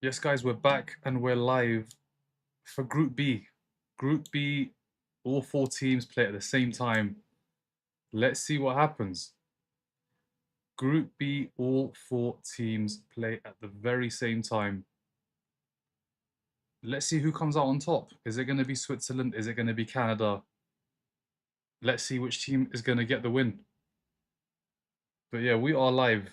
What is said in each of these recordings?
Yes, guys, we're back and we're live for Group B. Group B, all four teams play at the same time. Let's see what happens. Group B, all four teams play at the very same time. Let's see who comes out on top. Is it going to be Switzerland? Is it going to be Canada? Let's see which team is going to get the win. But yeah, we are live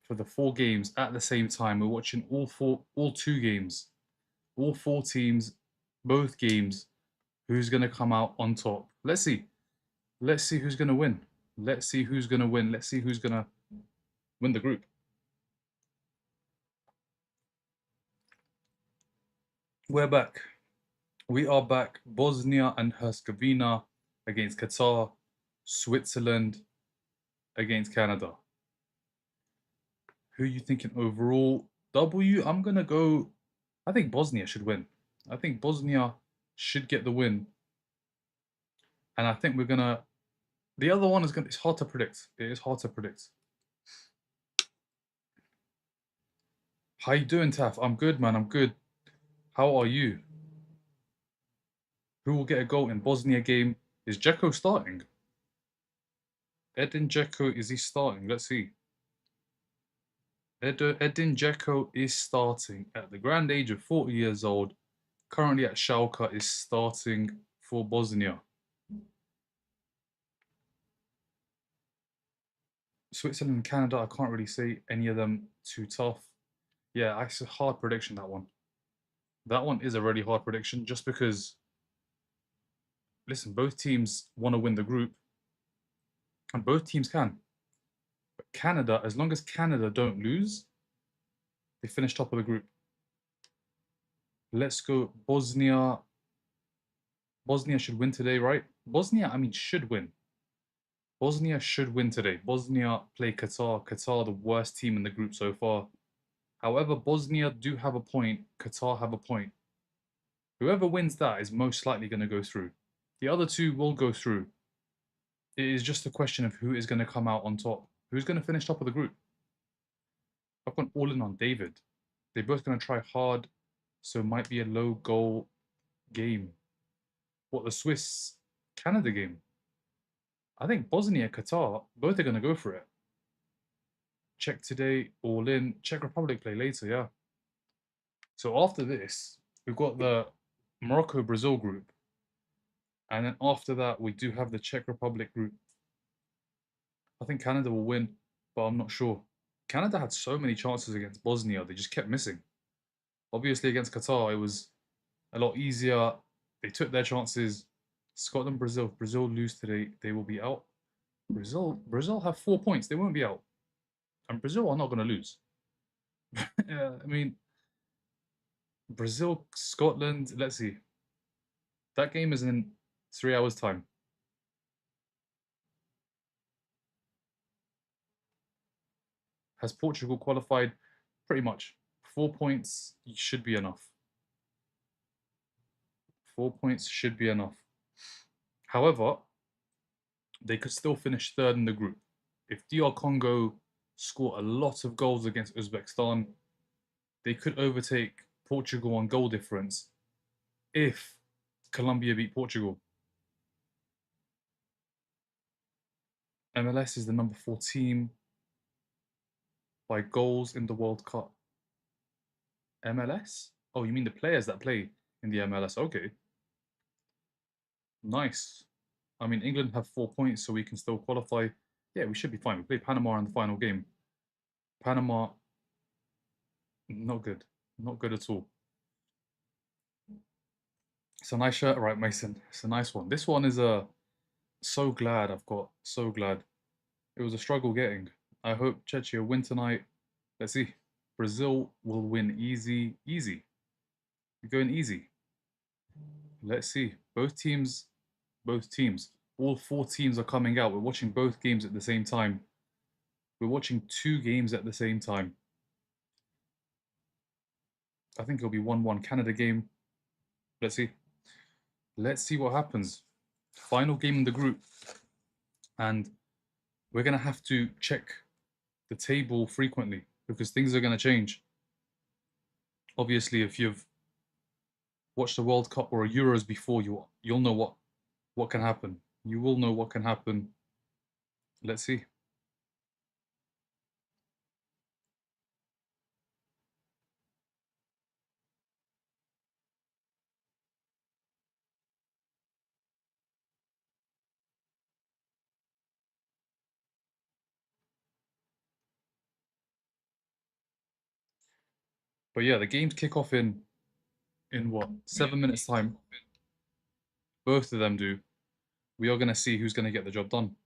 for the four games at the same time. We're watching all two games, all four teams, both games. Who's going to come out on top? Let's see. Let's see who's going to win. Let's see who's going to win. Let's see who's going to win the group. We're back. We are back. Bosnia and Herzegovina against Qatar. Switzerland against Canada. Who are you thinking overall? I'm going to go. I think Bosnia should win. I think Bosnia should get the win. And I think we're going to. The other one is going to. It's hard to predict. It is hard to predict. How you doing, Taf? I'm good, man. I'm good. How are you? Who will get a goal in Bosnia game? Is Dzeko starting? Edin Dzeko, is he starting? Let's see. Edin Dzeko is starting at the grand age of 40 years old. Currently at Schalke, is starting for Bosnia. Switzerland and Canada, I can't really say any of them too tough. Yeah, it's a hard prediction, that one. That one is a really hard prediction just because, listen, both teams want to win the group and both teams can. But Canada, as long as Canada don't lose, they finish top of the group. Let's go Bosnia. Bosnia should win today, right? Bosnia, I mean, should win. Bosnia should win today. Bosnia play Qatar. Qatar, the worst team in the group so far. However, Bosnia do have a point. Qatar have a point. Whoever wins that is most likely going to go through. The other two will go through. It is just a question of who is going to come out on top. Who's going to finish top of the group? I've gone all in on David. They're both going to try hard, so it might be a low goal game. What, the Swiss-Canada game? I think Bosnia, Qatar, both are going to go for it. Czech today, all in. Czech Republic play later, yeah. So after this, we've got the Morocco-Brazil group. And then after that, we do have the Czech Republic group. I think Canada will win, but I'm not sure. Canada had so many chances against Bosnia, they just kept missing. Obviously, against Qatar, it was a lot easier. They took their chances. Scotland, Brazil. If Brazil lose today, they will be out. Brazil have 4 points. They won't be out. And Brazil are not going to lose. I mean, Brazil, Scotland, let's see. That game is in 3 hours' time. Has Portugal qualified? Pretty much. 4 points should be enough. 4 points should be enough. However, they could still finish third in the group. If DR Congo score a lot of goals against Uzbekistan, they could overtake Portugal on goal difference if Colombia beat Portugal. MLS is the number 4 team by goals in the World Cup. MLS? Oh, you mean the players that play in the MLS? Okay. Nice. I mean, England have 4 points, so we can still qualify. Yeah, we should be fine. We play Panama in the final game. Panama, not good. Not good at all. It's a nice shirt, right, Mason? It's a nice one. This one is so glad I've got. So glad. It was a struggle getting. I hope Czechia win tonight. Let's see. Brazil will win easy. Easy. You're going easy. Let's see. Both teams. All 4 teams are coming out. We're watching both games at the same time. We're watching 2 games at the same time. I think it'll be 1-1 Canada game. Let's see. Let's see what happens. Final game in the group. And we're going to have to check the table frequently because things are going to change. Obviously, if you've watched a World Cup or a Euros before, you'll know what can happen. You will know what can happen. Let's see. But yeah, the games kick off in what 7 minutes time. Both of them do. We are gonna see who's gonna get the job done.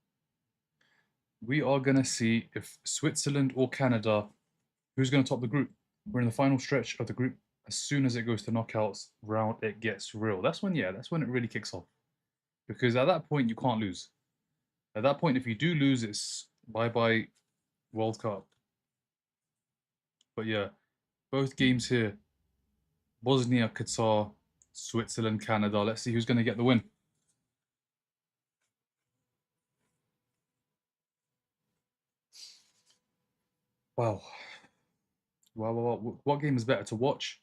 We are gonna see if Switzerland or Canada, who's gonna top the group. We're in the final stretch of the group. As soon as it goes to knockouts round, it gets real. That's when it really kicks off. Because at that point, you can't lose. At that point, if you do lose, it's bye bye World Cup. But yeah, both games here: Bosnia, Qatar, Switzerland, Canada. Let's see who's going to get the win. Wow. Wow. What game is better to watch?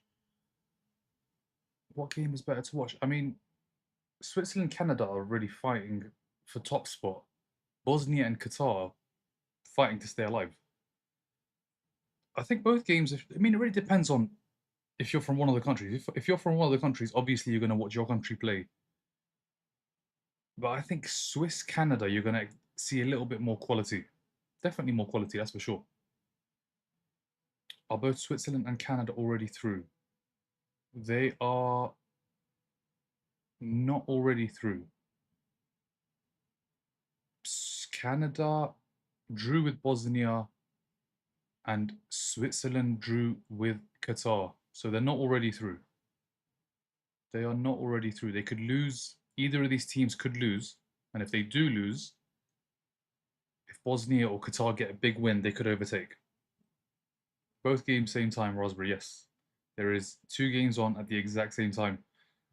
What game is better to watch? I mean, Switzerland, Canada are really fighting for top spot. Bosnia and Qatar fighting to stay alive. I think both games. I mean, it really depends on if you're from one of the countries. If you're from one of the countries, obviously you're going to watch your country play. But I think Swiss Canada, you're going to see a little bit more quality. Definitely more quality, that's for sure. Are both Switzerland and Canada already through? They are not already through. Canada drew with Bosnia and Switzerland drew with Qatar. So they're not already through. They are not already through. They could lose. Either of these teams could lose. And if they do lose, if Bosnia or Qatar get a big win, they could overtake. Both games same time, Raspberry, yes. There is two games on at the exact same time.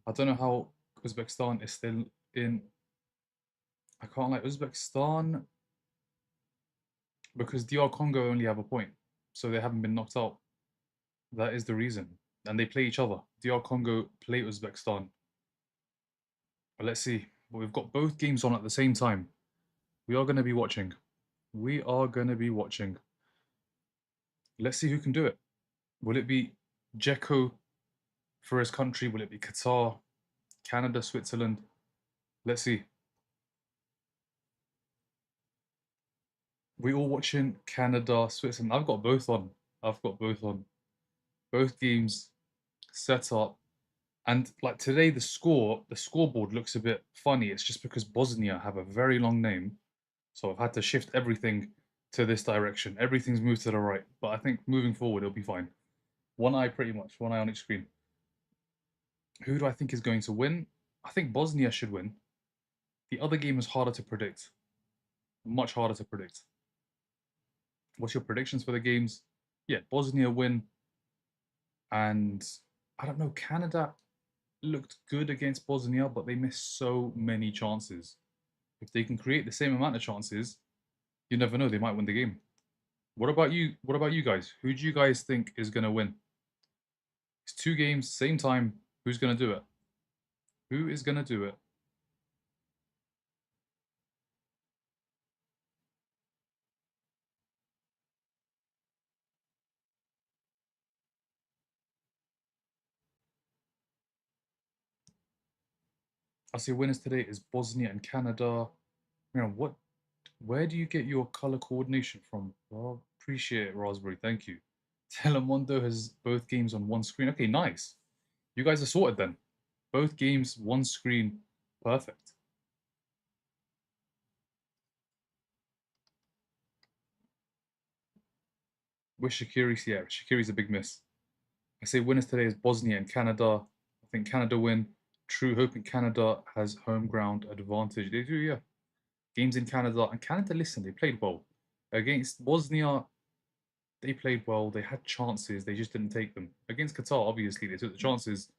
I don't know how Uzbekistan is still in. I can't like Uzbekistan because DR Congo only have a point, so they haven't been knocked out. That is the reason. And they play each other. DR Congo play Uzbekistan. But let's see. But we've got both games on at the same time. We are going to be watching. We are going to be watching. Let's see who can do it. Will it be Dzeko for his country? Will it be Qatar, Canada, Switzerland? Let's see. We all watching Canada, Switzerland. I've got both on. I've got both on. Both games set up. And like today, the scoreboard looks a bit funny. It's just because Bosnia have a very long name. So I've had to shift everything to this direction. Everything's moved to the right. But I think moving forward, it'll be fine. One eye pretty much, one eye on each screen. Who do I think is going to win? I think Bosnia should win. The other game is harder to predict. Much harder to predict. What's your predictions for the games? Yeah, Bosnia win. And I don't know, Canada looked good against Bosnia, but they missed so many chances. If they can create the same amount of chances, you never know, they might win the game. What about you? What about you guys? Who do you guys think is going to win? It's two games, same time. Who's going to do it? Who is going to do it? I see winners today is Bosnia and Canada. What? Where do you get your color coordination from? Well, appreciate it, Raspberry. Thank you. Telemundo has both games on one screen. Okay, nice. You guys are sorted then. Both games, one screen. Perfect. With Shaqiri, yeah, Shaqiri's a big miss. I say winners today is Bosnia and Canada. I think Canada win. True, hoping Canada has home ground advantage. They do, yeah. Games in Canada. And Canada, listen, they played well. Against Bosnia, they played well. They had chances. They just didn't take them. Against Qatar, obviously, they took the chances.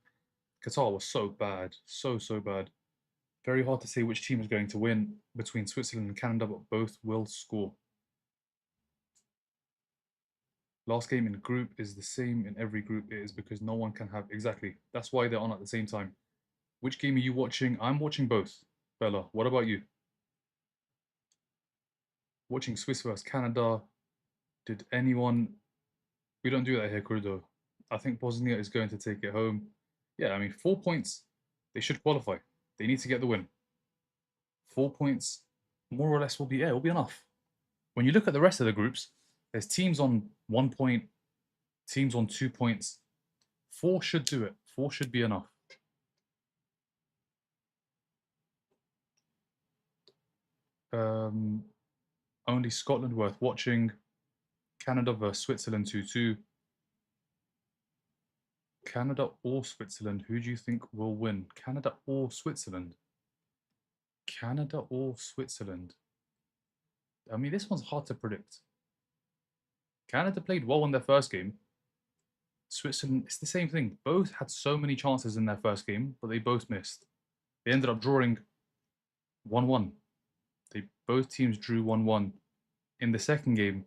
Qatar was so bad. So bad. Very hard to say which team is going to win between Switzerland and Canada, but both will score. Last game in group is the same in every group. It is because no one can have exactly. That's why they're on at the same time. Which game are you watching? I'm watching both. Bella, what about you? Watching Swiss vs Canada. Did anyone? We don't do that here, Crudo. I think Bosnia is going to take it home. Yeah, I mean 4 points. They should qualify. They need to get the win. 4 points, more or less, will be will be enough. When you look at the rest of the groups, there's teams on 1 point, teams on 2 points. 4 should do it. 4 should be enough. Only Scotland worth watching. Canada versus Switzerland 2-2. Canada or Switzerland? Who do you think will win? Canada or Switzerland? Canada or Switzerland? I mean, this one's hard to predict. Canada played well in their first game. Switzerland, it's the same thing. Both had so many chances in their first game, but they both missed. They ended up drawing 1-1. Both teams drew 1-1. In the second game,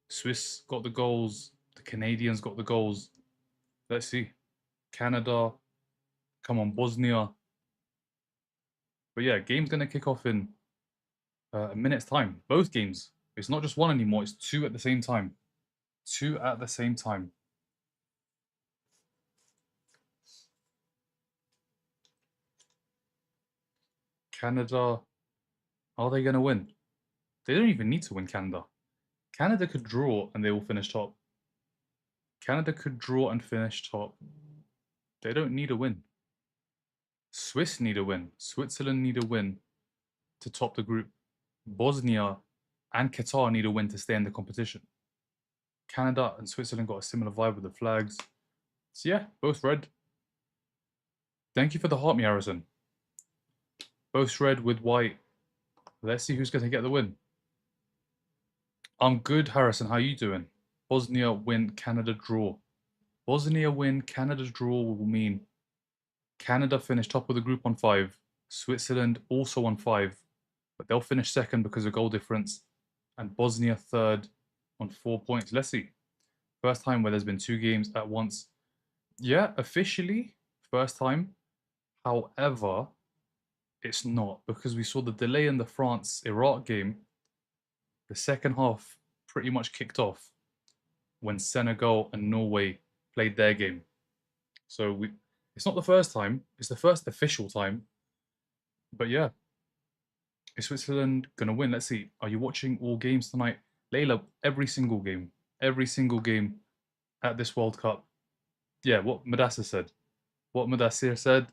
Swiss got the goals, the Canadians got the goals. Let's see. Canada, come on, Bosnia. But yeah, game's going to kick off in a minute's time. Both games. It's not just one anymore, it's 2 at the same time. 2 at the same time. Canada, are they going to win? They don't even need to win Canada. Canada could draw and they will finish top. Canada could draw and finish top. They don't need a win. Swiss need a win. Switzerland need a win to top the group. Bosnia and Qatar need a win to stay in the competition. Canada and Switzerland got a similar vibe with the flags. So yeah, both red. Thank you for the heart, me, Harrison. Both red with white. Let's see who's going to get the win. I'm good, Harrison. How you doing? Bosnia win, Canada draw. Bosnia win, Canada draw will mean Canada finish top of the group on 5. Switzerland also on 5, but they'll finish second because of goal difference. And Bosnia third on 4 points. Let's see. First time where there's been 2 games at once. Yeah, officially, first time. However, it's not because we saw the delay in the France-Iraq game. The second half pretty much kicked off when Senegal and Norway played their game. So it's not the first time, it's the first official time. But yeah, is Switzerland going to win? Let's see. Are you watching all games tonight? Layla, every single game at this World Cup. Yeah, what Mudassir said. What Mudassir said,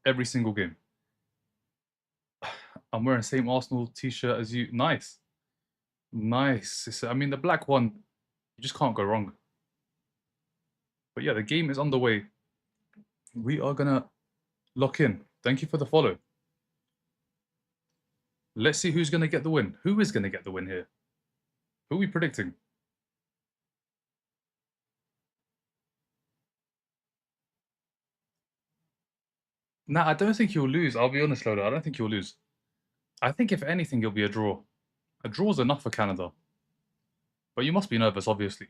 every single game. I'm wearing the same Arsenal t-shirt as you. Nice. Nice. I mean, the black one, you just can't go wrong. But yeah, the game is underway. We are going to lock in. Thank you for the follow. Let's see who's going to get the win. Who is going to get the win here? Who are we predicting? Nah, I don't think you'll lose. I'll be honest, Loda. I don't think you'll lose. I think if anything, it'll be a draw. A draw's enough for Canada. But you must be nervous, obviously.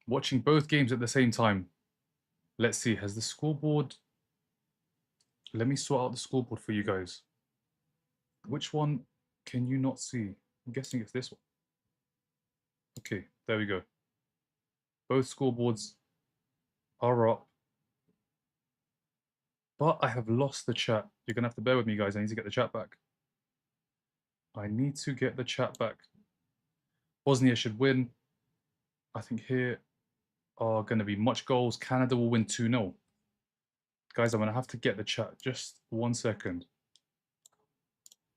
Watching both games at the same time. Let's see, has the scoreboard... Let me sort out the scoreboard for you guys. Which one can you not see? I'm guessing it's this one. Okay, there we go. Both scoreboards are up. But I have lost the chat. You're going to have to bear with me, guys. I need to get the chat back. I need to get the chat back. Bosnia should win. I think here are going to be much goals. Canada will win 2-0. Guys, I'm going to have to get the chat. Just 1 second.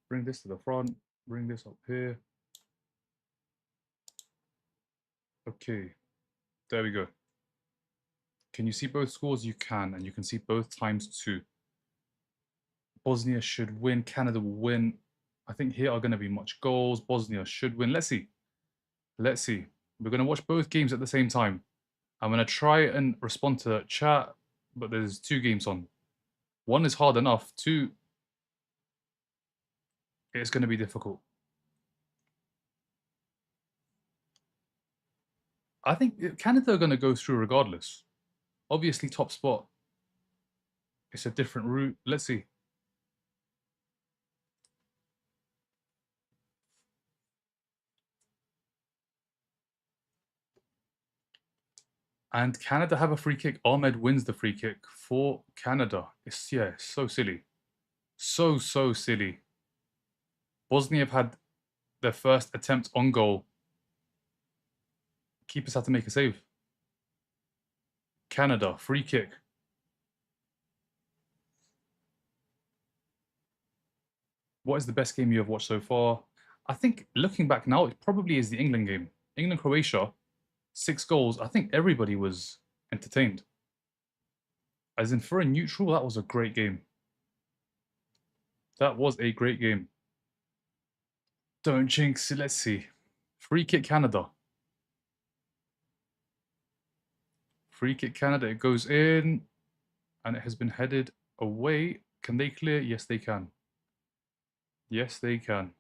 Bring this to the front. Bring this up here. Okay. There we go. Can you see both scores? You can. And you can see both times too. Bosnia should win. Canada will win. I think here are going to be much goals. Bosnia should win. Let's see. Let's see. We're going to watch both games at the same time. I'm going to try and respond to chat, but there's 2 games on. 1 is hard enough. 2, it's going to be difficult. I think Canada are going to go through regardless. Obviously, top spot. It's a different route. Let's see. And Canada have a free kick. Ahmed wins the free kick for Canada. It's so silly. So silly. Bosnia have had their first attempt on goal. Keepers had to make a save. Canada, free kick. What is the best game you have watched so far? I think looking back now, it probably is the England game. England Croatia, 6 goals. I think everybody was entertained. As in, for a neutral, that was a great game. That was a great game. Don't jinx it. Let's see. Free kick Canada. Free kick Canada. It goes in and it has been headed away. Can they clear? Yes, they can. Yes, they can.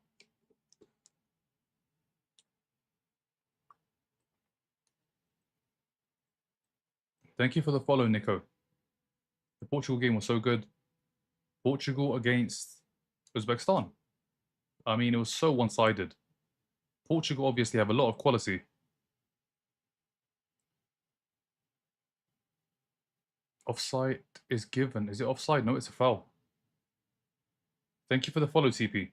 Thank you for the follow, Nico. The Portugal game was so good. Portugal against Uzbekistan. I mean, it was so one-sided. Portugal obviously have a lot of quality. Offside is given. Is it offside? No, it's a foul. Thank you for the follow, TP.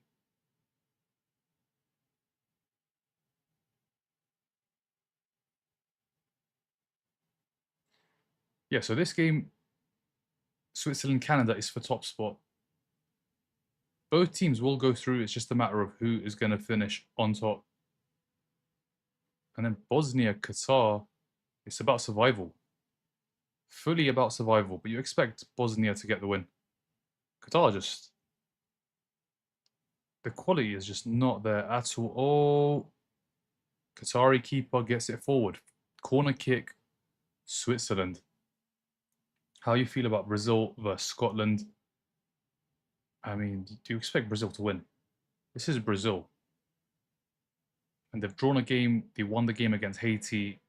Yeah, so this game, Switzerland-Canada, is for top spot. Both teams will go through. It's just a matter of who is going to finish on top. And then Bosnia, Qatar, it's about survival. Fully about survival, but you expect Bosnia to get the win. Qatar just... The quality is just not there at all. Oh, Qatari keeper gets it forward. Corner kick, Switzerland. How you feel about Brazil versus Scotland? I mean, do you expect Brazil to win? This is Brazil. And they've drawn a game. They won the game against Haiti.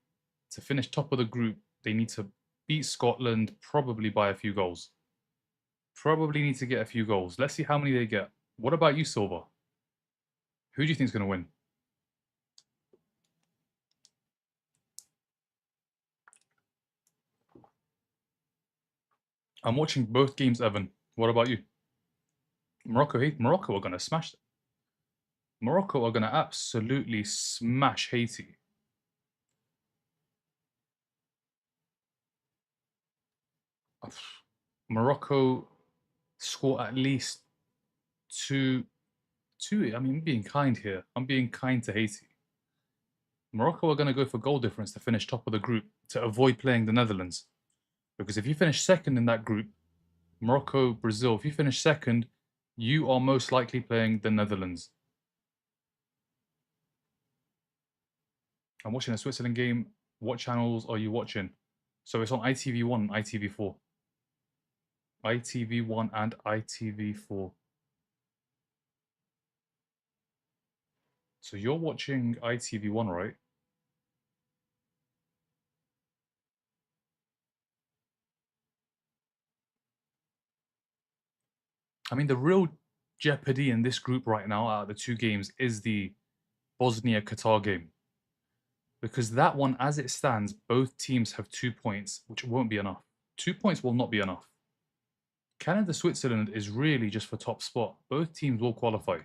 To finish top of the group, they need to beat Scotland, probably by a few goals. Probably need to get a few goals. Let's see how many they get. What about you, Silva? Who do you think is going to win? I'm watching both games, Evan. What about you? Morocco are going to smash them. Morocco are going to absolutely smash Haiti. Morocco score at least two. I mean, I'm being kind here. I'm being kind to Haiti. Morocco are going to go for goal difference to finish top of the group to avoid playing the Netherlands. Because if you finish second in that group, Morocco, Brazil, if you finish second, you are most likely playing the Netherlands. I'm watching a Switzerland game. What channels are you watching? So it's on ITV1 and ITV4. ITV1 and ITV4. So you're watching ITV1, right? I mean, the real jeopardy in this group right now out of the 2 games is the Bosnia-Qatar game. Because that one, as it stands, both teams have 2 points, which won't be enough. 2 points will not be enough. Canada-Switzerland is really just for top spot. Both teams will qualify.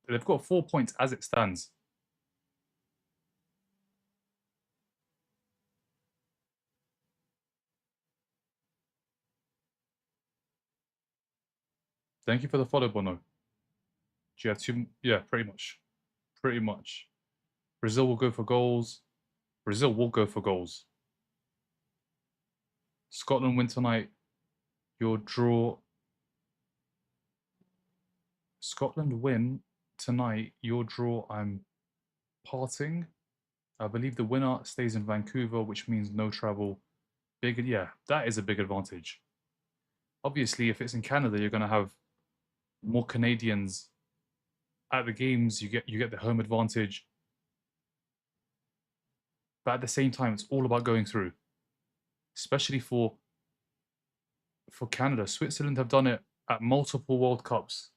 They've got 4 points as it stands. Thank you for the follow, Bono. Do you have 2? Yeah, pretty much. Pretty much. Brazil will go for goals. Brazil will go for goals. Scotland win tonight. Your draw. Scotland win tonight. Your draw. I'm parting. I believe the winner stays in Vancouver, which means no travel. Big, yeah, that is a big advantage. Obviously, if it's in Canada, you're going to have more Canadians at the games. You get the home advantage. But at the same time, it's all about going through, especially for Canada. Switzerland have done it at multiple World Cups,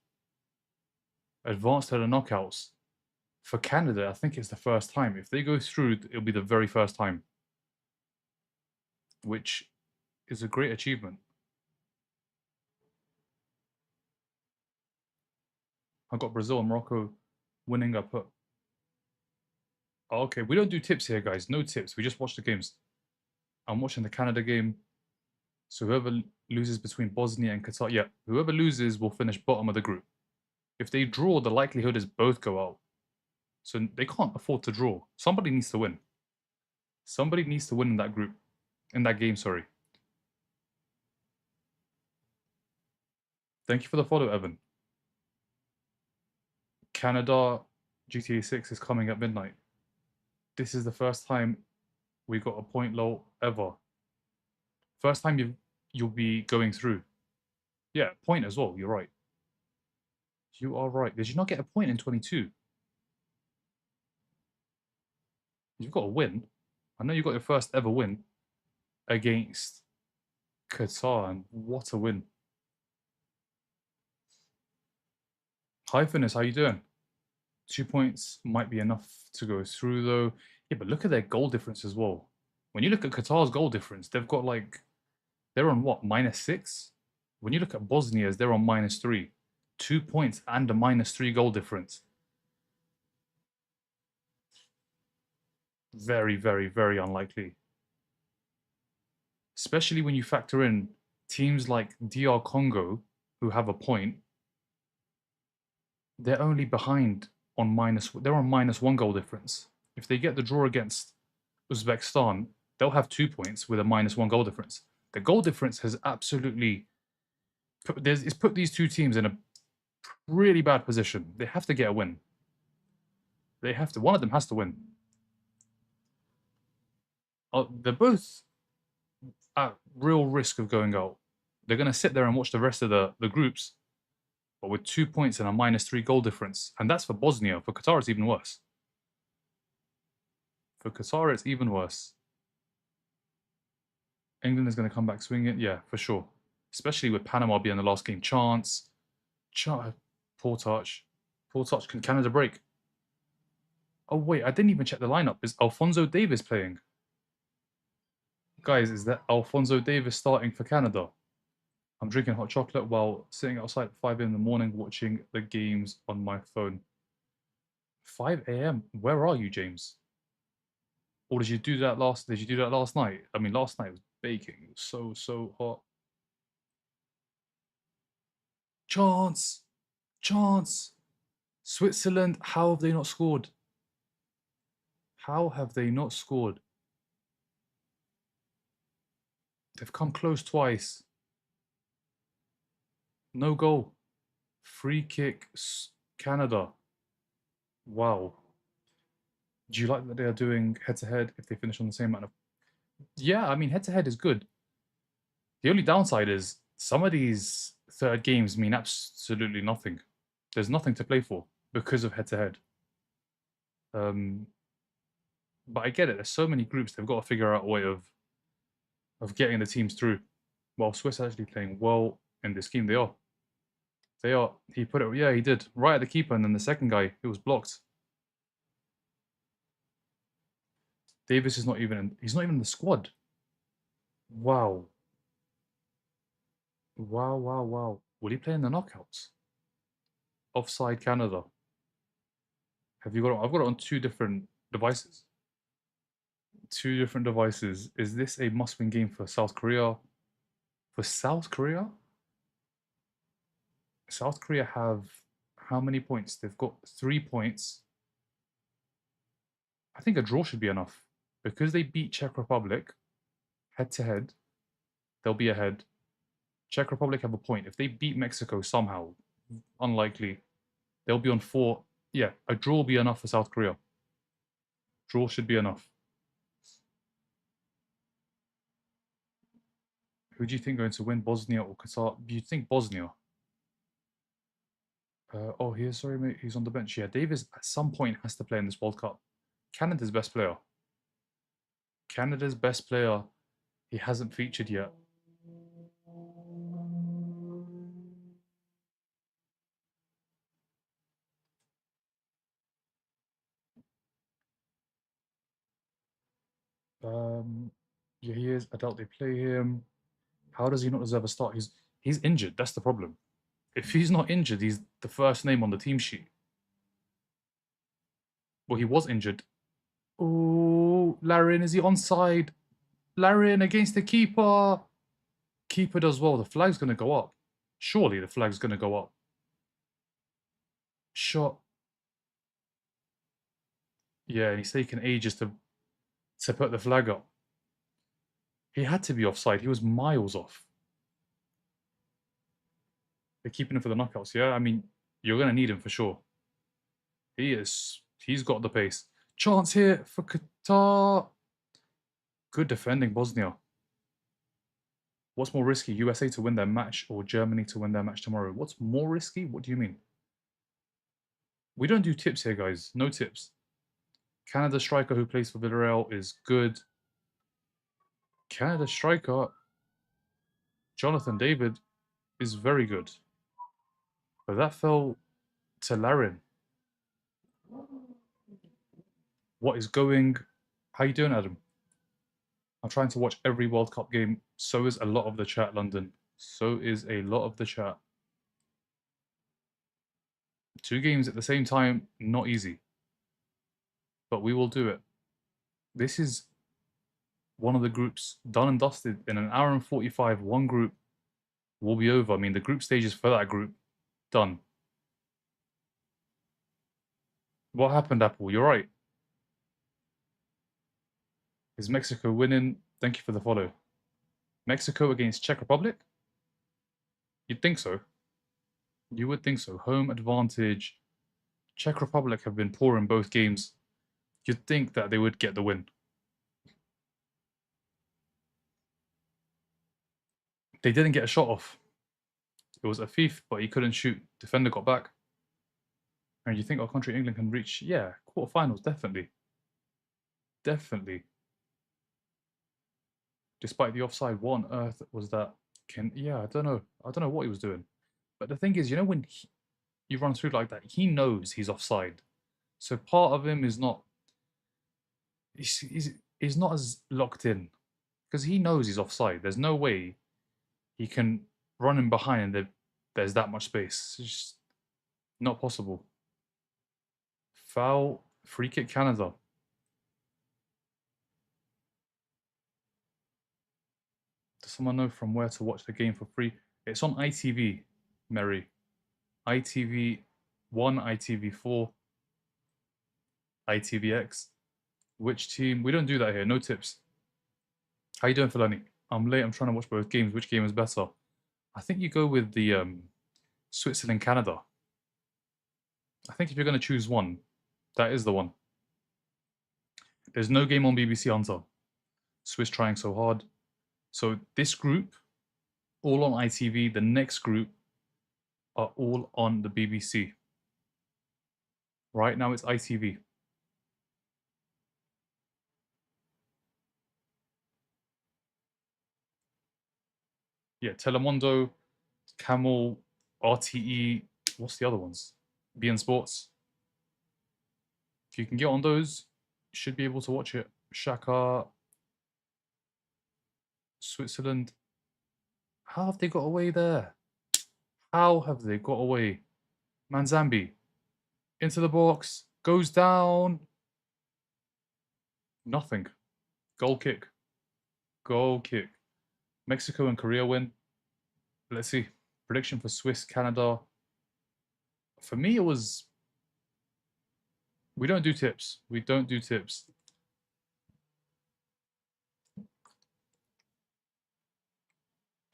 advanced to the knockouts. For Canada, I think it's the first time. If they go through, it'll be the very first time, which is a great achievement. I got Brazil and Morocco winning. I put. Oh, okay, we don't do tips here, guys. No tips. We just watch the games. I'm watching the Canada game. So whoever loses between Bosnia and Qatar, yeah, whoever loses will finish bottom of the group. If they draw, the likelihood is both go out. So they can't afford to draw. Somebody needs to win. Somebody needs to win in that group, in that game, sorry. Thank you for the follow, Evan. Canada GTA 6 is coming at midnight. This is the first time we got a point low ever. First time you'll be going through. Yeah, point as well, you're right. You are right. Did you not get a point in 22? You've got a win. I know you got your first ever win against Qatar, and what a win. Hi, Finis, how you doing? 2 points might be enough to go through, though. Yeah, but look at their goal difference as well. When you look at Qatar's goal difference, they've got like, they're on what, -6? When you look at Bosnia's, they're on -3. 2 points and a -3 goal difference. Very, very, very unlikely. Especially when you factor in teams like DR Congo, who have a point, they're only behind on they're on -1 goal difference. If they get the draw against Uzbekistan, they'll have 2 points with a -1 goal difference. The goal difference has absolutely it's put these two teams in a really bad position. They have to get a win. They have to. One of them has to win. They're both at real risk of going out. They're going to sit there and watch the rest of the groups, but with 2 points and a -3 goal difference. And that's for Bosnia. For Qatar, it's even worse. For Qatar, it's even worse. England is going to come back swinging. Yeah, for sure. Especially with Panama being the last game. Chance. Poor touch. Poor touch. Can Canada break? Oh, wait. I didn't even check the lineup. Is Alphonso Davies playing? Guys, is that Alphonso Davies starting for Canada? I'm drinking hot chocolate while sitting outside at 5 a.m. in the morning watching the games on my phone. 5 a.m. Where are you, James? Or did you do that last night? I mean, last night was baking. It was so hot. Chance. Chance. Switzerland, how have they not scored? How have they not scored? They've come close twice. No goal. Free kick, Canada. Wow. Do you like that they are doing head-to-head if they finish on the same amount of... Yeah, I mean, head-to-head is good. The only downside is some of these third games mean absolutely nothing. There's nothing to play for because of head-to-head. But I get it. There's so many groups. They've got to figure out a way of getting the teams through. Well, Swiss are actually playing well in this game. They are. They are. He put it. Yeah, he did. Right at the keeper, and then the second guy, it was blocked. Davis is not even in, he's not even in the squad. Wow. Wow, wow, wow. Will he play in the knockouts? Offside Canada. Have you got it? I've got it on two different devices. Two different devices. Is this a must-win game for South Korea? For South Korea? South Korea have how many points? They've got 3 points. I think a draw should be enough. Because they beat Czech Republic head-to-head, they'll be ahead. Czech Republic have a point. If they beat Mexico somehow, unlikely, they'll be on 4. Yeah, a draw will be enough for South Korea. Draw should be enough. Who do you think going to win, Bosnia or Qatar? Do you think Bosnia? Oh, he is, sorry, mate. He's on the bench. Yeah, Davis at some point has to play in this World Cup. Canada's best player. Canada's best player. He hasn't featured yet. Yeah, he is. I doubt they play him. How does he not deserve a start? He's injured. That's the problem. If he's not injured, he's the first name on the team sheet. Well, he was injured. Oh, Larin, is he onside? Larin against the keeper. Keeper does well. The flag's going to go up. Surely the flag's going to go up. Shot. Yeah, and he's taken ages to put the flag up. He had to be offside. He was miles off. They're keeping him for the knockouts, yeah? I mean, you're going to need him for sure. He is. He's got the pace. Chance here for Qatar. Good defending, Bosnia. What's more risky, USA to win their match or Germany to win their match tomorrow? What's more risky? What do you mean? We don't do tips here, guys. No tips. Canada striker who plays for Villarreal is good. Canada striker, Jonathan David, is very good. But that fell to Larin. What is going? How you doing, Adam? I'm trying to watch every World Cup game. So is a lot of the chat, London. So is a lot of the chat. 2 games at the same time, not easy. But we will do it. This is one of the groups done and dusted in an hour and 45. One group will be over. I mean, the group stages for that group, done. What happened, Apple? You're right. Is Mexico winning? Thank you for the follow. Mexico against Czech Republic? You'd think so. You would think so. Home advantage. Czech Republic have been poor in both games. You'd think that they would get the win. They didn't get a shot off. It was Afif, but he couldn't shoot. Defender got back. And you think our country, England, can reach, yeah, quarterfinals, definitely. Definitely. Despite the offside, what on earth was that? Yeah, I don't know. I don't know what he was doing. But the thing is, you know, when you run through like that, he knows he's offside. So part of him is not, he's not as locked in because he knows he's offside. There's no way he can run in behind and there's that much space. It's just not possible. Foul, free kick, Canada. Does someone know from where to watch the game for free? It's on ITV, Mary. ITV 1, ITV 4, ITVX. Which team? We don't do that here. No tips. How you doing, Filani? I'm late. I'm trying to watch both games. Which game is better? I think you go with the Switzerland, Canada. I think if you're going to choose one, that is the one. There's no game on BBC Hunter. Swiss trying so hard. So this group, all on ITV. The next group are all on the BBC. Right now it's ITV. Yeah, Telemundo, Camel, RTE. What's the other ones? BN Sports. If you can get on those, you should be able to watch it. Shaka, Switzerland. How have they got away there? How have they got away? Manzambi. Into the box. Goes down. Nothing. Goal kick. Goal kick. Mexico and Korea win. Let's see. Prediction for Swiss, Canada. For me, it was... We don't do tips. We don't do tips.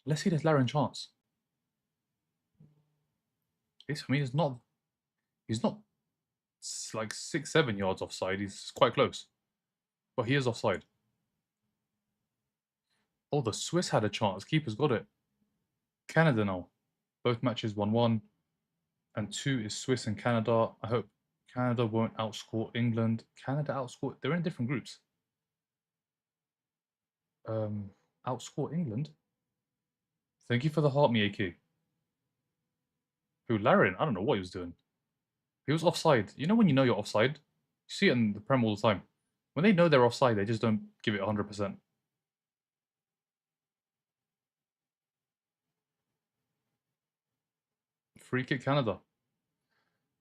Let's see this Larin chance. It's, I mean, it's not... He's not like 6-7 yards offside. He's quite close. But he is offside. Oh, the Swiss had a chance. Keeper's got it. Canada now. Both matches 1-1. And 2 is Swiss and Canada. I hope Canada won't outscore England. Canada outscore. They're in different groups. Outscore England? Thank you for the heart, me, AK. Who, Larin? I don't know what he was doing. He was offside. You know when you know you're offside? You see it in the Prem all the time. When they know they're offside, they just don't give it 100%. Free kick Canada.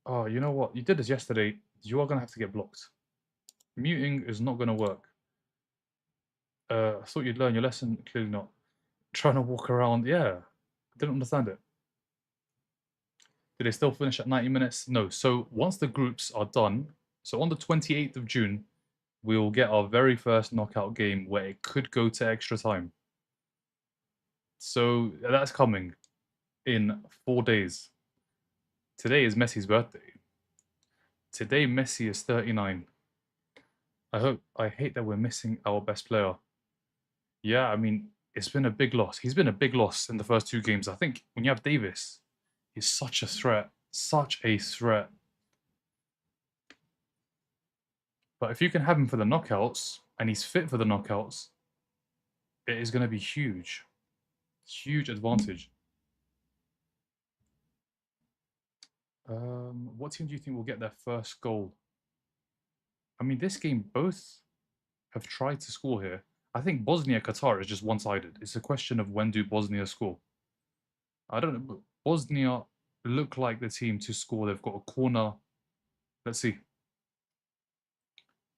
Oh, you know what? You did this yesterday. You are going to have to get blocked. Muting is not going to work. I thought you'd learn your lesson. Clearly not. Trying to walk around. Yeah. I didn't understand it. Did they still finish at 90 minutes? No. So once the groups are done, so on the 28th of June, we'll get our very first knockout game where it could go to extra time. So that's coming in 4 days. Today is Messi's birthday. Today Messi is 39. I hate that we're missing our best player. Yeah, I mean, it's been a big loss. He's been a big loss in the first 2 games. I think when you have Davis, he's such a threat. Such a threat. But if you can have him for the knockouts, and he's fit for the knockouts, it is going to be huge. Huge advantage. What team do you think will get their first goal? I mean, this game, both have tried to score here. I think Bosnia-Qatar is just one-sided. It's a question of when do Bosnia score. I don't know, but Bosnia look like the team to score. They've got a corner. Let's see.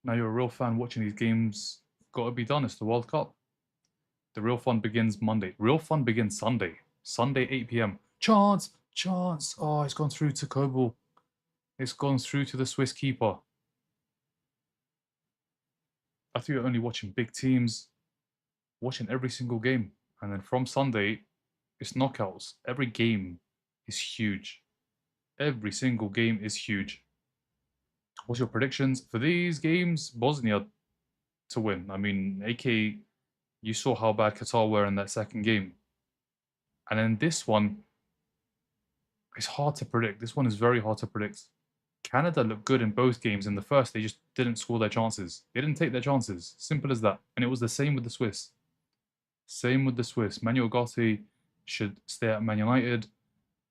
Now you're a real fan watching these games. Got to be done. It's the World Cup. The real fun begins Monday. Real fun begins Sunday. Sunday, 8 p.m. Chance! Chance! Oh, it's gone through to Kobel. It's gone through to the Swiss keeper. I thought you were only watching big teams, watching every single game. And then from Sunday, it's knockouts. Every game is huge. Every single game is huge. What's your predictions for these games? Bosnia to win. I mean, AK, you saw how bad Qatar were in that second game. And then this one, it's hard to predict. This one is very hard to predict. Canada looked good in both games. In the first, they just didn't score their chances. They didn't take their chances. Simple as that. And it was the same with the Swiss. Same with the Swiss. Manuel Ugarte should stay at Man United.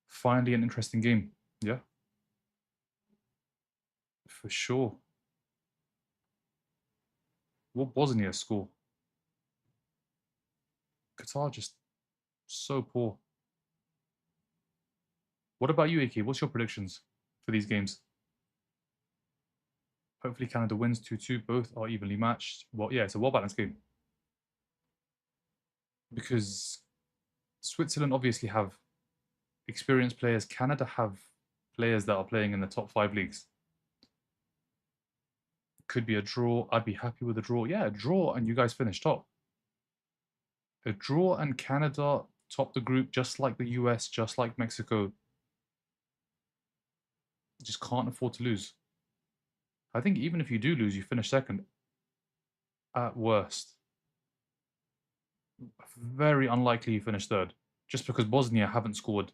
Finally, an interesting game. Yeah, for sure. What Bosnia score? Qatar just so poor. What about you, AK? What's your predictions for these games? Hopefully Canada wins 2-2. Both are evenly matched. Well, yeah, it's a well-balanced game. Because Switzerland obviously have experienced players. Canada have players that are playing in the top 5 leagues. Could be a draw. I'd be happy with a draw. Yeah, a draw and you guys finish top. A draw and Canada top the group just like the US, just like Mexico. Just can't afford to lose. I think even if you do lose, you finish second at worst. Very unlikely you finish third, just because Bosnia haven't scored.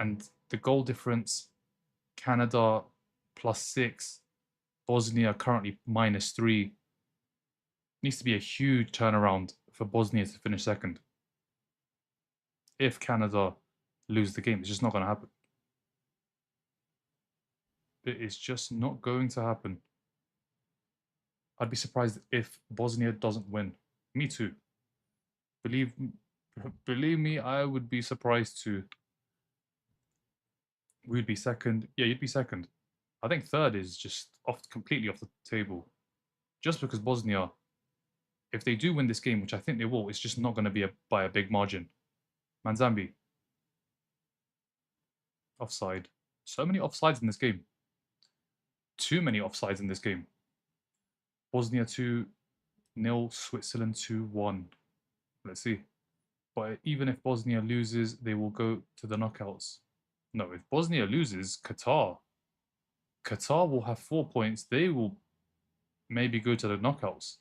And the goal difference, Canada +6, Bosnia currently -3. Needs to be a huge turnaround for Bosnia to finish second. If Canada lose the game, it's just not going to happen. It is just not going to happen. I'd be surprised if Bosnia doesn't win. Me too. Believe me, I would be surprised too. We'd be second. Yeah, you'd be second. I think third is just completely off the table. Just because Bosnia, if they do win this game, which I think they will, it's just not going to be by a big margin. Manzambi, offside. So many offsides in this game. Too many offsides in this game. Bosnia 2-0, Switzerland 2-1. Let's see. But even if Bosnia loses, they will go to the knockouts. No, if Bosnia loses, Qatar will have 4 points. They will maybe go to the knockouts.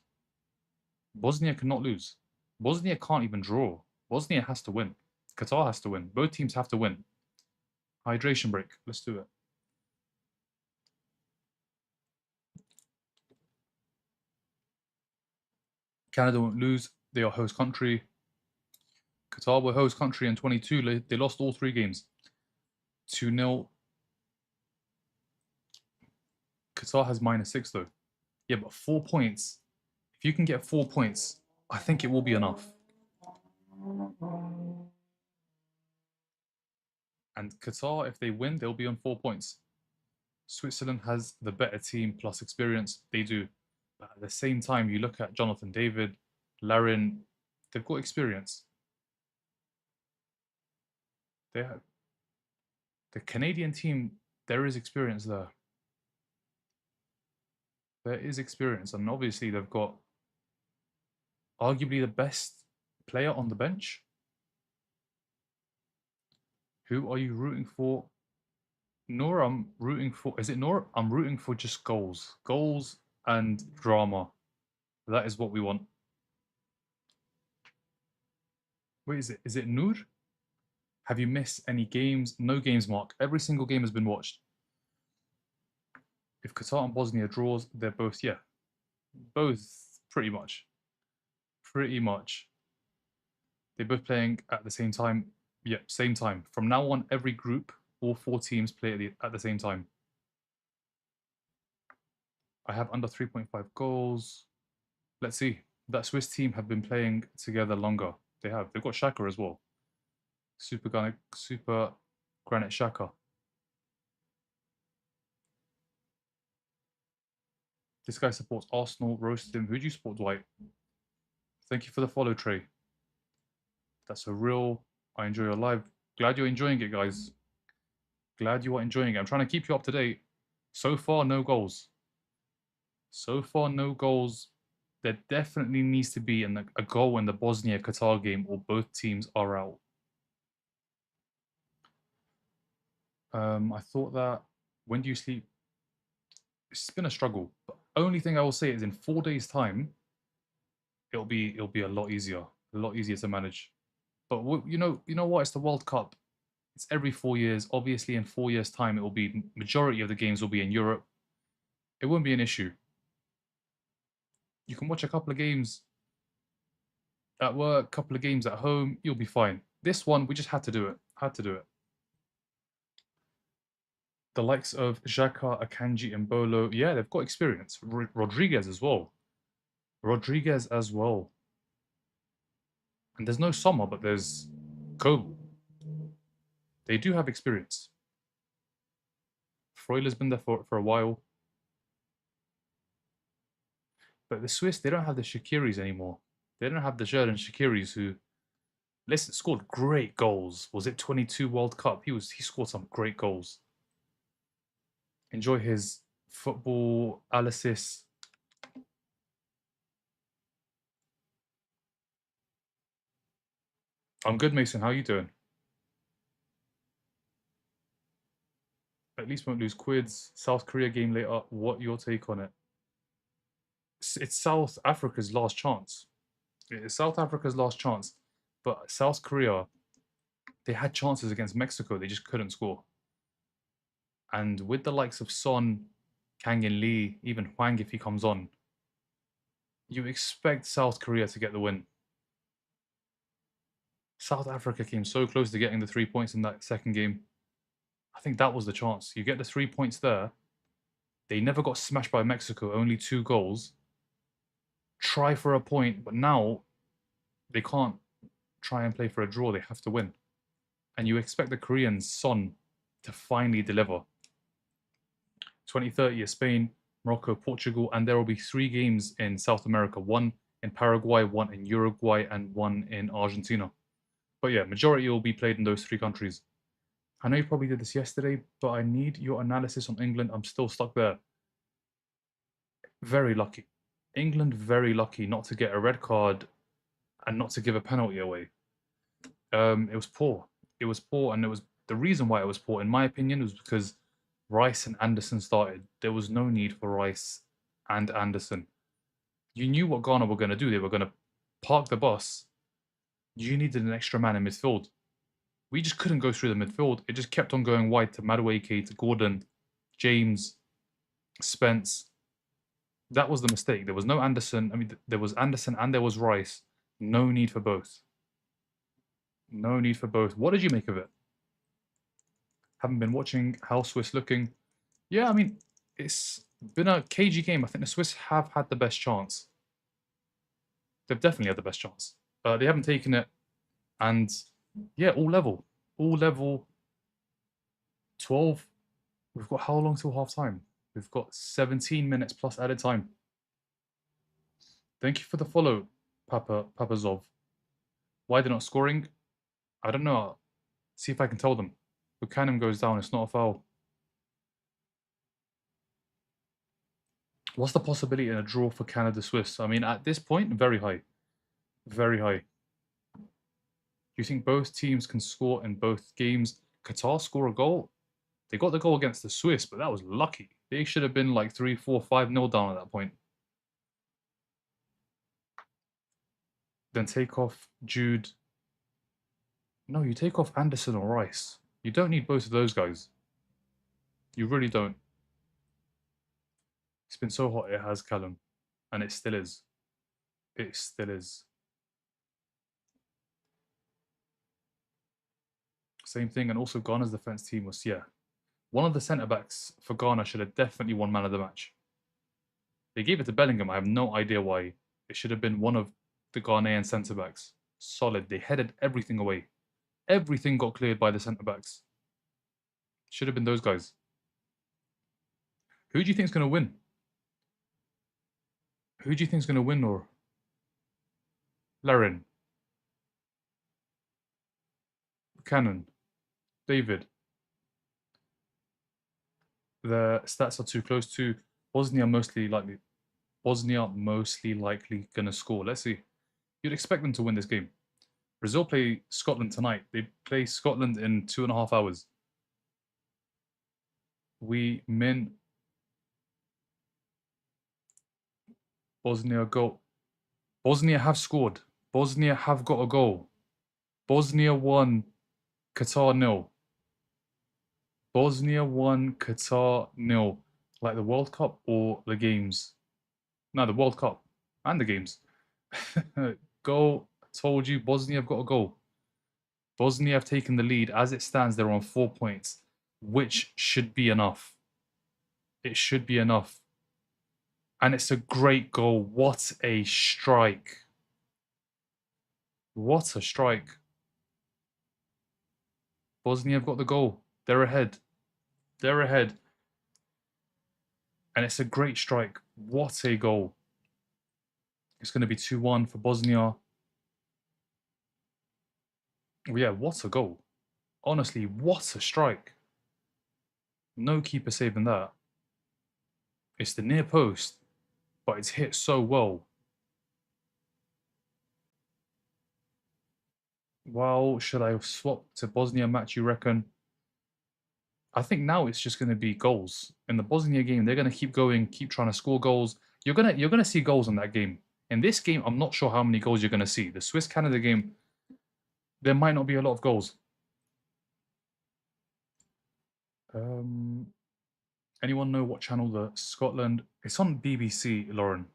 Bosnia cannot lose. Bosnia can't even draw. Bosnia has to win. Qatar has to win. Both teams have to win. Hydration break. Let's do it. Canada won't lose. They are host country. Qatar were host country in 22. They lost all 3 games. 2-0. Qatar has -6 though. Yeah, but 4 points. If you can get 4 points, I think it will be enough. And Qatar, if they win, they'll be on 4 points. Switzerland has the better team plus experience. They do. But at the same time, you look at Jonathan David, Larin, they've got experience. They have. The Canadian team, there is experience there. There is experience. And obviously, they've got arguably the best player on the bench. Who are you rooting for? Nora, I'm rooting for. Is it Nora? I'm rooting for just goals. Goals and drama. That is what we want. Wait, is it Noor? Have you missed any games? No games, Mark. Every single game has been watched. If Qatar and Bosnia draws, they're both, yeah. Both, pretty much. Pretty much. They're both playing at the same time. Yeah, same time. From now on, every group, all 4 teams play at the same time. I have under 3.5 goals. Let's see. That Swiss team have been playing together longer. They have. They've got Xhaka as well. Super Granit Xhaka. This guy supports Arsenal. Roasted him. Who do you support, Dwight? Thank you for the follow, Trey. That's a real. I enjoy your live. Glad you're enjoying it, guys. Glad you are enjoying it. I'm trying to keep you up to date. So far, no goals. So far, no goals. There definitely needs to be a goal in the Bosnia-Qatar game, or both teams are out. I thought that. When do you sleep? It's been a struggle. But only thing I will say is in 4 days' time, it'll be a lot easier to manage. But you know what? It's the World Cup. It's every 4 years. Obviously, in 4 years' time, it will be majority of the games will be in Europe. It won't be an issue. You can watch a couple of games at work, couple of games at home. You'll be fine. This one, we just had to do it. Had to do it. The likes of Xhaka, Akanji, and Bolo, yeah, they've got experience. Rodriguez as well. Rodriguez as well. And there's no Sommer, but there's Kobe. They do have experience. Freuler's been there for a while. But the Swiss, they don't have the Shakiris anymore. They don't have the Xherdan Shakiris who, listen, scored great goals. Was it 22 World Cup? He scored some great goals. Enjoy his football analysis. I'm good, Mason. How are you doing? At least won't lose quids. South Korea game later. What your take on it? It's South Africa's last chance. It's South Africa's last chance. But South Korea, they had chances against Mexico. They just couldn't score. And with the likes of Son, Kang In Lee, even Hwang if he comes on, you expect South Korea to get the win. South Africa came so close to getting the 3 points in that second game. I think that was the chance. You get the 3 points there. They never got smashed by Mexico, only 2 goals. Try for a point, but now they can't try and play for a draw. They have to win. And you expect the Koreans, Son, to finally deliver. 2030 is Spain, Morocco, Portugal, and there will be 3 games in South America. 1 in Paraguay, 1 in Uruguay, and 1 in Argentina. But yeah, majority will be played in those 3 countries. I know you probably did this yesterday, but I need your analysis on England. I'm still stuck there. Very lucky. England very lucky not to get a red card and not to give a penalty away. It was poor. It was poor, and it was the reason why it was poor, in my opinion, was because Rice and Anderson started. There was no need for Rice and Anderson. You knew what Ghana were going to do. They were going to park the bus. You needed an extra man in midfield. We just couldn't go through the midfield. It just kept on going wide to Madueke, to Gordon, James, Spence. That was the mistake. There was no Anderson. I mean, there was Anderson and there was Rice. No need for both. No need for both. What did you make of it? Haven't been watching. How Swiss looking? Yeah, I mean, it's been a cagey game. I think the Swiss have had the best chance. They've definitely had the best chance. They haven't taken it. And yeah, all level. All level. 12. We've got how long till half time? We've got 17 minutes plus added time. Thank you for the follow, Papazov. Why they're not scoring? I don't know. See if I can tell them. Buchanan goes down. It's not a foul. What's the possibility in a draw for Canada-Swiss? I mean, at this point, very high. Very high. Do you think both teams can score in both games? Qatar score a goal? They got the goal against the Swiss, but that was lucky. They should have been like 3, 4, 5-0 down at that point. Then take off Jude. No, you take off Anderson or Rice. You don't need both of those guys. You really don't. It's been so hot, it has, Callum. And it still is. It still is. Same thing, and also Ghana's defense team was, yeah. One of the centre-backs for Ghana should have definitely won man of the match. They gave it to Bellingham. I have no idea why. It should have been one of the Ghanaian centre-backs. Solid. They headed everything away. Everything got cleared by the centre-backs. Should have been those guys. Who do you think is going to win? Who do you think is going to win, or Larin, Buchanan, David? The stats are too close to Bosnia. Mostly likely going to score. Let's see. You'd expect them to win this game. Brazil play Scotland tonight. They play Scotland in 2.5 hours. We min Bosnia goal. Bosnia have scored. Bosnia have got a goal. Bosnia won. Qatar 0. Bosnia won. Qatar 0. Like the World Cup or the games? No, the World Cup and the games. Goal. Told you, Bosnia have got a goal. Bosnia have taken the lead. As it stands, they're on 4 points, which should be enough. It should be enough. And it's a great goal. What a strike. What a strike. Bosnia have got the goal. They're ahead. They're ahead. And it's a great strike. What a goal. It's going to be 2-1 for Bosnia. Yeah, what a goal. Honestly, what a strike. No keeper saving that. It's the near post, but it's hit so well. Well, should I swap to Bosnia match, you reckon? I think now it's just going to be goals. In the Bosnia game, they're going to keep going, keep trying to score goals. You're going to see goals in that game. In this game, I'm not sure how many goals you're going to see. The Swiss-Canada game, there might not be a lot of goals. Anyone know what channel the Scotland? It's on BBC, Lauren.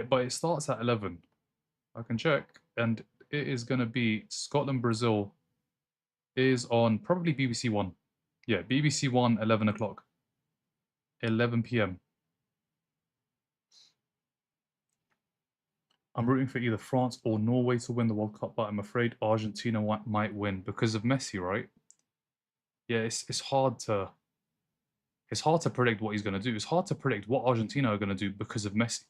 But it starts at 11. I can check, and it is going to be Scotland Brazil. Is on probably BBC One. Yeah, BBC One, 11 o'clock, 11 p.m. I'm rooting for either France or Norway to win the World Cup, but I'm afraid Argentina might win because of Messi, right? Yeah, it's hard to predict what he's going to do. It's hard to predict what Argentina are going to do because of Messi.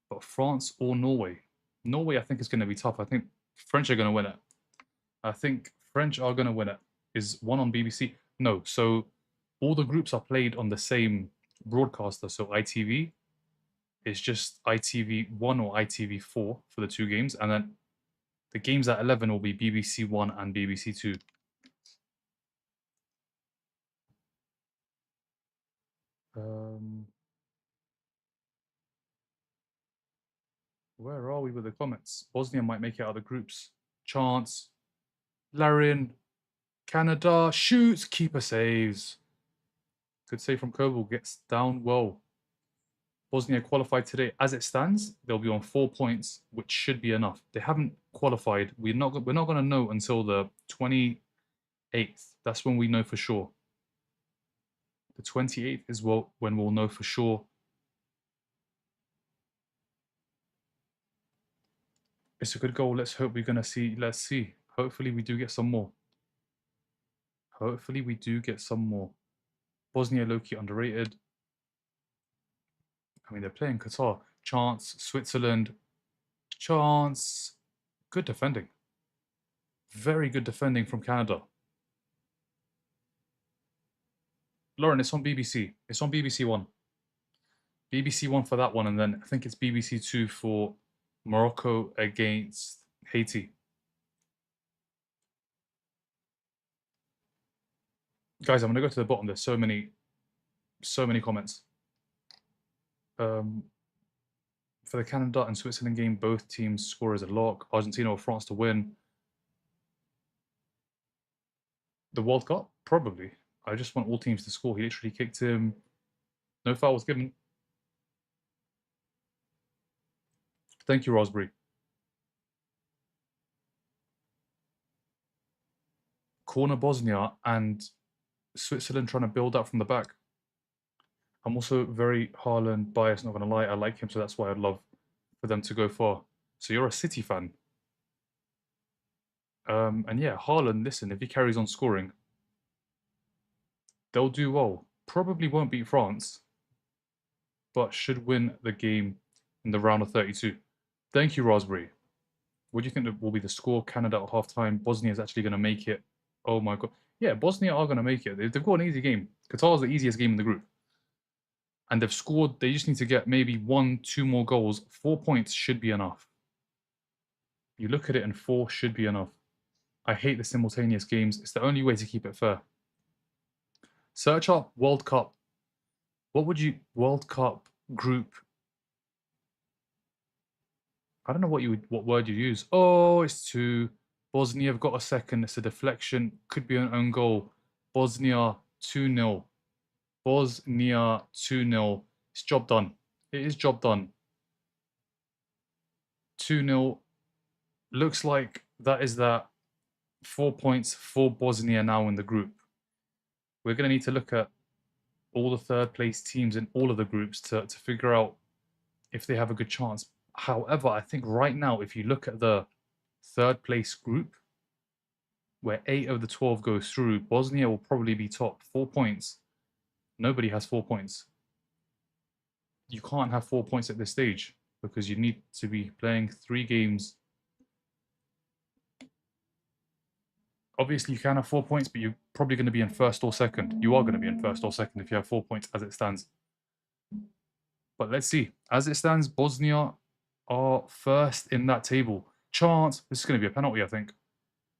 But France or Norway? Norway, I think, is going to be tough. I think French are going to win it. I think French are going to win it. Is one on BBC? No. So all the groups are played on the same broadcaster. So ITV is just ITV1 or ITV4 for the two games. And then the games at 11 will be BBC One and BBC Two. Where are we with the comments? Bosnia might make it out of the groups. Chance. Larin. Canada shoots. Keeper saves. Good save from Koval. Gets down well. Bosnia qualified today. As it stands, they'll be on 4 points, which should be enough. They haven't qualified. We're not going to know until the 28th. That's when we know for sure. The 28th is when we'll know for sure. It's a good goal. Let's hope we're going to see. Let's see. Hopefully we do get some more. Hopefully we do get some more. Bosnia low-key underrated. I mean, they're playing Qatar. Chance, Switzerland. Chance. Good defending. Very good defending from Canada. Lauren, it's on BBC. It's on BBC One. BBC One for that one, and then I think it's BBC Two for Morocco against Haiti. Guys, I'm gonna go to the bottom. There's so many comments. For the Canada and Switzerland game, both teams score as a lock. Argentina or France to win. The World Cup? Probably. I just want all teams to score. He literally kicked him. No foul was given. Thank you, Raspberry. Corner Bosnia and Switzerland trying to build up from the back. I'm also very Haaland biased, not going to lie. I like him, so that's why I'd love for them to go far. So you're a City fan. And yeah, Haaland, listen, if he carries on scoring, they'll do well. Probably won't beat France, but should win the game in the round of 32. Thank you, Raspberry. What do you think will be the score? Canada at halftime. Bosnia is actually going to make it. Oh my god. Yeah, Bosnia are going to make it. They've got an easy game. Qatar is the easiest game in the group. And they've scored. They just need to get maybe 1-2 more goals. 4 points should be enough. You look at it and 4 should be enough. I hate the simultaneous games. It's the only way to keep it fair. Search up World Cup. What would you... World Cup group... I don't know what word you use. Oh, it's 2. Bosnia have got a second. It's a deflection. Could be an own goal. Bosnia 2-0. Bosnia 2-0. It's job done. It is job done. 2-0. Looks like that is that. 4 points for Bosnia now in the group. We're going to need to look at all the third place teams in all of the groups to figure out if they have a good chance. However, I think right now, if you look at the third place group, where 8 of the 12 go through, Bosnia will probably be top. 4 points. Nobody has 4 points. You can't have 4 points at this stage because you need to be playing 3 games. Obviously, you can have 4 points, but you're probably going to be in first or second. You are going to be in first or second if you have 4 points as it stands. But let's see. As it stands, Bosnia are first in that table. Chance. This is going to be a penalty, I think.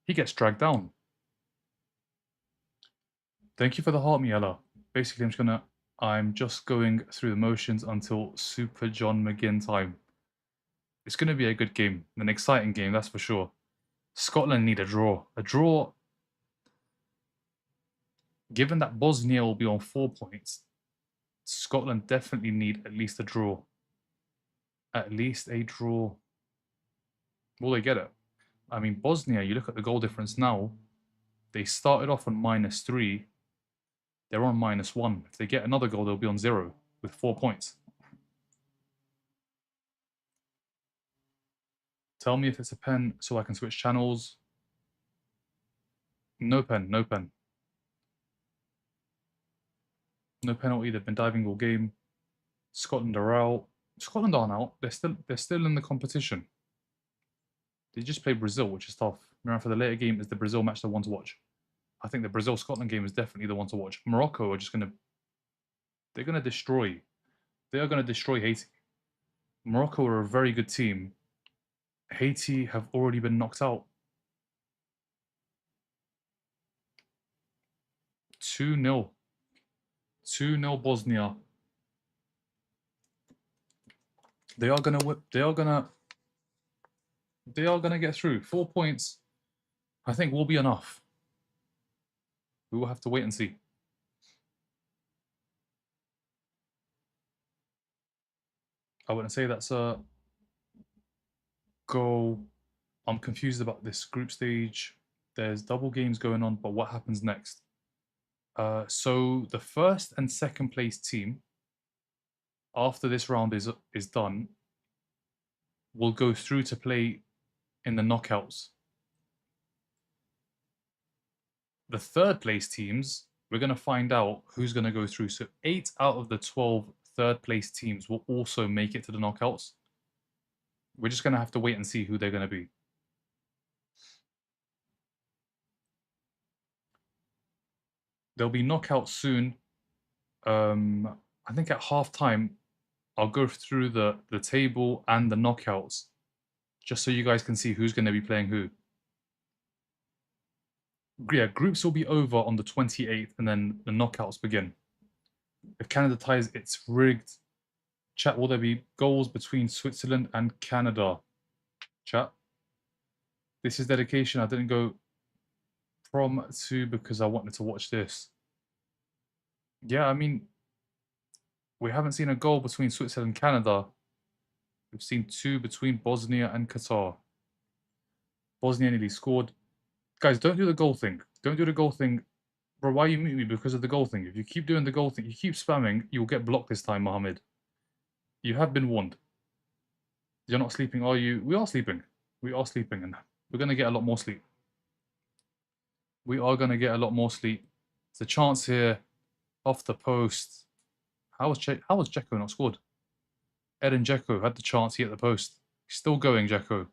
He gets dragged down. Thank you for the heart, Miela. Basically, I'm just going through the motions until Super John McGinn time. It's going to be a good game, an exciting game, that's for sure. Scotland need a draw. A draw, given that Bosnia will be on 4 points, Scotland definitely need at least a draw. At least a draw. Will they get it? I mean, Bosnia, you look at the goal difference now, they started off on -3. They're on -1. If they get another goal, they'll be on 0 with 4 points. Tell me if it's a pen so I can switch channels. No pen, no pen. No penalty. They've been diving all game. Scotland are out. Scotland aren't out. They're still in the competition. They just played Brazil, which is tough. Remember, for the later game, is the Brazil match the one to watch? I think the Brazil-Scotland game is definitely the one to watch. Morocco are just going to... They're going to destroy... They are going to destroy Haiti. Morocco are a very good team. Haiti have already been knocked out. 2-0. 2-0 Bosnia. They are going to whip... They are going to get through. 4 points, I think, will be enough. We will have to wait and see. I wouldn't say that's a goal. I'm confused about this group stage. There's double games going on, but what happens next? So the first and second place team, after this round is done, will go through to play in the knockouts. The third place teams, we're going to find out who's going to go through. So 8 out of the 12 third place teams will also make it to the knockouts. We're just going to have to wait and see who they're going to be. There'll be knockouts soon. I think at halftime, I'll go through the table and the knockouts, just so you guys can see who's going to be playing who. Yeah, groups will be over on the 28th, and then the knockouts begin. If Canada ties, it's rigged. Chat, will there be goals between Switzerland and Canada? Chat. This is dedication. I didn't go prom to because I wanted to watch this. Yeah, I mean, we haven't seen a goal between Switzerland and Canada. We've seen 2 between Bosnia and Qatar. Bosnia nearly scored. Guys, don't do the goal thing. Don't do the goal thing. Bro, why you mute me? Because of the goal thing. If you keep doing the goal thing, you keep spamming, you'll get blocked this time, Mohammed. You have been warned. You're not sleeping, are you? We are sleeping. We are sleeping, and we're going to get a lot more sleep. We are going to get a lot more sleep. There's a chance here off the post. How was Dzeko not scored? Edin Dzeko had the chance, he hit the post. Still going, Dzeko.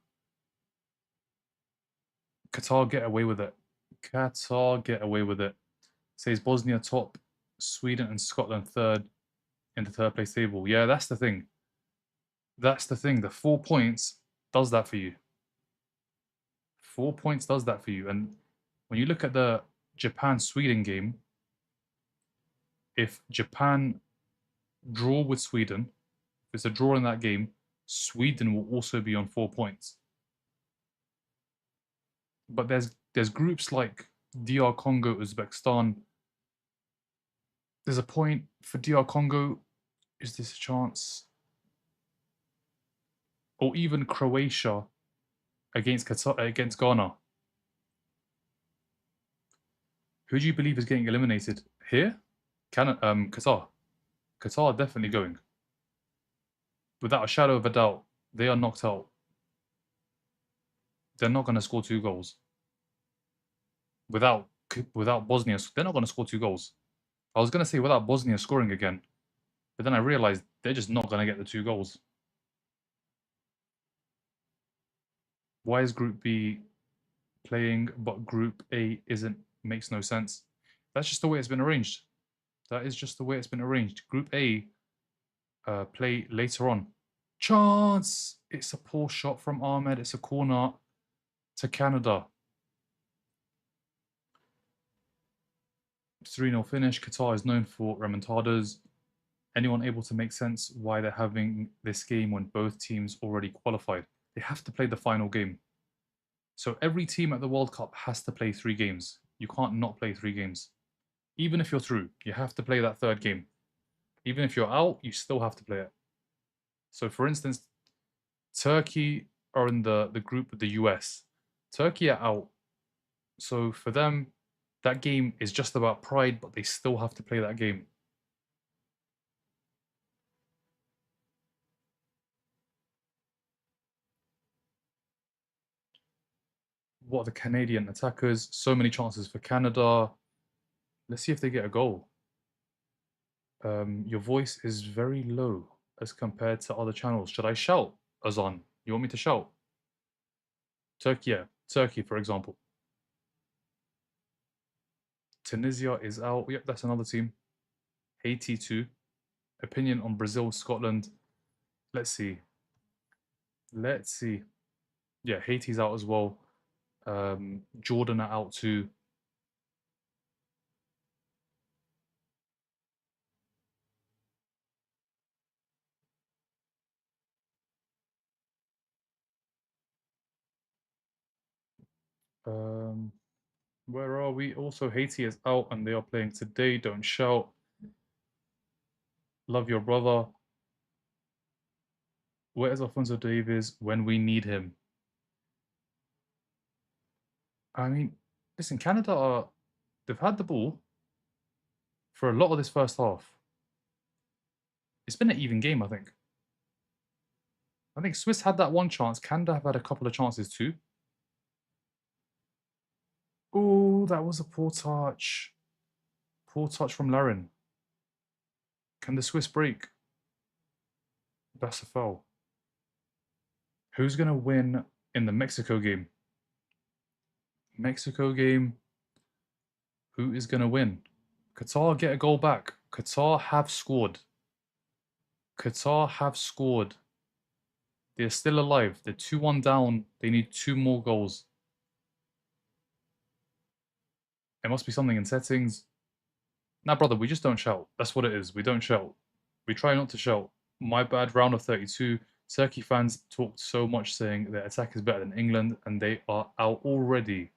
Qatar get away with it. Qatar get away with it. Says Bosnia top, Sweden and Scotland third in the third place table. Yeah, that's the thing. That's the thing. The 4 points does that for you. 4 points does that for you. And when you look at the Japan-Sweden game, if Japan draw with Sweden, if it's a draw in that game, Sweden will also be on 4 points. But there's groups like DR Congo, Uzbekistan. There's a point for DR Congo. Is this a chance? Or even Croatia against Ghana. Who do you believe is getting eliminated here? Qatar. Qatar are definitely going. Without a shadow of a doubt, they are knocked out. They're not going to score 2 goals. Without Bosnia, they're not going to score 2 goals. I was going to say without Bosnia scoring again, but then I realized they're just not going to get the 2 goals. Why is Group B playing, but Group A isn't? Makes no sense. That's just the way it's been arranged. That is just the way it's been arranged. Group A play later on. Chance! It's a poor shot from Ahmed. It's a corner to Canada. 3-0 finish. Qatar is known for remontadas. Anyone able to make sense why they're having this game when both teams already qualified? They have to play the final game. So every team at the World Cup has to play 3 games. You can't not play 3 games. Even if you're through, you have to play that 3rd game. Even if you're out, you still have to play it. So for instance, Turkey are in the group with the US. Turkey are out. So for them, that game is just about pride, but they still have to play that game. What are the Canadian attackers? So many chances for Canada. Let's see if they get a goal. Your voice is very low as compared to other channels. Should I shout, Azan? You want me to shout? Turkey, yeah. Turkey, for example. Tunisia is out. Yep, that's another team. Haiti too. Opinion on Brazil, Scotland. Let's see. Let's see. Yeah, Haiti's out as well. Jordan are out too. Where are we? Also, Haiti is out and they are playing today. Don't shout. Love your brother. Where's Alphonso Davies when we need him? I mean, listen, Canada they've had the ball for a lot of this first half. It's been an even game, I think. I think Swiss had that one chance. Canada have had a couple of chances too. Oh, that was a poor touch. Poor touch from Larin. Can the Swiss break? That's a foul. Who's going to win in the Mexico game? Mexico game. Who is going to win? Qatar get a goal back. Qatar have scored. Qatar have scored. They're still alive. They're 2-1 down. They need 2 more goals. It must be something in settings. Nah, brother, we just don't shout. That's what it is. We don't shout. We try not to shout. My bad, round of 32. Turkey fans talked so much saying their attack is better than England, and they are out already.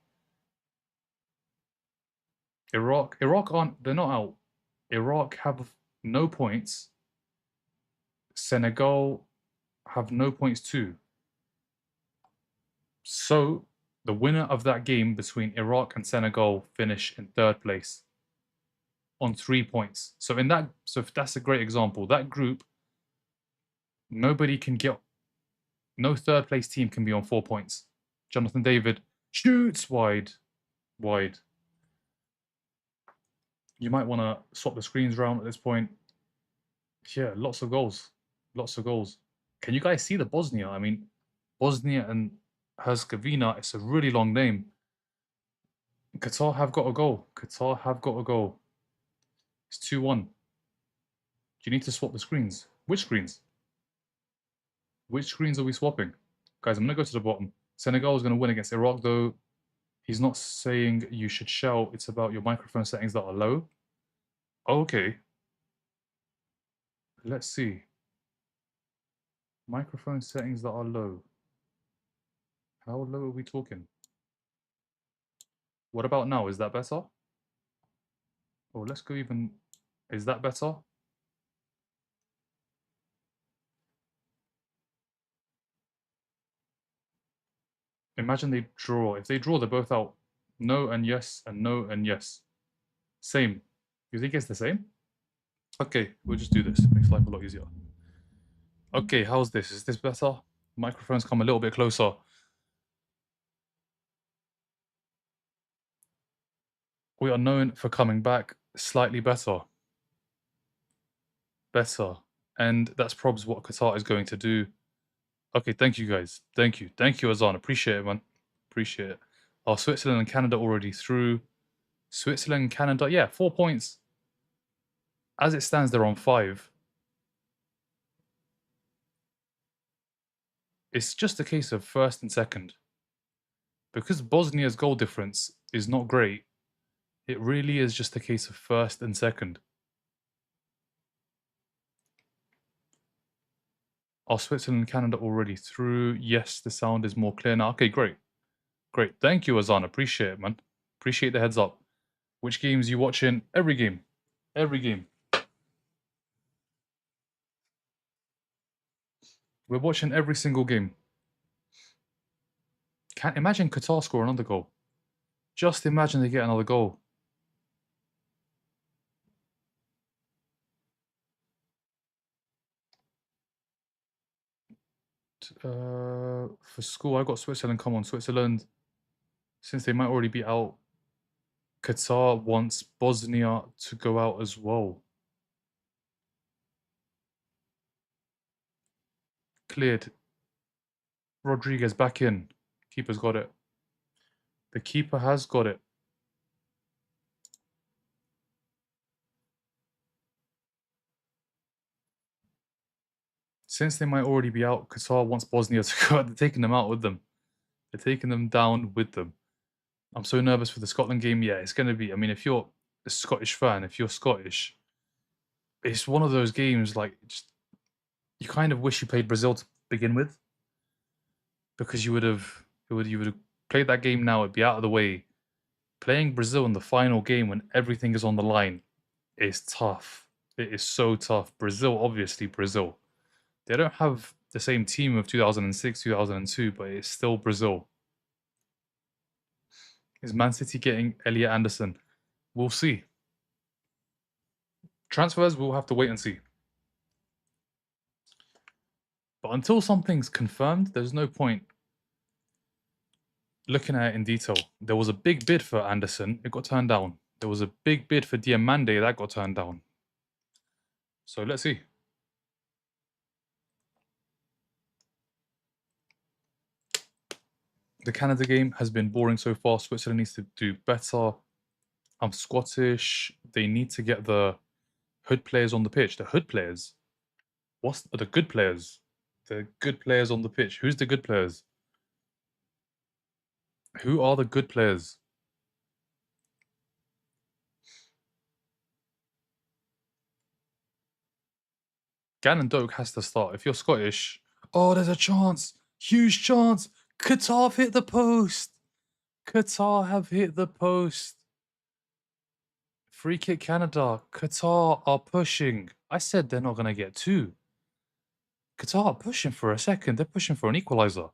Iraq aren't, they're not out. Iraq have no points. Senegal have no points too. So the winner of that game between Iraq and Senegal finish in 3rd place on 3 points. So if that's a great example. That group, nobody can get, no 3rd place team can be on 4 points. Jonathan David shoots wide. You might want to swap the screens around at this point. Yeah, lots of goals. Can you guys see the Bosnia? I mean, Bosnia and Herzegovina, it's a really long name. Qatar have got a goal. It's 2-1. Do you need to swap the screens? Which screens? Which screens are we swapping? Guys, I'm going to go to the bottom. Senegal is going to win against Iraq, though. He's not saying you should shout. It's about your microphone settings that are low. Okay. Let's see. Microphone settings that are low. How low are we talking? What about now? Is that better? Oh, let's go even... Is that better? Imagine they draw. If they draw, they're both out. No and yes and no and yes. Same. You think it's the same? Okay, we'll just do this. It makes life a lot easier. Okay, how's this? Is this better? Microphones come a little bit closer. We are known for coming back slightly better. And that's probably what Qatar is going to do. Okay, thank you guys. Thank you, Azan. Appreciate it, man. Appreciate it. Oh, Switzerland and Canada already through. Switzerland and Canada, yeah, 4 points. As it stands, they're on 5. It's just a case of first and second. Because Bosnia's goal difference is not great, it really is just a case of first and second. Are Switzerland and Canada already through? Yes, the sound is more clear now. Okay, great. Thank you, Azan. Appreciate it, man. Appreciate the heads up. Which games you watching? Every game. We're watching every single game. Can't imagine Qatar score another goal. Just imagine they get another goal. For school, I got Switzerland. Come on, Switzerland. Since they might already be out, Qatar wants Bosnia to go out as well. Cleared. Rodriguez back in. Keeper's got it. The keeper has got it. Since they might already be out, Qatar wants Bosnia to go out. They're taking them out with them. They're taking them down with them. I'm so nervous for the Scotland game. Yeah, it's going to be... I mean, if you're a Scottish fan, if you're Scottish, it's one of those games, like, just, you kind of wish you played Brazil to begin with. Because you would have played that game now, it'd be out of the way. Playing Brazil in the final game when everything is on the line is tough. It is so tough. Brazil, obviously Brazil. They don't have the same team of 2006, 2002, but it's still Brazil. Is Man City getting Elliot Anderson? We'll see. Transfers, we'll have to wait and see. But until something's confirmed, there's no point looking at it in detail. There was a big bid for Anderson, it got turned down. There was a big bid for Diamande, that got turned down. So let's see. The Canada game has been boring so far. Switzerland needs to do better. I'm Scottish. They need to get the hood players on the pitch. The hood players? What's the good players? The good players on the pitch. Who's the good players? Who are the good players? Gannon Doak has to start. If you're Scottish, oh, there's a chance. Huge chance. Qatar have hit the post. Qatar have hit the post. Free kick Canada. Qatar are pushing. I said they're not going to get two. Qatar are pushing for a second. They're pushing for an equaliser.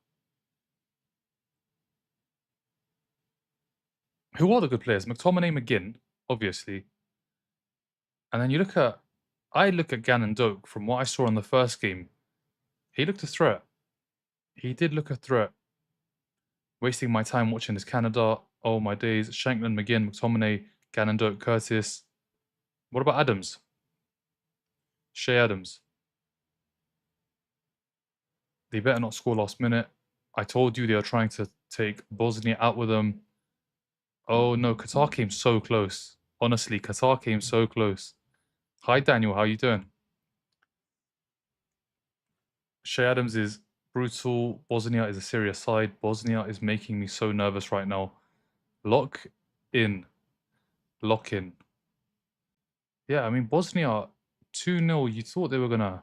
Who are the good players? McTominay, McGinn, obviously. And then you look at... I look at Gannon Doak from what I saw in the first game. He looked a threat. He did look a threat. Wasting my time watching this Canada. Oh my days. Shankland, McGinn, McTominay, Gannon Doak, Curtis. What about Adams? Shea Adams. They better not score last minute. I told you they are trying to take Bosnia out with them. Oh no, Qatar came so close. Honestly, Qatar came so close. Hi Daniel, how you doing? Shea Adams is brutal. Bosnia is a serious side. Bosnia is making me so nervous right now. Lock in. Lock in. Yeah, I mean, Bosnia 2-0. You thought they were going to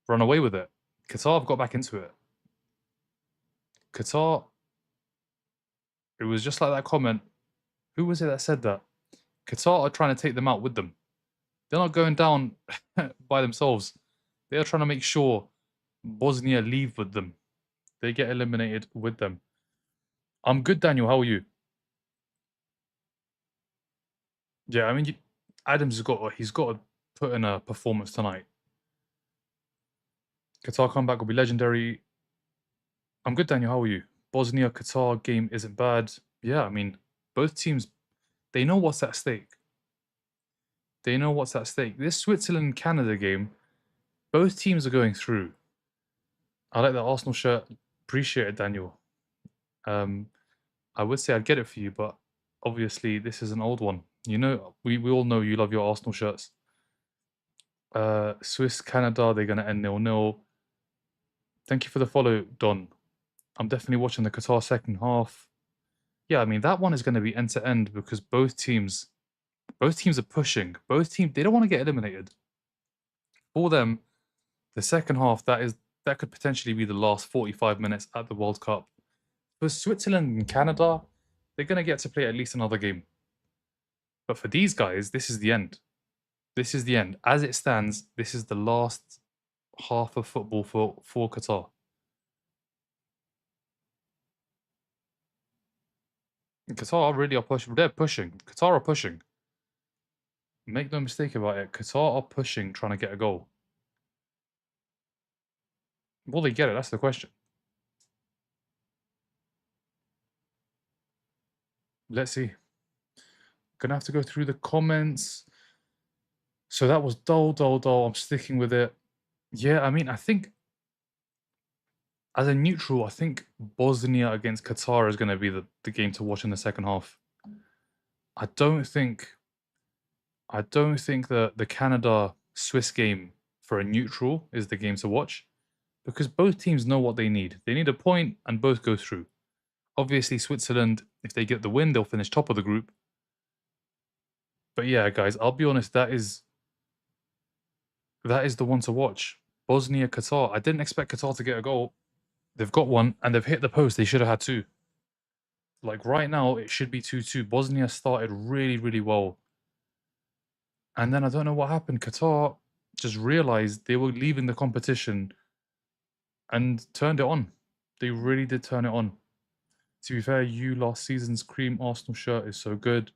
run away with it. Qatar have got back into it. Qatar, it was just like that comment. Who was it that said that? Qatar are trying to take them out with them. They're not going down by themselves. They are trying to make sure Bosnia leave with them. They get eliminated with them. I'm good, Daniel. How are you? Yeah, I mean, Adams he's got to put in a performance tonight. Qatar comeback will be legendary. I'm good, Daniel. How are you? Bosnia Qatar game isn't bad. Yeah, I mean, both teams, they know what's at stake. They know what's at stake. This Switzerland Canada game, both teams are going through. I like the Arsenal shirt. Appreciate it, Daniel. I would say I'd get it for you, but obviously this is an old one. You know, we all know you love your Arsenal shirts. Swiss Canada, they're gonna end 0-0. Thank you for the follow, Don. I'm definitely watching the Qatar second half. Yeah, I mean that one is going to be end to end because both teams are pushing. Both teams, they don't want to get eliminated. For them, the second half that could potentially be the last 45 minutes at the World Cup. For Switzerland and Canada, they're going to get to play at least another game. But for these guys, this is the end. This is the end. As it stands, this is the last half of football for Qatar. Qatar really are pushing. They're pushing. Qatar are pushing. Make no mistake about it. Qatar are pushing, trying to get a goal. Will they get it? That's the question. Let's see. Gonna have to go through the comments. So that was dull. I'm sticking with it. Yeah, I mean, I think as a neutral, I think Bosnia against Qatar is going to be the game to watch in the second half. I don't think the Canada-Swiss game for a neutral is the game to watch because both teams know what they need. They need a point and both go through. Obviously, Switzerland, if they get the win, they'll finish top of the group. But yeah, guys, I'll be honest, that is the one to watch. Bosnia, Qatar. I didn't expect Qatar to get a goal. They've got one and they've hit the post. They should have had two. Like right now, it should be 2-2. Bosnia started really well. And then I don't know what happened. Qatar just realized they were leaving the competition and turned it on. They really did turn it on. To be fair, last season's cream Arsenal shirt is so good.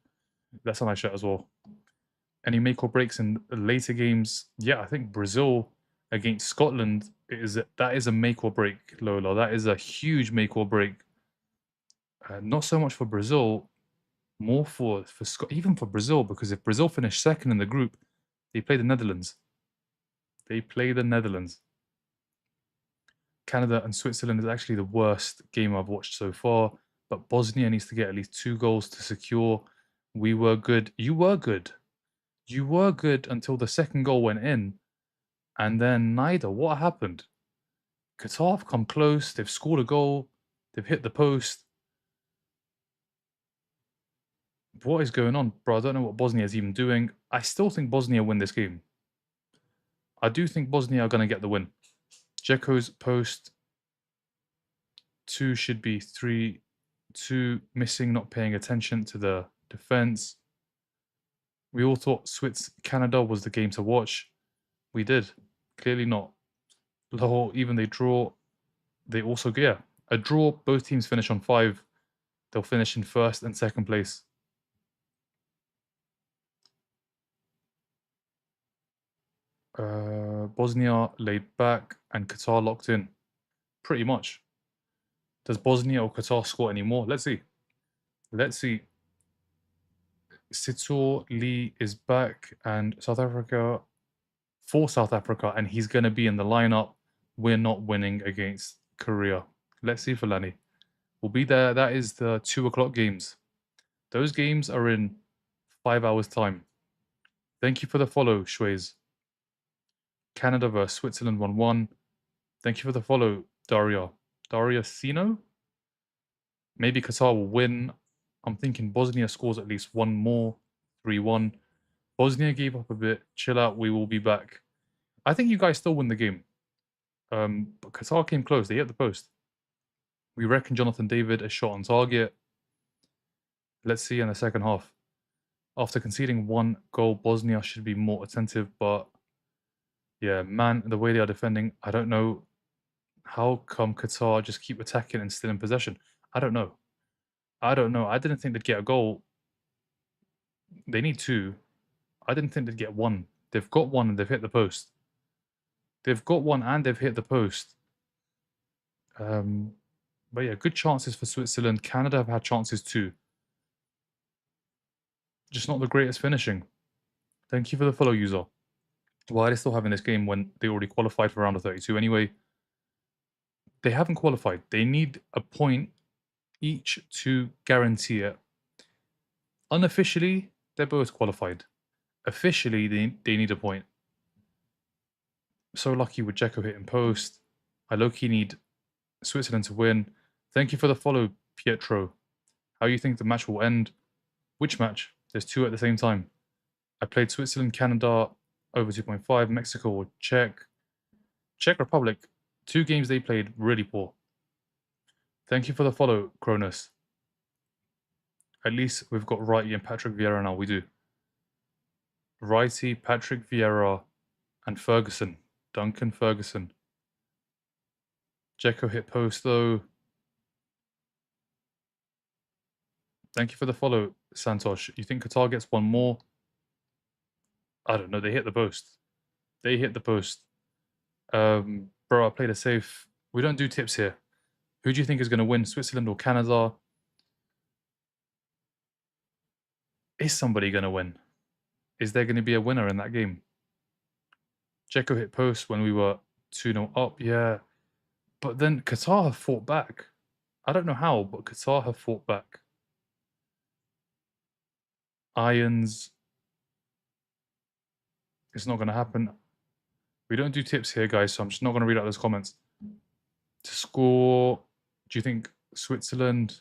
That's a nice shirt as well. Any make or breaks in later games? Yeah, I think Brazil against Scotland that is a make or break, Lola. That is a huge make or break. Not so much for Brazil, more for even for Brazil, because if Brazil finish second in the group, they play the Netherlands. They play the Netherlands. Canada and Switzerland is actually the worst game I've watched so far, but Bosnia needs to get at least 2 goals to secure. We were good. You were good. You were good until the second goal went in, and then neither. What happened? Qatar have come close. They've scored a goal. They've hit the post. What is going on, bro? I don't know what Bosnia is even doing. I still think Bosnia win this game. I do think Bosnia are going to get the win. Dzeko's post. 2 should be 3. 2 missing, not paying attention to the defense. We all thought Canada was the game to watch. We did. Clearly not. Lahore, even they draw, they also, yeah, a draw, both teams finish on 5. They'll finish in first and second place. Bosnia laid back and Qatar locked in. Pretty much. Does Bosnia or Qatar score anymore? Let's see. Let's see. Sitor Lee is back and South Africa, and he's going to be in the lineup. We're not winning against Korea. Let's see, Fulani. We'll be there. That is the 2 o'clock games. Those games are in 5 hours' time. Thank you for the follow, Shways. Canada vs Switzerland 1-1. Thank you for the follow, Daria. Daria Sino? Maybe Qatar will win. I'm thinking Bosnia scores at least 1 more. 3-1. Bosnia gave up a bit. Chill out. We will be back. I think you guys still win the game. But Qatar came close. They hit the post. We reckon Jonathan David a shot on target. Let's see in the second half. After conceding 1 goal, Bosnia should be more attentive, but yeah, man, the way they are defending, I don't know how come Qatar just keep attacking and still in possession. I don't know. I didn't think they'd get a goal. They need 2. I didn't think they'd get 1. They've got 1 and they've hit the post. They've got 1 and they've hit the post. But yeah, good chances for Switzerland. Canada have had chances too. Just not the greatest finishing. Thank you for the follow, user. Why are they still having this game when they already qualified for round of 32 anyway? They haven't qualified. They need a point each to guarantee it. Unofficially, they're both qualified. Officially, they need a point. So lucky with Dzeko hitting post. I low-key need Switzerland to win. Thank you for the follow, Pietro. How you think the match will end? Which match? There's 2 at the same time. I played Switzerland, Canada, over 2.5, Mexico or Czech Republic. 2 games they played really poor. Thank you for the follow, Cronus. At least we've got Righty and Patrick Vieira now. We do. Righty, Patrick Vieira, and Ferguson. Duncan Ferguson. Dzeko hit post though. Thank you for the follow, Santosh. You think Qatar gets 1 more? I don't know. They hit the post. They hit the post. Bro, I played it safe. We don't do tips here. Who do you think is going to win, Switzerland or Canada? Is somebody going to win? Is there going to be a winner in that game? Dzeko hit post when we were 2-0 up, yeah. But then Qatar have fought back. I don't know how, but Qatar have fought back. Irons. It's not going to happen. We don't do tips here, guys, so I'm just not going to read out those comments. To score, do you think Switzerland?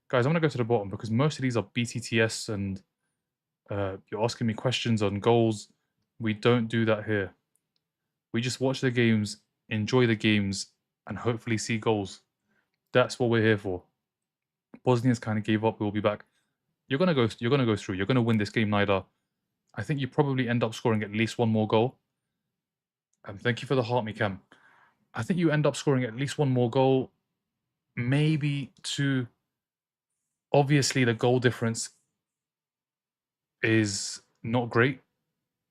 Guys, I'm going to go to the bottom because most of these are BTTS and you're asking me questions on goals. We don't do that here. We just watch the games, enjoy the games, and hopefully see goals. That's what we're here for. Bosnia's kind of gave up. We'll be back. You're gonna go through. You're gonna win this game, Nida. I think you probably end up scoring at least 1 more goal. Thank you for the heart me cam. I think you end up scoring at least one more goal, maybe two. Obviously, the goal difference is not great.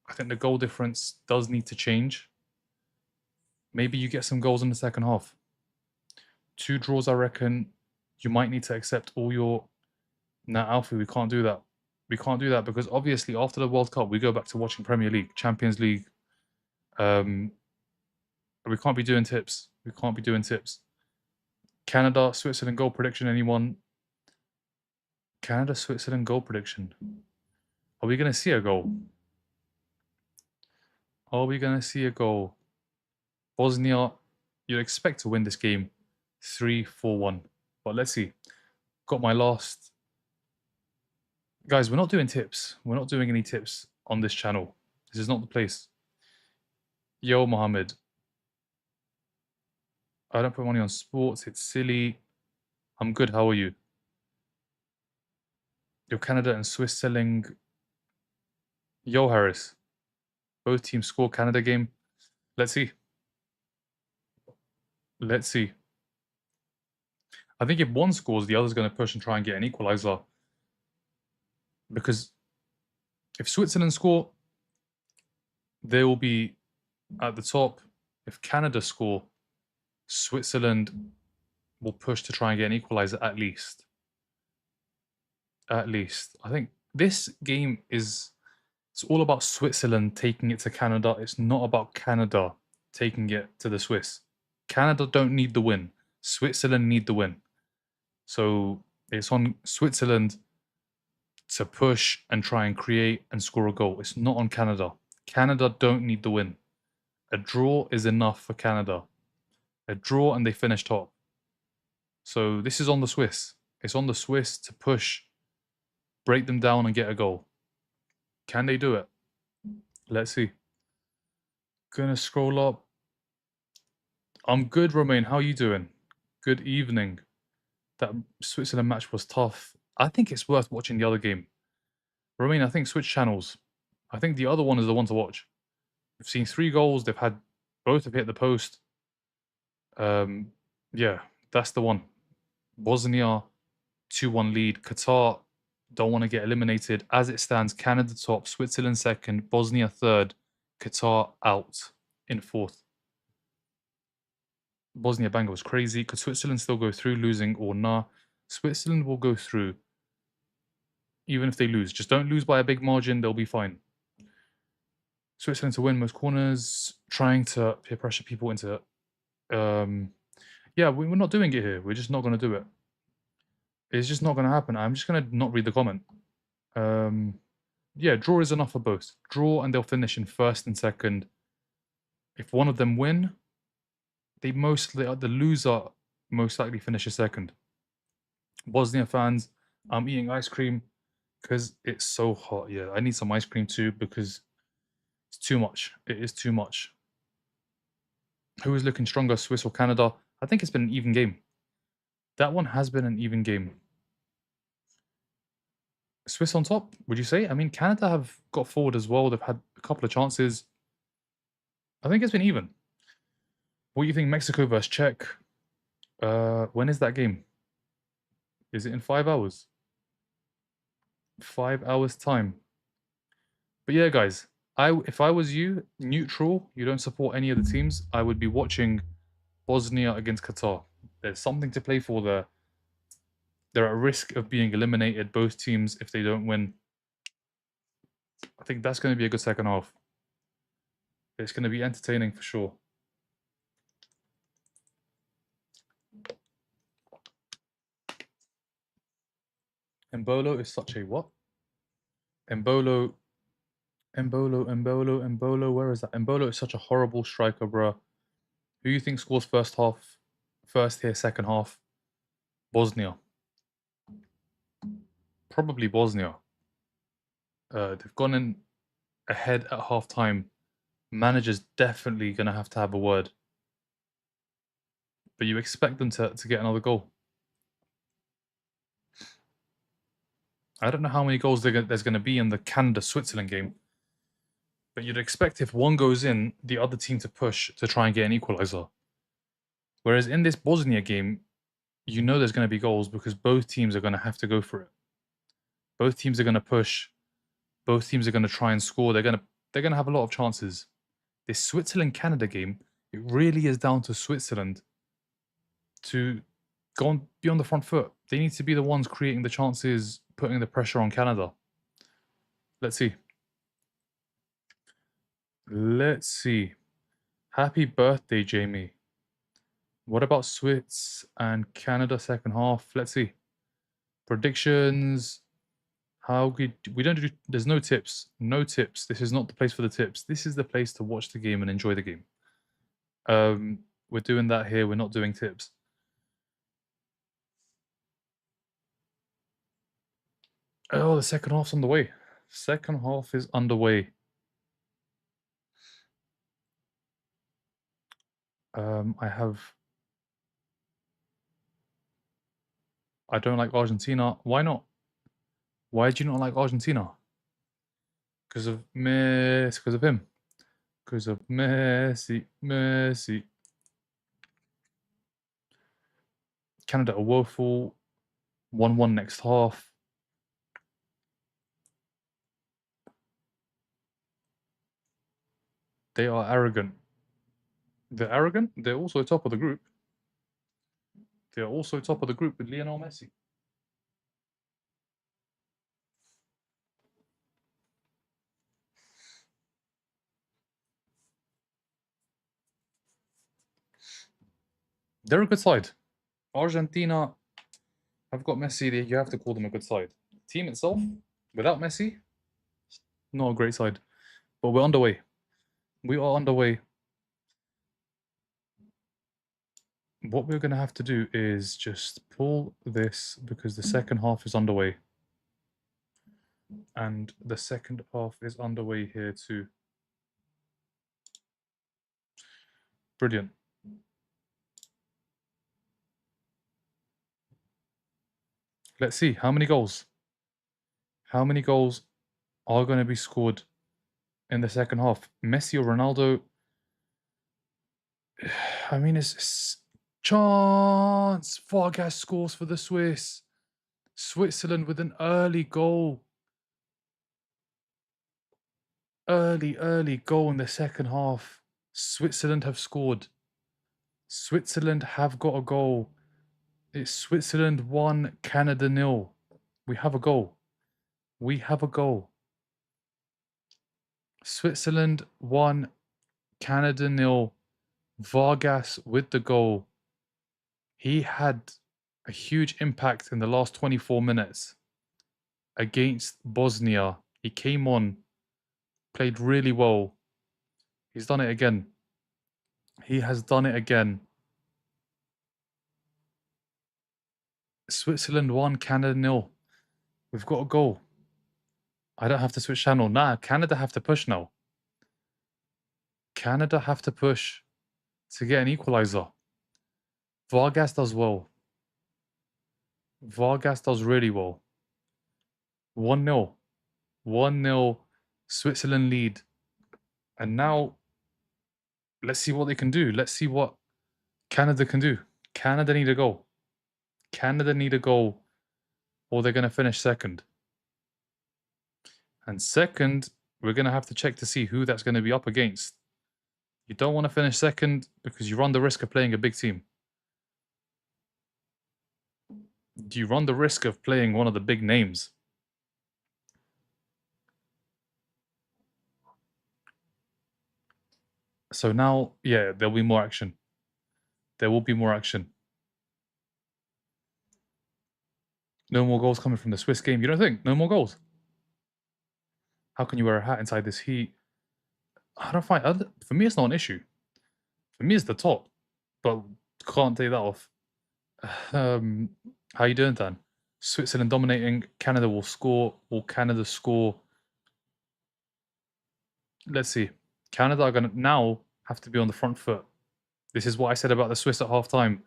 I think the goal difference does need to change. Maybe you get some goals in the second half. 2 draws, I reckon. You might need to accept all your... Nah, Alfie, we can't do that. We can't do that because obviously after the World Cup, we go back to watching Premier League, Champions League. We can't be doing tips. We can't be doing tips. Canada, Switzerland goal prediction, anyone? Canada, Switzerland goal prediction. Are we going to see a goal? Are we going to see a goal? Bosnia, you'd expect to win this game 3-4-1. But let's see. Got my last... Guys, we're not doing tips. We're not doing any tips on this channel. This is not the place. Yo, Mohammed. I don't put money on sports. It's silly. I'm good. How are you? Yo, Canada and Swiss selling... Yo, Harris. Both teams score Canada game. Let's see. Let's see. I think if one scores, the other's going to push and try and get an equalizer. Because if Switzerland score, they will be at the top. If Canada score, Switzerland will push to try and get an equalizer at least. At least. I think this game is... It's all about Switzerland taking it to Canada. It's not about Canada taking it to the Swiss. Canada don't need the win. Switzerland need the win. So it's on Switzerland to push and try and create and score a goal. It's not on Canada. Canada don't need the win. A draw is enough for Canada. A draw and they finish top. So this is on the Swiss. It's on the Swiss to push, break them down and get a goal. Can they do it? Let's see. Gonna scroll up. I'm good, Romain. How are you doing? Good evening. That Switzerland match was tough. I think it's worth watching the other game. Romain, I think switch channels. I think the other one is the one to watch. We've seen 3 goals. They've had... Both have hit the post. Yeah, that's the one. Bosnia, 2-1 lead. Qatar don't want to get eliminated. As it stands, Canada top, Switzerland second, Bosnia third, Qatar out in fourth. Bosnia banger was crazy. Could Switzerland still go through, losing or nah? Switzerland will go through, even if they lose. Just don't lose by a big margin, they'll be fine. Switzerland to win most corners, trying to peer pressure people into... yeah, we're not doing it here. We're just not going to do it. It's just not going to happen. I'm just going to not read the comment. Yeah, draw is enough for both. Draw and they'll finish in first and second. If one of them win, the loser most likely finishes second. Bosnia fans, I'm eating ice cream because it's so hot. Yeah, I need some ice cream too because it's too much. It is too much. Who is looking stronger, Swiss or Canada? I think it's been an even game. That one has been an even game. Swiss on top, would you say? I mean, Canada have got forward as well. They've had a couple of chances. I think it's been even. What do you think, Mexico versus Czech? When is that game? Is it in 5 hours? 5 hours time. But yeah, guys, if I was you, neutral, you don't support any of the teams, I would be watching Bosnia against Qatar. There's something to play for there. They're at risk of being eliminated, both teams, if they don't win. I think that's going to be a good second half. It's going to be entertaining for sure. Embolo is such a what? Embolo, where is that? Embolo is such a horrible striker, bro. Who do you think scores first half? First here, second half? Bosnia. Probably Bosnia. They've gone in ahead at half time. Manager's definitely going to have a word. But you expect them to get another goal. I don't know how many goals there's going to be in the Canada-Switzerland game. But you'd expect if one goes in, the other team to push to try and get an equalizer. Whereas in this Bosnia game, you know there's going to be goals because both teams are going to have to go for it. Both teams are going to push. Both teams are going to try and score. They're going to have a lot of chances. This Switzerland-Canada game, it really is down to Switzerland to be on the front foot. They need to be the ones creating the chances, putting the pressure on Canada. Let's see. Let's see. Happy birthday, Jamie. What about Swiss and Canada second half? Let's see. Predictions. We don't do. There's no tips. No tips. This is not the place for the tips. This is the place to watch the game and enjoy the game. We're doing that here. We're not doing tips. Oh, the second half's on the way. Second half is underway. I don't like Argentina. Why not? Why do you not like Argentina? Because of Messi. Because of him. Because of Messi. Messi. Canada are woeful. 1-1 next half. They are arrogant. They're arrogant. They're also top of the group. They're also top of the group with Lionel Messi. They're a good side. Argentina have got Messi. You have to call them a good side. The team itself, without Messi, not a great side. But we're underway. We are underway. What we're going to have to do is just pull this because the second half is underway. And the second half is underway here too. Brilliant. Let's see. How many goals? How many goals are going to be scored in the second half? Messi or Ronaldo? I mean, it's chance. Vargas scores for the Swiss. Switzerland with an early goal. Early goal in the second half. Switzerland have scored. Switzerland have got a goal. It's Switzerland 1, Canada 0. We have a goal. We have a goal. Switzerland 1, Canada 0. Vargas with the goal. He had a huge impact in the last 24 minutes against Bosnia. He came on, played really well. He's done it again. He has done it again. Switzerland 1, Canada 0. We've got a goal. I don't have to switch channel. Nah, Canada have to push now. Canada have to push to get an equalizer. Vargas does well. Vargas does really well. 1-0. 1-0. Switzerland lead. And now, let's see what they can do. Let's see what Canada can do. Canada need a goal. Canada need a goal or they're going to finish second. And second, we're going to have to check to see who that's going to be up against. You don't want to finish second because you run the risk of playing a big team. You run the risk of playing one of the big names. So now, yeah, there'll be more action. There will be more action. No more goals coming from the Swiss game. You don't think? No more goals? How can you wear a hat inside this heat? I don't find... For me, it's not an issue. For me, it's the top. But can't take that off. How you doing, Dan? Switzerland dominating. Canada will score. Will Canada score? Let's see. Canada are going to now have to be on the front foot. This is what I said about the Swiss at halftime.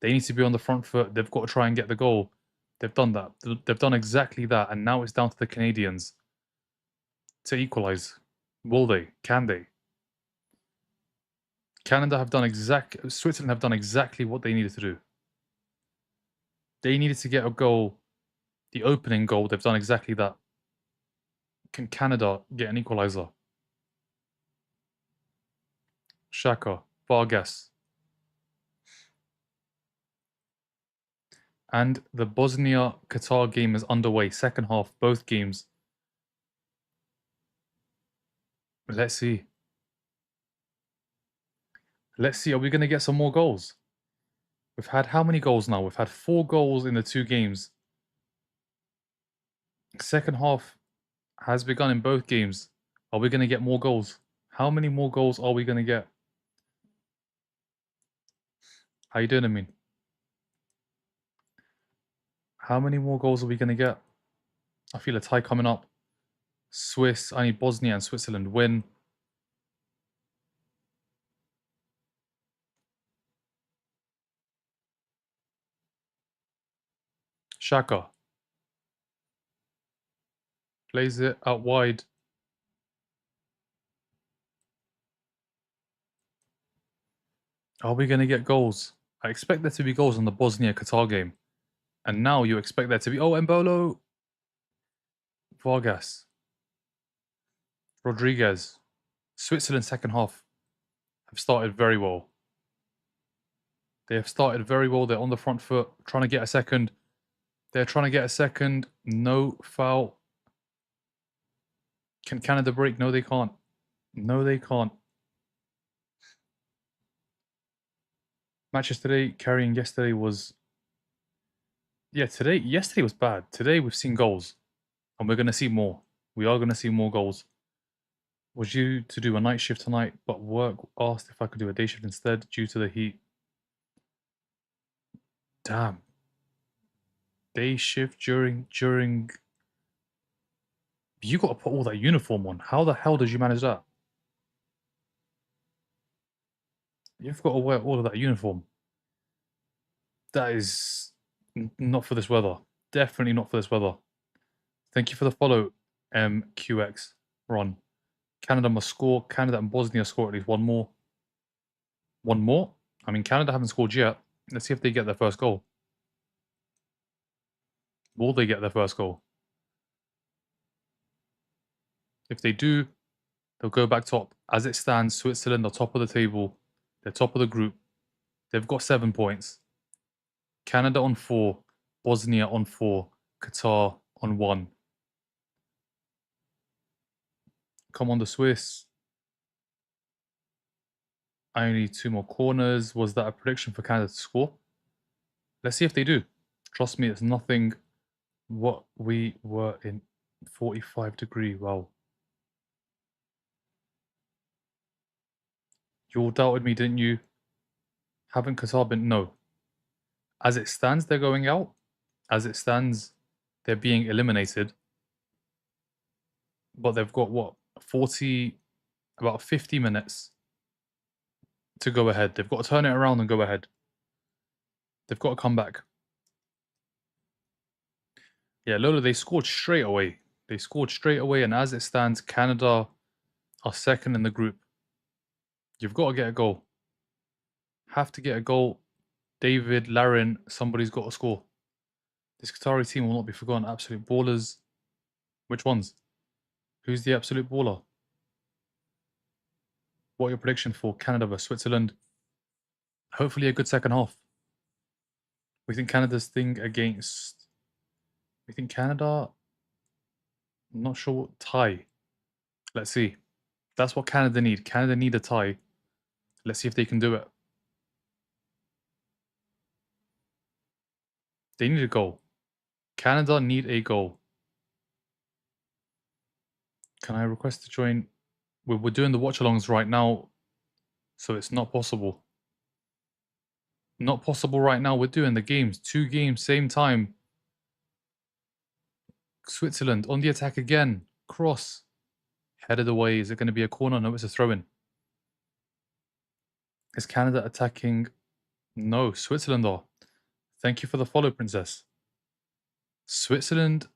They need to be on the front foot. They've got to try and get the goal. They've done that. They've done exactly that. And now it's down to the Canadians to equalize. Will they? Can they? Switzerland have done exactly what they needed to do. They needed to get a goal, the opening goal. They've done exactly that. Can Canada get an equalizer? Shaka, Vargas. And the Bosnia-Qatar game is underway. Second half, both games. Let's see. Let's see. Are we going to get some more goals? We've had how many goals now? We've had 4 goals in the 2 games. Second half has begun in both games. Are we going to get more goals? How many more goals are we going to get? How you doing, Amin? How many more goals are we going to get? I feel a tie coming up. I need Bosnia and Switzerland win. Shaka. Plays it out wide. Are we going to get goals? I expect there to be goals in the Bosnia-Qatar game. And now you expect there to be... Oh, Embolo. Vargas. Rodriguez. Switzerland second half have started very well. They have started very well. They're on the front foot, trying to get a second. They're trying to get a second. No foul. Can Canada break? No, they can't. No, they can't. Matches today, carrying yesterday was... Yeah, yesterday was bad. Today we've seen goals. And we're going to see more. We are going to see more goals. Was due to do a night shift tonight, but work asked if I could do a day shift instead due to the heat. Damn. Day shift during... You got to put all that uniform on. How the hell did you manage that? You've got to wear all of that uniform. That is not for this weather. Definitely not for this weather. Thank you for the follow, MQX. Ron. Canada must score. Canada and Bosnia score at least one more. One more? I mean, Canada haven't scored yet. Let's see if they get their first goal. Will they get their first goal? If they do, they'll go back top. As it stands, Switzerland are top of the table. They're top of the group. They've got 7 points. Canada on 4. Bosnia on 4. Qatar on 1. Come on, the Swiss. I only need 2 more corners. Was that a prediction for Canada to score? Let's see if they do. Trust me, it's nothing what we were in 45-degree. Wow. You all doubted me, didn't you? Haven't Qatar been? No. As it stands, they're going out. As it stands, they're being eliminated. But they've got, what, about 50 minutes to go ahead. They've got to turn it around and go ahead. They've got to come back. Yeah, Lola, they scored straight away. They scored straight away, and as it stands, Canada are second in the group. You've got to get a goal. Have to get a goal. David, Larin, somebody's got to score. This Qatari team will not be forgotten. Absolute ballers. Which ones? Who's the absolute baller? What are your predictions for Canada versus Switzerland? Hopefully a good second half. We think Canada's thing against... We think Canada... I'm not sure what tie. Let's see. That's what Canada need. Canada need a tie. Let's see if they can do it. They need a goal. Canada need a goal. Can I request to join? We're doing the watch-alongs right now, so it's not possible. Not possible right now. We're doing the games. 2 games, same time. Switzerland on the attack again. Cross. Headed away. Is it going to be a corner? No, it's a throw-in. Is Canada attacking? No, Switzerland are. Thank you for the follow, Princess. Switzerland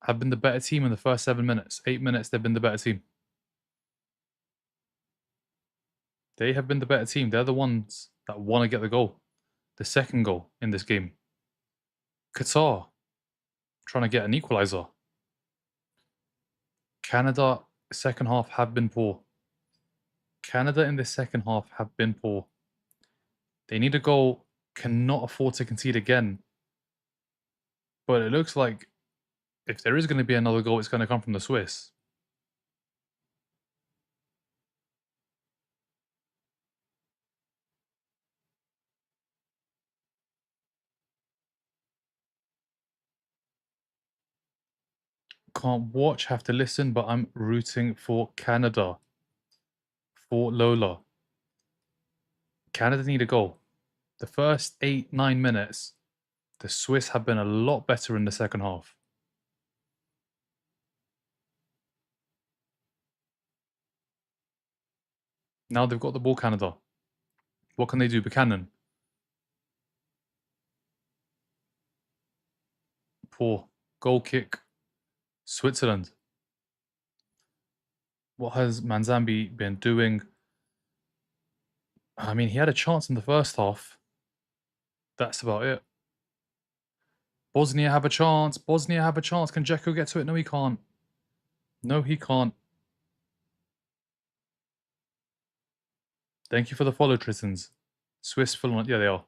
have been the better team in the first 7 minutes. 8 minutes, they've been the better team. They have been the better team. They're the ones that want to get the goal. The second goal in this game. Qatar trying to get an equaliser. Canada, second half, have been poor. Canada in the second half have been poor. They need a goal, cannot afford to concede again. But it looks like if there is going to be another goal, it's going to come from the Swiss. Can't watch, have to listen, but I'm rooting for Canada. For Lola. Canada need a goal. The first 8-9 minutes, the Swiss have been a lot better in the second half. Now they've got the ball, Canada. What can they do? Buchanan. Poor. Goal kick. Switzerland. What has Manzambi been doing? I mean, he had a chance in the first half. That's about it. Bosnia have a chance. Bosnia have a chance. Can Dzeko get to it? No, he can't. No, he can't. Thank you for the follow, Tritons. Swiss full on. Yeah, they are.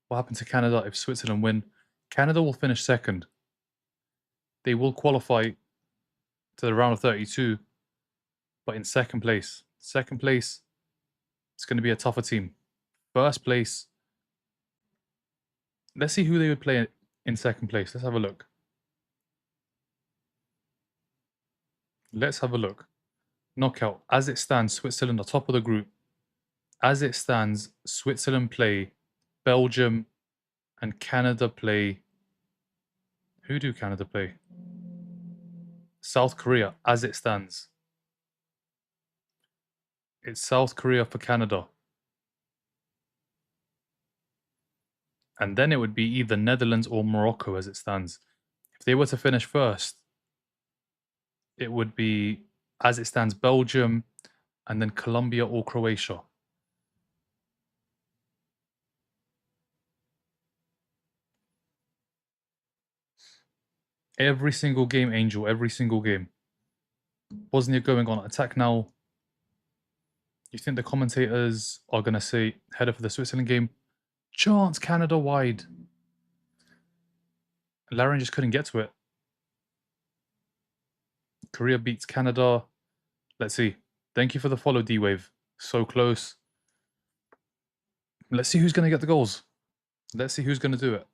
What happened to Canada if Switzerland win? Canada will finish second. They will qualify to the round of 32, but in second place. Second place, it's going to be a tougher team. First place, let's see who they would play in second place. Let's have a look. Let's have a look. Knockout. As it stands, Switzerland are top of the group. As it stands, Switzerland play Belgium and Canada play... Who do Canada play? South Korea, as it stands. It's South Korea for Canada. And then it would be either Netherlands or Morocco as it stands. If they were to finish first, it would be, as it stands, Belgium and then Colombia or Croatia. Every single game, Angel, every single game. Bosnia going on attack now. You think the commentators are going to say, header for the Switzerland game? Chance, Canada wide. Larin just couldn't get to it. Korea beats Canada. Let's see. Thank you for the follow, D-Wave. So close. Let's see who's going to get the goals. Let's see who's going to do it.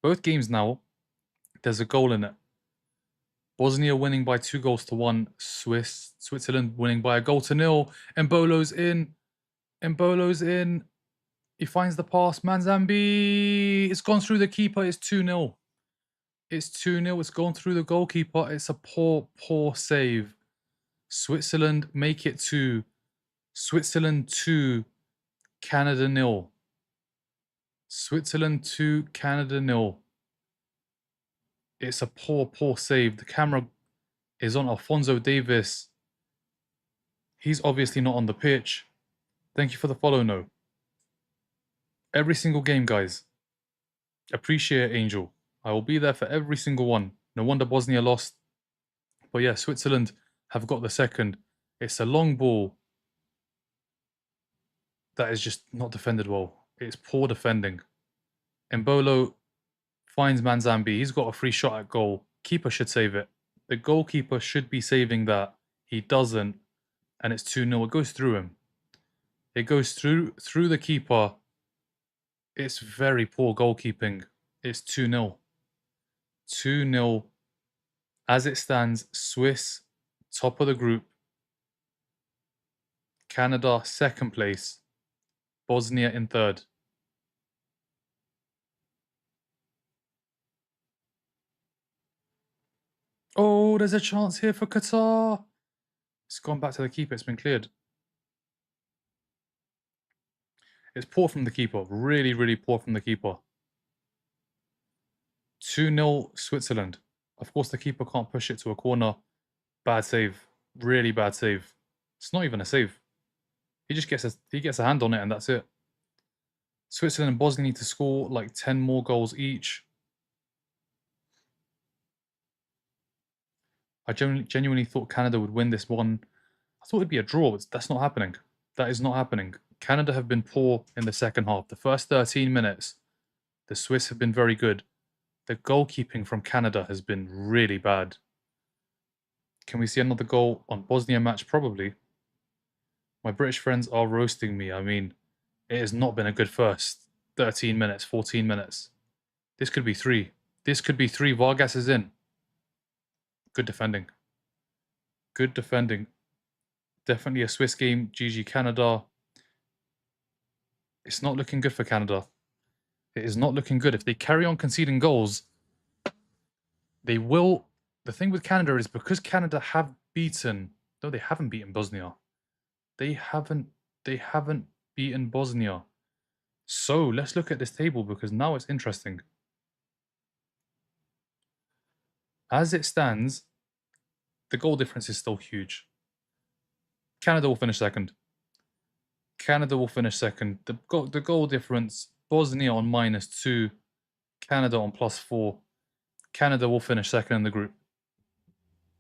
Both games now, there's a goal in it. Bosnia winning by 2-1. Switzerland winning by 1-0. Mbolo's in. Mbolo's in. He finds the pass. Manzambi. It's gone through the keeper. It's 2-0. It's 2-0. It's gone through the goalkeeper. It's a poor, poor save. Switzerland make it 2. Switzerland 2. Canada 0. Switzerland 2. Canada 0. It's a poor, poor save. The camera is on Alphonso Davis. He's obviously not on the pitch. Thank you for the follow, no. Every single game, guys. Appreciate it, Angel. I will be there for every single one. No wonder Bosnia lost. But yeah, Switzerland have got the second. It's a long ball that is just not defended well. It's poor defending. Mbolo finds Manzambi. He's got a free shot at goal. Keeper should save it. The goalkeeper should be saving that. He doesn't. And it's 2-0. It goes through him. It goes through the keeper. It's very poor goalkeeping. It's 2-0. 2-0. As it stands, Swiss, top of the group. Canada, second place. Bosnia in third. Oh, there's a chance here for Qatar. It's gone back to the keeper. It's been cleared. It's poor from the keeper. Really, really poor from the keeper. 2-0 Switzerland. Of course, the keeper can't push it to a corner. Bad save. Really bad save. It's not even a save. He just gets a hand on it, and that's it. Switzerland and Bosnia need to score like 10 more goals each. I genuinely thought Canada would win this one. I thought it'd be a draw, but that's not happening. That is not happening. Canada have been poor in the second half. The first 13 minutes, the Swiss have been very good. The goalkeeping from Canada has been really bad. Can we see another goal on Bosnia match? Probably. My British friends are roasting me. I mean, it has not been a good first 13 minutes, 14 minutes. This could be 3. This could be 3. Vargas is in. Good defending. Good defending. Definitely a Swiss game. GG Canada. It's not looking good for Canada. It is not looking good. If they carry on conceding goals, they will. The thing with Canada is because Canada have beaten. No, they haven't beaten Bosnia. They haven't beaten Bosnia. So let's look at this table because now it's interesting. As it stands, the goal difference is still huge. Canada will finish second. Canada will finish second. The goal difference, Bosnia on -2, Canada on +4. Canada will finish second in the group.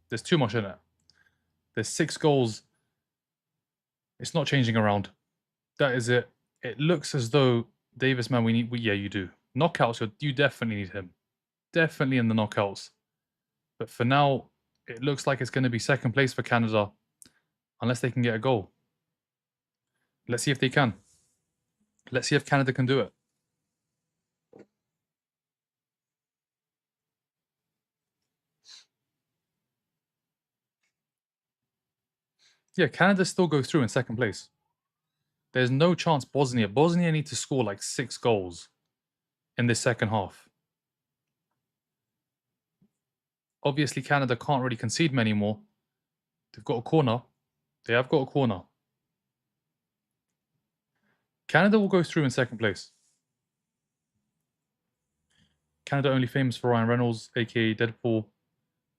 There's too much in it. There's 6 goals. It's not changing around. That is it. It looks as though Davis, man, yeah, you do. Knockouts, you definitely need him. Definitely in the knockouts. But for now, it looks like it's going to be second place for Canada unless they can get a goal. Let's see if they can. Let's see if Canada can do it. Yeah, Canada still goes through in second place. There's no chance Bosnia need to score like 6 goals in this second half. Obviously, Canada can't really concede many more. They've got a corner. They have got a corner. Canada will go through in second place. Canada only famous for Ryan Reynolds, aka Deadpool.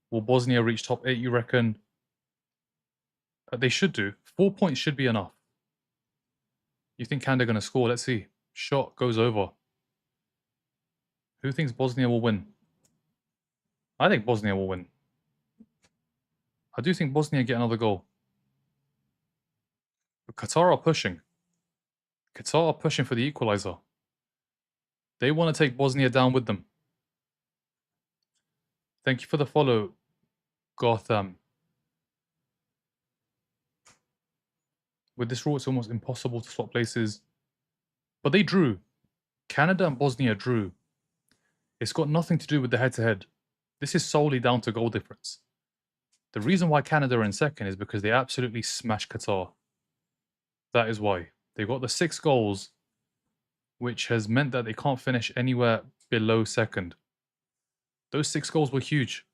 Will Bosnia reach top 8, you reckon? They should do. 4 points should be enough. You think Canada going to score? Let's see. Shot goes over. Who thinks Bosnia will win? I think Bosnia will win. I do think Bosnia get another goal. But Qatar are pushing. Qatar are pushing for the equaliser. They want to take Bosnia down with them. Thank you for the follow, Gotham. With this rule, it's almost impossible to swap places. But they drew. Canada and Bosnia drew. It's got nothing to do with the head-to-head. This is solely down to goal difference. The reason why Canada are in second is because they absolutely smashed Qatar. That is why. They got the 6 goals, which has meant that they can't finish anywhere below second. Those 6 goals were huge.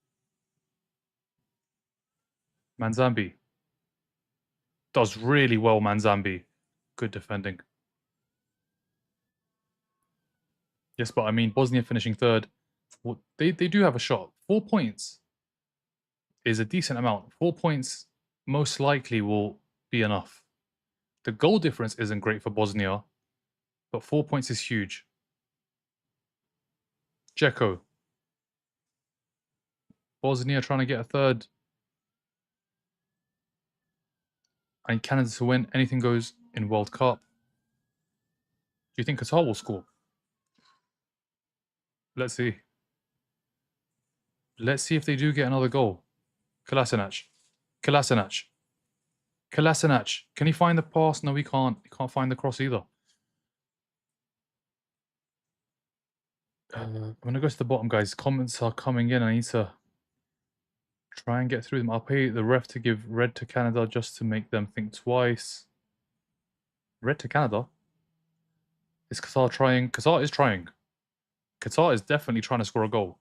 Manzambi. Does really well, Manzambi. Good defending. Yes, but I mean, Bosnia finishing third. Well, they do have a shot. 4 points is a decent amount. 4 points most likely will be enough. The goal difference isn't great for Bosnia, but 4 points is huge. Dzeko. Bosnia trying to get a third. I need Canada to win. Anything goes in World Cup. Do you think Qatar will score? Let's see. Let's see if they do get another goal. Kolasinac. Kolasinac. Kolasinac. Can he find the pass? No, he can't. He can't find the cross either. I'm going to go to the bottom, guys. Comments are coming in. I need to try and get through them. I'll pay the ref to give red to Canada just to make them think twice. Red to Canada? Is Qatar trying? Qatar is trying. Qatar is definitely trying to score a goal.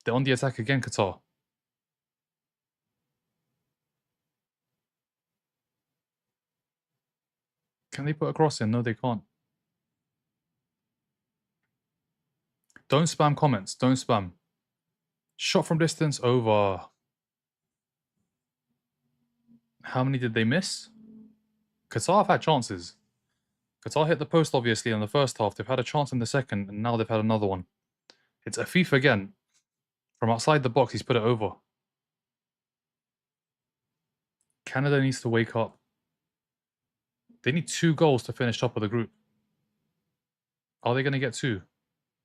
They're on the attack again, Qatar. Can they put a cross in? No, they can't. Don't spam comments. Don't spam. Shot from distance over. How many did they miss? Qatar have had chances. Qatar hit the post, obviously, in the first half. They've had a chance in the second, and now they've had another one. It's Afif again. From outside the box, he's put it over. Canada needs to wake up. They need 2 goals to finish top of the group. Are they going to get 2?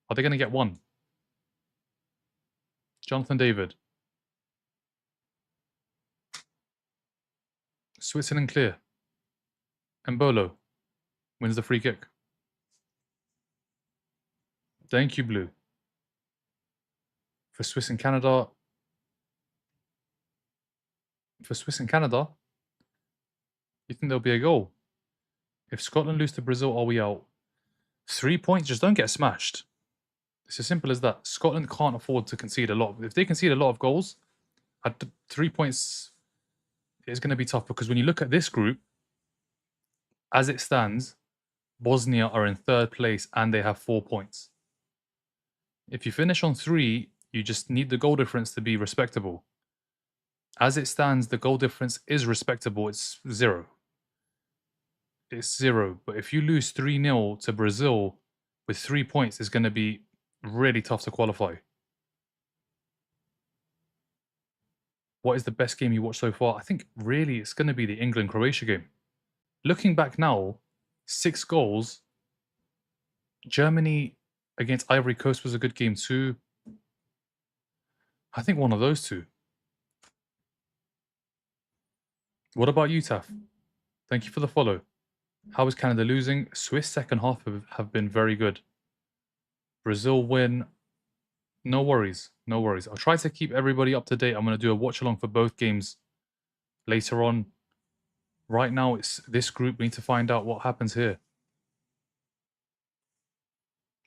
Are they going to get 1? Jonathan David. Switzerland clear. Mbolo wins the free kick. Thank you, Blue. For Swiss and Canada. For Swiss and Canada, you think there'll be a goal? If Scotland lose to Brazil, are we out? 3 points, just don't get smashed. It's as simple as that. Scotland can't afford to concede a lot. If they concede a lot of goals, at 3 points is going to be tough, because when you look at this group, as it stands, Bosnia are in 3rd place and they have 4 points. If you finish on 3, you just need the goal difference to be respectable. As it stands, the goal difference is respectable. It's 0. It's 0. But if you lose 3-0 to Brazil with 3 points, it's going to be really tough to qualify. What is the best game you watched so far? I think really it's going to be the England-Croatia game. Looking back now, 6 goals. Germany against Ivory Coast was a good game too. I think one of those 2. What about you, Taf? Thank you for the follow. How is Canada losing? Swiss second half have been very good. Brazil win. No worries. No worries. I'll try to keep everybody up to date. I'm going to do a watch along for both games later on. Right now, it's this group. We need to find out what happens here.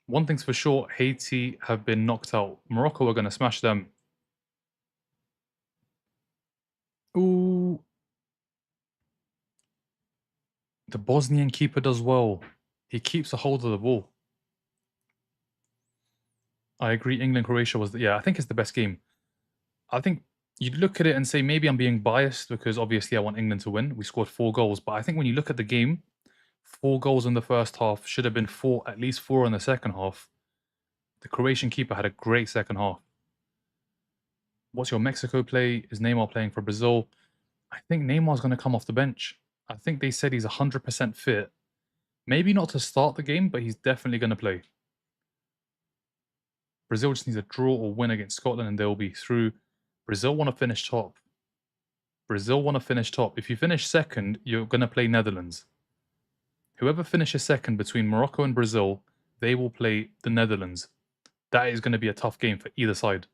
One thing's for sure, Haiti have been knocked out. Morocco are going to smash them. Ooh. The Bosnian keeper does well. He keeps a hold of the ball. I agree. England-Croatia was... I think it's the best game. I think you'd look at it and say, maybe I'm being biased because obviously I want England to win. We scored 4 goals. But I think when you look at the game, 4 goals in the first half, should have been 4, at least 4 in the second half. The Croatian keeper had a great second half. What's your Mexico play? Is Neymar playing for Brazil? I think Neymar's going to come off the bench. I think they said he's 100% fit. Maybe not to start the game, but he's definitely going to play. Brazil just needs a draw or win against Scotland and they'll be through. Brazil want to finish top. Brazil want to finish top. If you finish second, you're going to play Netherlands. Whoever finishes second between Morocco and Brazil, they will play the Netherlands. That is going to be a tough game for either side.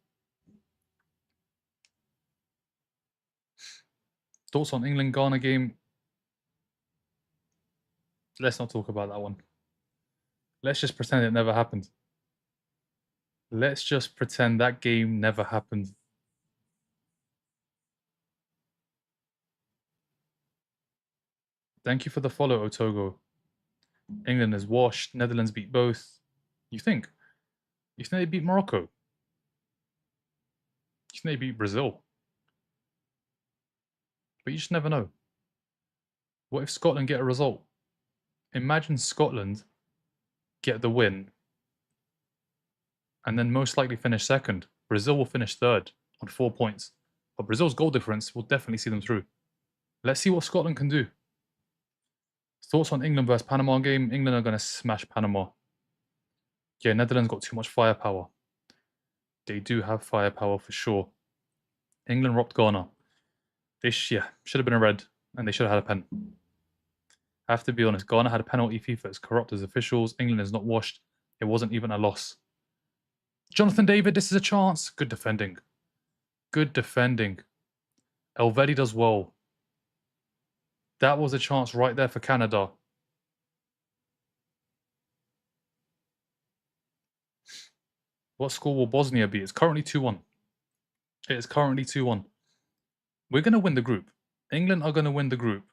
Thoughts on England-Ghana game? Let's not talk about that one. Let's just pretend it never happened. Let's just pretend that game never happened. Thank you for the follow, Otogo. England is washed. Netherlands beat both. You think? You think they beat Morocco? You think they beat Brazil? But you just never know. What if Scotland get a result? Imagine Scotland get the win and then most likely finish second. Brazil will finish third on 4 points. But Brazil's goal difference will definitely see them through. Let's see what Scotland can do. Thoughts on England versus Panama game? England are going to smash Panama. Yeah, Netherlands got too much firepower. They do have firepower for sure. England robbed Ghana. They should have been a red, and they should have had a pen. I have to be honest, Ghana had a penalty. FIFA is corrupt as officials. England is not washed. It wasn't even a loss. Jonathan David, this is a chance. Good defending. Good defending. Elvedi does well. That was a chance right there for Canada. What score will Bosnia be? It's currently 2-1. It is currently 2-1. We're going to win the group. England are going to win the group.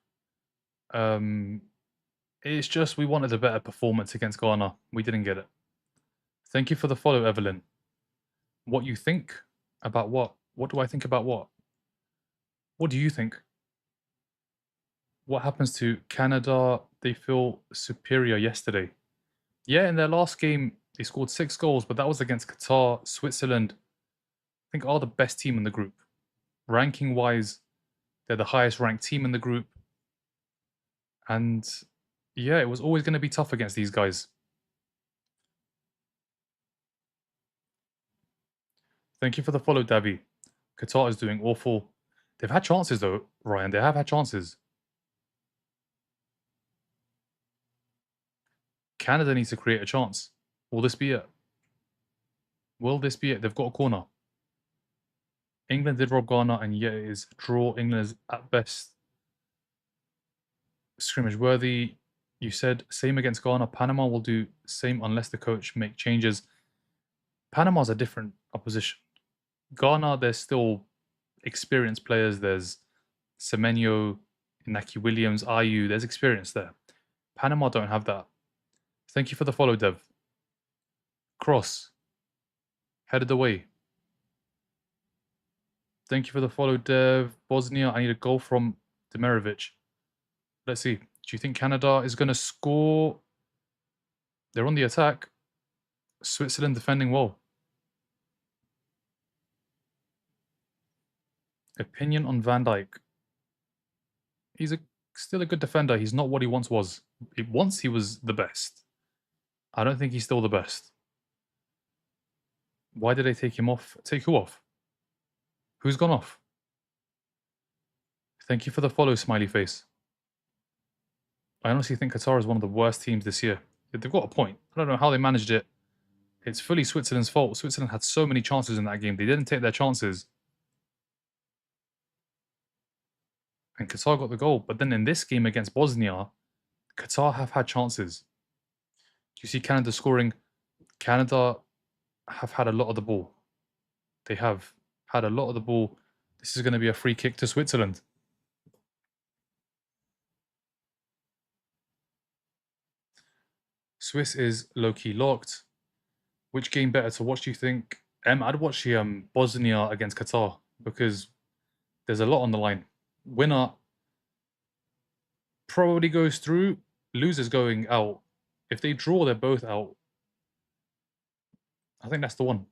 It's just we wanted a better performance against Ghana. We didn't get it. Thank you for the follow, Evelyn. What you think about what? What do I think about what? What do you think? What happens to Canada? They feel superior yesterday. Yeah, in their last game, they scored 6 goals, but that was against Qatar. Switzerland, I think, are the best team in the group. Ranking-wise, they're the highest ranked team in the group. And yeah, it was always going to be tough against these guys. Thank you for the follow, Davi. Qatar is doing awful. They've had chances, though, Ryan. They have had chances. Canada needs to create a chance. Will this be it? Will this be it? They've got a corner. England did rob Ghana, and yet it is draw. England is at best scrimmage worthy. You said same against Ghana. Panama will do same unless the coach make changes. Panama's a different opposition. Ghana, there's still experienced players. There's Semenyo, Inaki Williams, Ayu. There's experience there. Panama don't have that. Thank you for the follow, Dev. Cross. Headed away. Thank you for the follow, Dev. Bosnia, I need a goal from Demirovic. Let's see. Do you think Canada is going to score? They're on the attack. Switzerland defending well. Opinion on Van Dijk. He's still a good defender. He's not what he once was. Once he was the best. I don't think he's still the best. Why did they take him off? Take who off? Who's gone off? Thank you for the follow, smiley face. I honestly think Qatar is one of the worst teams this year. They've got a point. I don't know how they managed it. It's fully Switzerland's fault. Switzerland had so many chances in that game. They didn't take their chances. And Qatar got the goal. But then in this game against Bosnia, Qatar have had chances. Do you see Canada scoring? Canada have had a lot of the ball. They have had a lot of the ball. This is going to be a free kick to Switzerland. Swiss is low-key locked. Which game better to watch, do you think? I'd watch the Bosnia against Qatar because there's a lot on the line. Winner probably goes through. Losers going out. If they draw, they're both out. I think that's the one.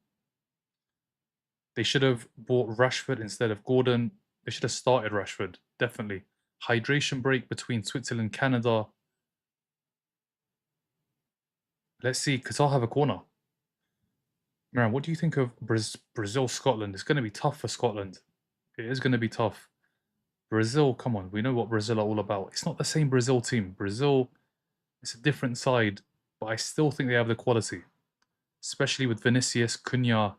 They should have bought Rashford instead of Gordon. They should have started Rashford, definitely. Hydration break between Switzerland and Canada. Let's see. Qatar have a corner. Miran, what do you think of Brazil, Scotland? It's going to be tough for Scotland. It is going to be tough. Brazil, come on. We know what Brazil are all about. It's not the same Brazil team. Brazil, it's a different side, but I still think they have the quality. Especially with Vinicius, Cunha.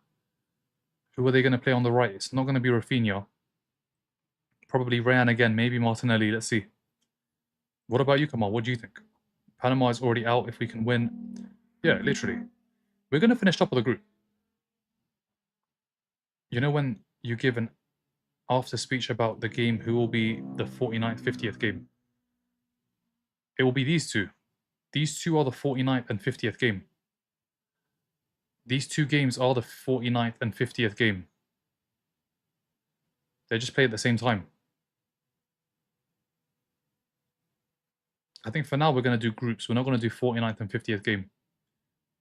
Who are they going to play on the right? It's not going to be Rafinha. Probably Ryan again, maybe Martinelli. Let's see. What about you, Kamal? What do you think? Panama is already out if we can win. Yeah, literally. We're going to finish top of the group. You know when you give an after speech about the game, who will be the 49th, 50th game? It will be these two. These two are the 49th and 50th game. These two games are the 49th and 50th game. They just play at the same time. I think for now we're going to do groups. We're not going to do 49th and 50th game.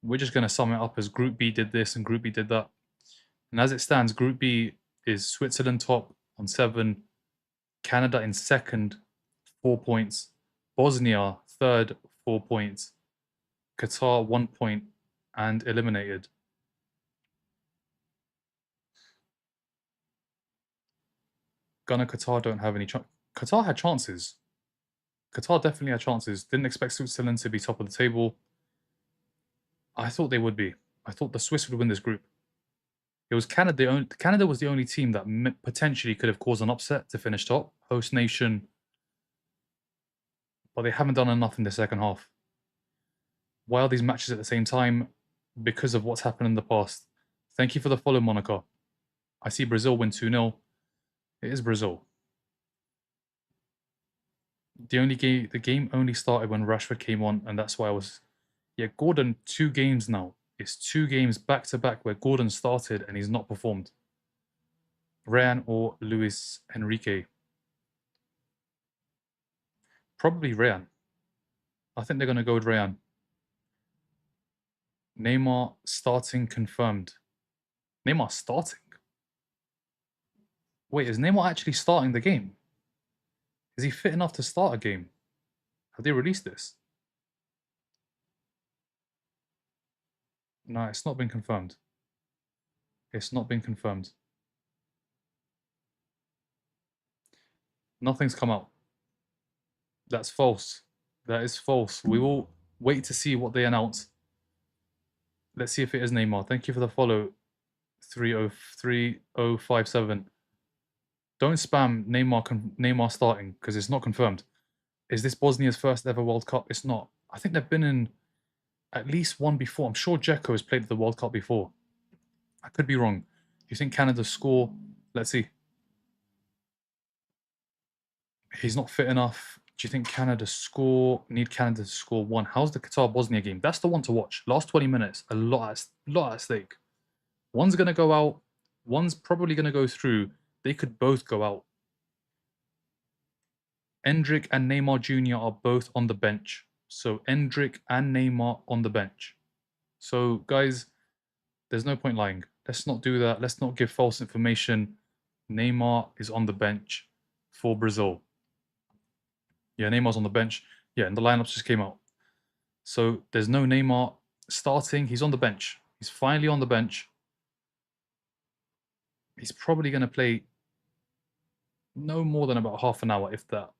We're just going to sum it up as Group B did this and Group B did that. And as it stands, Group B is Switzerland top on 7, Canada in second, 4 points, Bosnia third, 4 points, Qatar 1 point, and eliminated. Ghana, Qatar don't have any chance. Qatar had chances. Qatar definitely had chances. Didn't expect Switzerland to be top of the table. I thought they would be. I thought the Swiss would win this group. It was Canada. Canada was the only team that potentially could have caused an upset to finish top, host nation. But they haven't done enough in the second half. Why are these matches at the same time? Because of what's happened in the past. Thank you for the follow, Monica. I see Brazil win 2-0. It is Brazil. The game only started when Rashford came on, and that's why I was... Yeah, Gordon, 2 games now. It's 2 games back-to-back where Gordon started and he's not performed. Ryan or Luis Enrique. Probably Rayan. I think they're going to go with Rayan. Neymar starting confirmed. Neymar starting? Wait, is Neymar actually starting the game? Is he fit enough to start a game? Have they released this? No, it's not been confirmed. It's not been confirmed. Nothing's come out. That's false. That is false. We will wait to see what they announce. Let's see if it is Neymar. Thank you for the follow, 303057. Don't spam Neymar starting because it's not confirmed. Is this Bosnia's first ever World Cup? It's not. I think they've been in at least one before. I'm sure Dzeko has played the World Cup before. I could be wrong. Do you think Canada score? Let's see. He's not fit enough. Do you think Canada score? Need Canada to score one. How's the Qatar-Bosnia game? That's the one to watch. Last 20 minutes, a lot at stake. One's going to go out. One's probably going to go through. They could both go out. Endrick and Neymar Jr. are both on the bench. So Endrick and Neymar on the bench. So guys, there's no point lying. Let's not do that. Let's not give false information. Neymar is on the bench for Brazil. Yeah, Neymar's on the bench. Yeah, and the lineups just came out. So there's no Neymar starting. He's on the bench. He's finally on the bench. He's probably going to play no more than about half an hour, if that.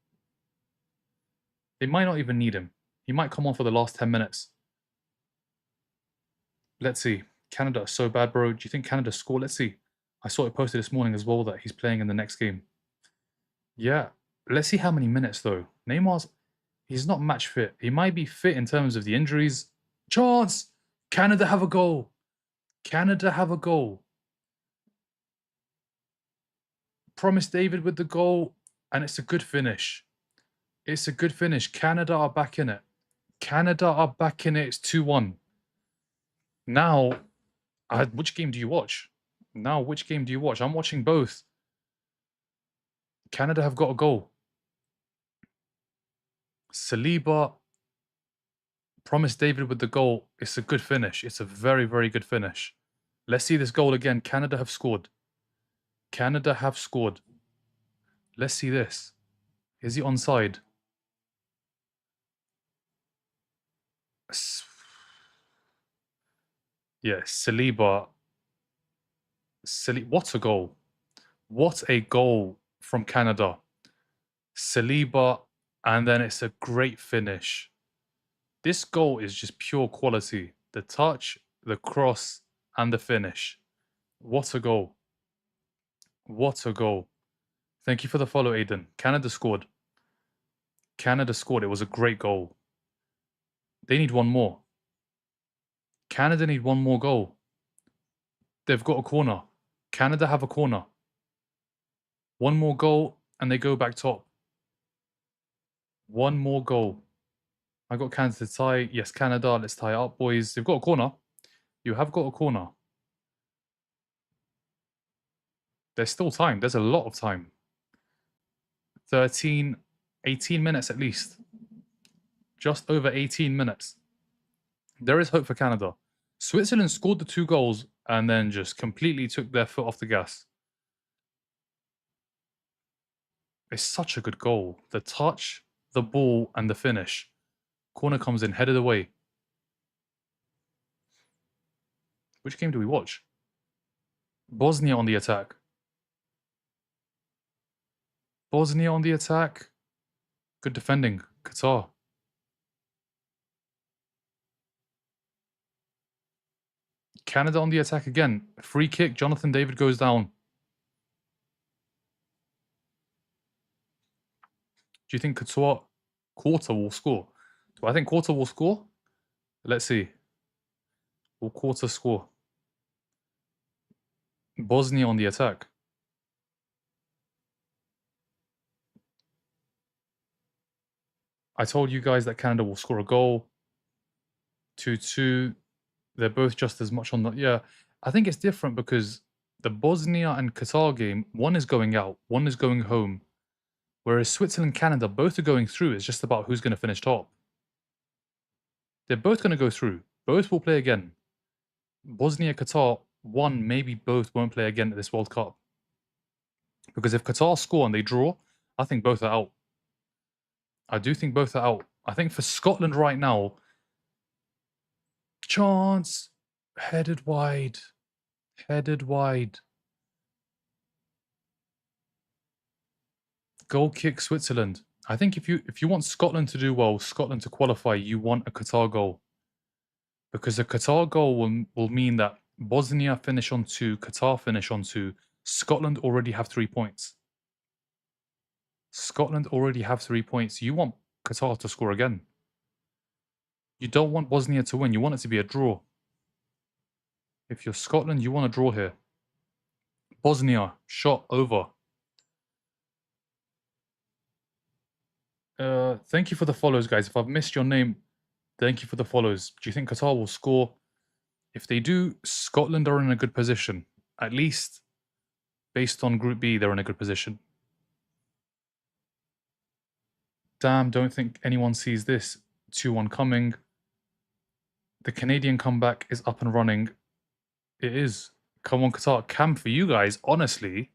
They might not even need him. He might come on for the last 10 minutes. Let's see. Canada are so bad, bro. Do you think Canada score? Let's see. I saw it posted this morning as well that he's playing in the next game. Yeah. Let's see how many minutes, though. He's not match fit. He might be fit in terms of the injuries. Chance! Canada have a goal. Canada have a goal. Promise David with the goal, and it's a good finish. It's a good finish. Canada are back in it. Canada are back in it. It's 2-1. Now, which game do you watch? Now, which game do you watch? I'm watching both. Canada have got a goal. Saliba, Promise David with the goal. It's a good finish. It's a very, very good finish. Let's see this goal again. Canada have scored. Canada have scored. Let's see this. Is he onside? Yeah, Saliba. What a goal. What a goal from Canada. Saliba, and then it's a great finish. This goal is just pure quality. The touch, the cross, and the finish. What a goal. What a goal. Thank you for the follow, Aiden. Canada scored. Canada scored. It was a great goal. They need one more. Canada need one more goal. They've got a corner. Canada have a corner. One more goal, and they go back top. One more goal. I got Canada to tie. Yes, Canada. Let's tie it up, boys. They've got a corner. You have got a corner. There's still time. There's a lot of time. 18 minutes at least. Just over 18 minutes. There is hope for Canada. Switzerland scored the 2 goals and then just completely took their foot off the gas. It's such a good goal. The touch, the ball, and the finish. Corner comes in, headed away. Which game do we watch? Bosnia on the attack. Bosnia on the attack. Good defending. Qatar. Canada on the attack again. Free kick. Jonathan David goes down. Do you think Qatar will score? Do I think Qatar will score? Let's see. Will Qatar score? Bosnia on the attack. I told you guys that Canada will score a goal. 2-2. They're both just as much on the... Yeah, I think it's different because the Bosnia and Qatar game, one is going out, one is going home. Whereas Switzerland and Canada both are going through. It's just about who's going to finish top. They're both going to go through. Both will play again. Bosnia, Qatar, one, maybe both won't play again at this World Cup. Because if Qatar score and they draw, I think both are out. I do think both are out. I think for Scotland right now, chance, headed wide, headed wide. Goal kick Switzerland. I think if you want Scotland to do well, Scotland to qualify, you want a Qatar goal. Because a Qatar goal will mean that Bosnia finish on 2, Qatar finish on 2, Scotland already have 3 points. Scotland already have 3 points. You want Qatar to score again. You don't want Bosnia to win. You want it to be a draw. If you're Scotland, you want a draw here. Bosnia, shot over. Thank you for the follows, guys. If I've missed your name, thank you for the follows. Do you think Qatar will score? If they do, Scotland are in a good position. At least, based on Group B, they're in a good position. Damn, don't think anyone sees this. 2-1 coming. The Canadian comeback is up and running. It is. Come on, Qatar. Cam for you guys, honestly,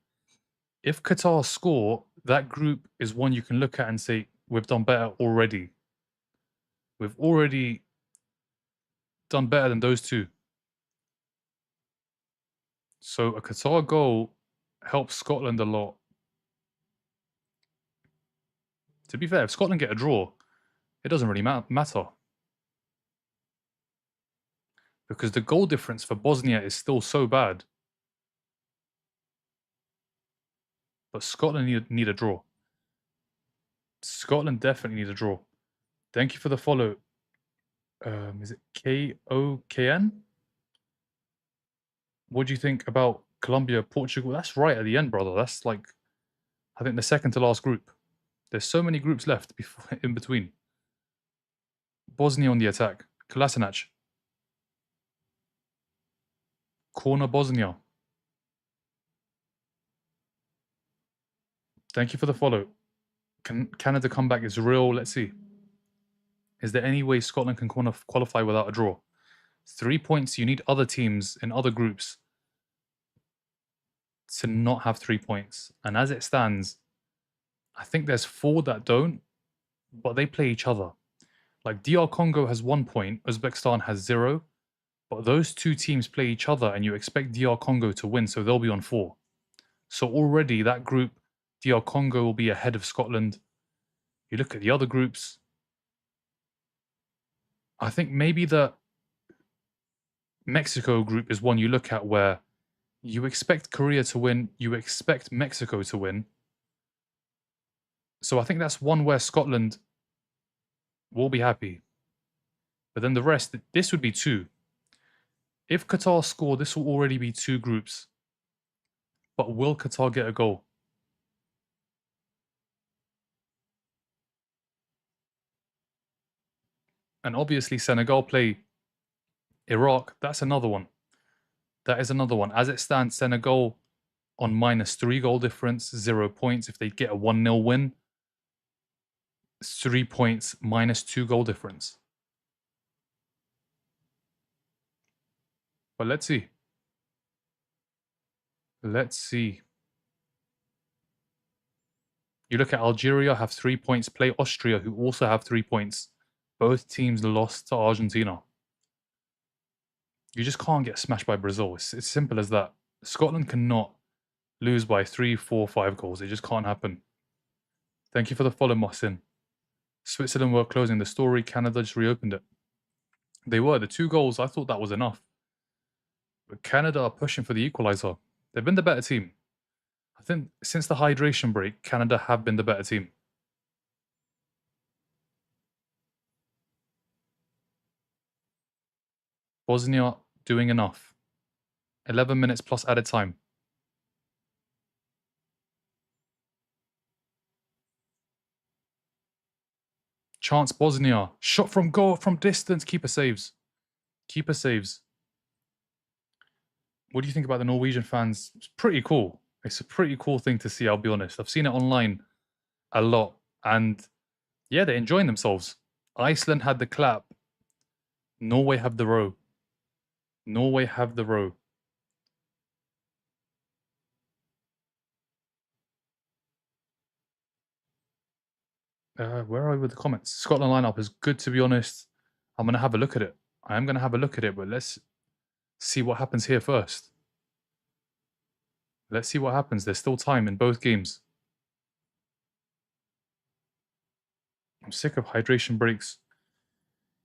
if Qatar score, that group is one you can look at and say, we've done better already. We've already done better than those two. So a Qatar goal helps Scotland a lot. To be fair, if Scotland get a draw, it doesn't really matter. Because the goal difference for Bosnia is still so bad. But Scotland need a draw. Scotland definitely need a draw. Thank you for the follow. Is it KOKN? What do you think about Colombia, Portugal? That's right at the end, brother. That's like, I think the second to last group. There's so many groups left in between. Bosnia on the attack. Kolasinac. Corner Bosnia. Thank you for the follow. Can Canada comeback is real? Let's see. Is there any way Scotland can qualify without a draw? 3 points. You need other teams in other groups to not have 3 points. And as it stands, I think there's 4 that don't, but they play each other. Like DR Congo has 1 point, Uzbekistan has 0, but those 2 teams play each other and you expect DR Congo to win, so they'll be on 4. So already that group, DR Congo will be ahead of Scotland. You look at the other groups, I think maybe the Mexico group is one you look at where you expect Korea to win, you expect Mexico to win. So I think that's one where Scotland will be happy. But then the rest, this would be 2. If Qatar score, this will already be 2 groups. But will Qatar get a goal? And obviously Senegal play Iraq. That's another one. That is another one. As it stands, Senegal on -3 goal difference, 0 points. If they get a 1-0 win, 3 points, -2 goal difference. But let's see. Let's see. You look at Algeria, have 3 points, play Austria, who also have 3 points. Both teams lost to Argentina. You just can't get smashed by Brazil. It's simple as that. Scotland cannot lose by 3, 4, 5 goals. It just can't happen. Thank you for the follow, Mohsin. Switzerland were closing the story. Canada just reopened it. They were. The 2 goals, I thought that was enough. But Canada are pushing for the equalizer. They've been the better team. I think since the hydration break, Canada have been the better team. Bosnia doing enough. 11 minutes plus added time. Chance Bosnia. Shot from goal, from distance. Keeper saves. Keeper saves. What do you think about the Norwegian fans? It's pretty cool. It's a pretty cool thing to see, I'll be honest. I've seen it online. a lot. And yeah, they're enjoying themselves. Iceland had the clap. Norway have the row. Norway have the row. Where are we with the comments? Scotland lineup is good, to be honest. I'm going to have a look at it. I am going to have a look at it, but let's see what happens here first. Let's see what happens. There's still time in both games. I'm sick of hydration breaks.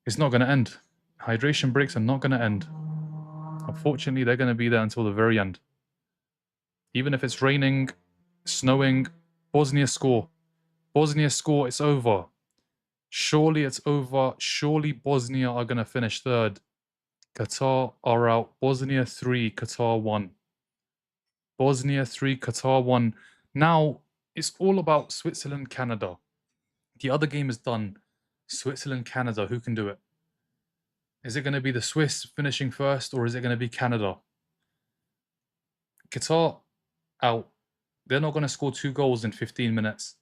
It's not going to end. Hydration breaks are not going to end. Unfortunately, they're going to be there until the very end. Even if it's raining, snowing, Bosnia score. Bosnia score, it's over. Surely it's over. Surely Bosnia are going to finish third. Qatar are out. Bosnia 3, Qatar 1. Bosnia 3, Qatar 1. Now, it's all about Switzerland, Canada. The other game is done. Switzerland, Canada. Who can do it? Is it going to be the Swiss finishing first, or is it going to be Canada? Qatar out. They're not going to score 2 goals in 15 minutes.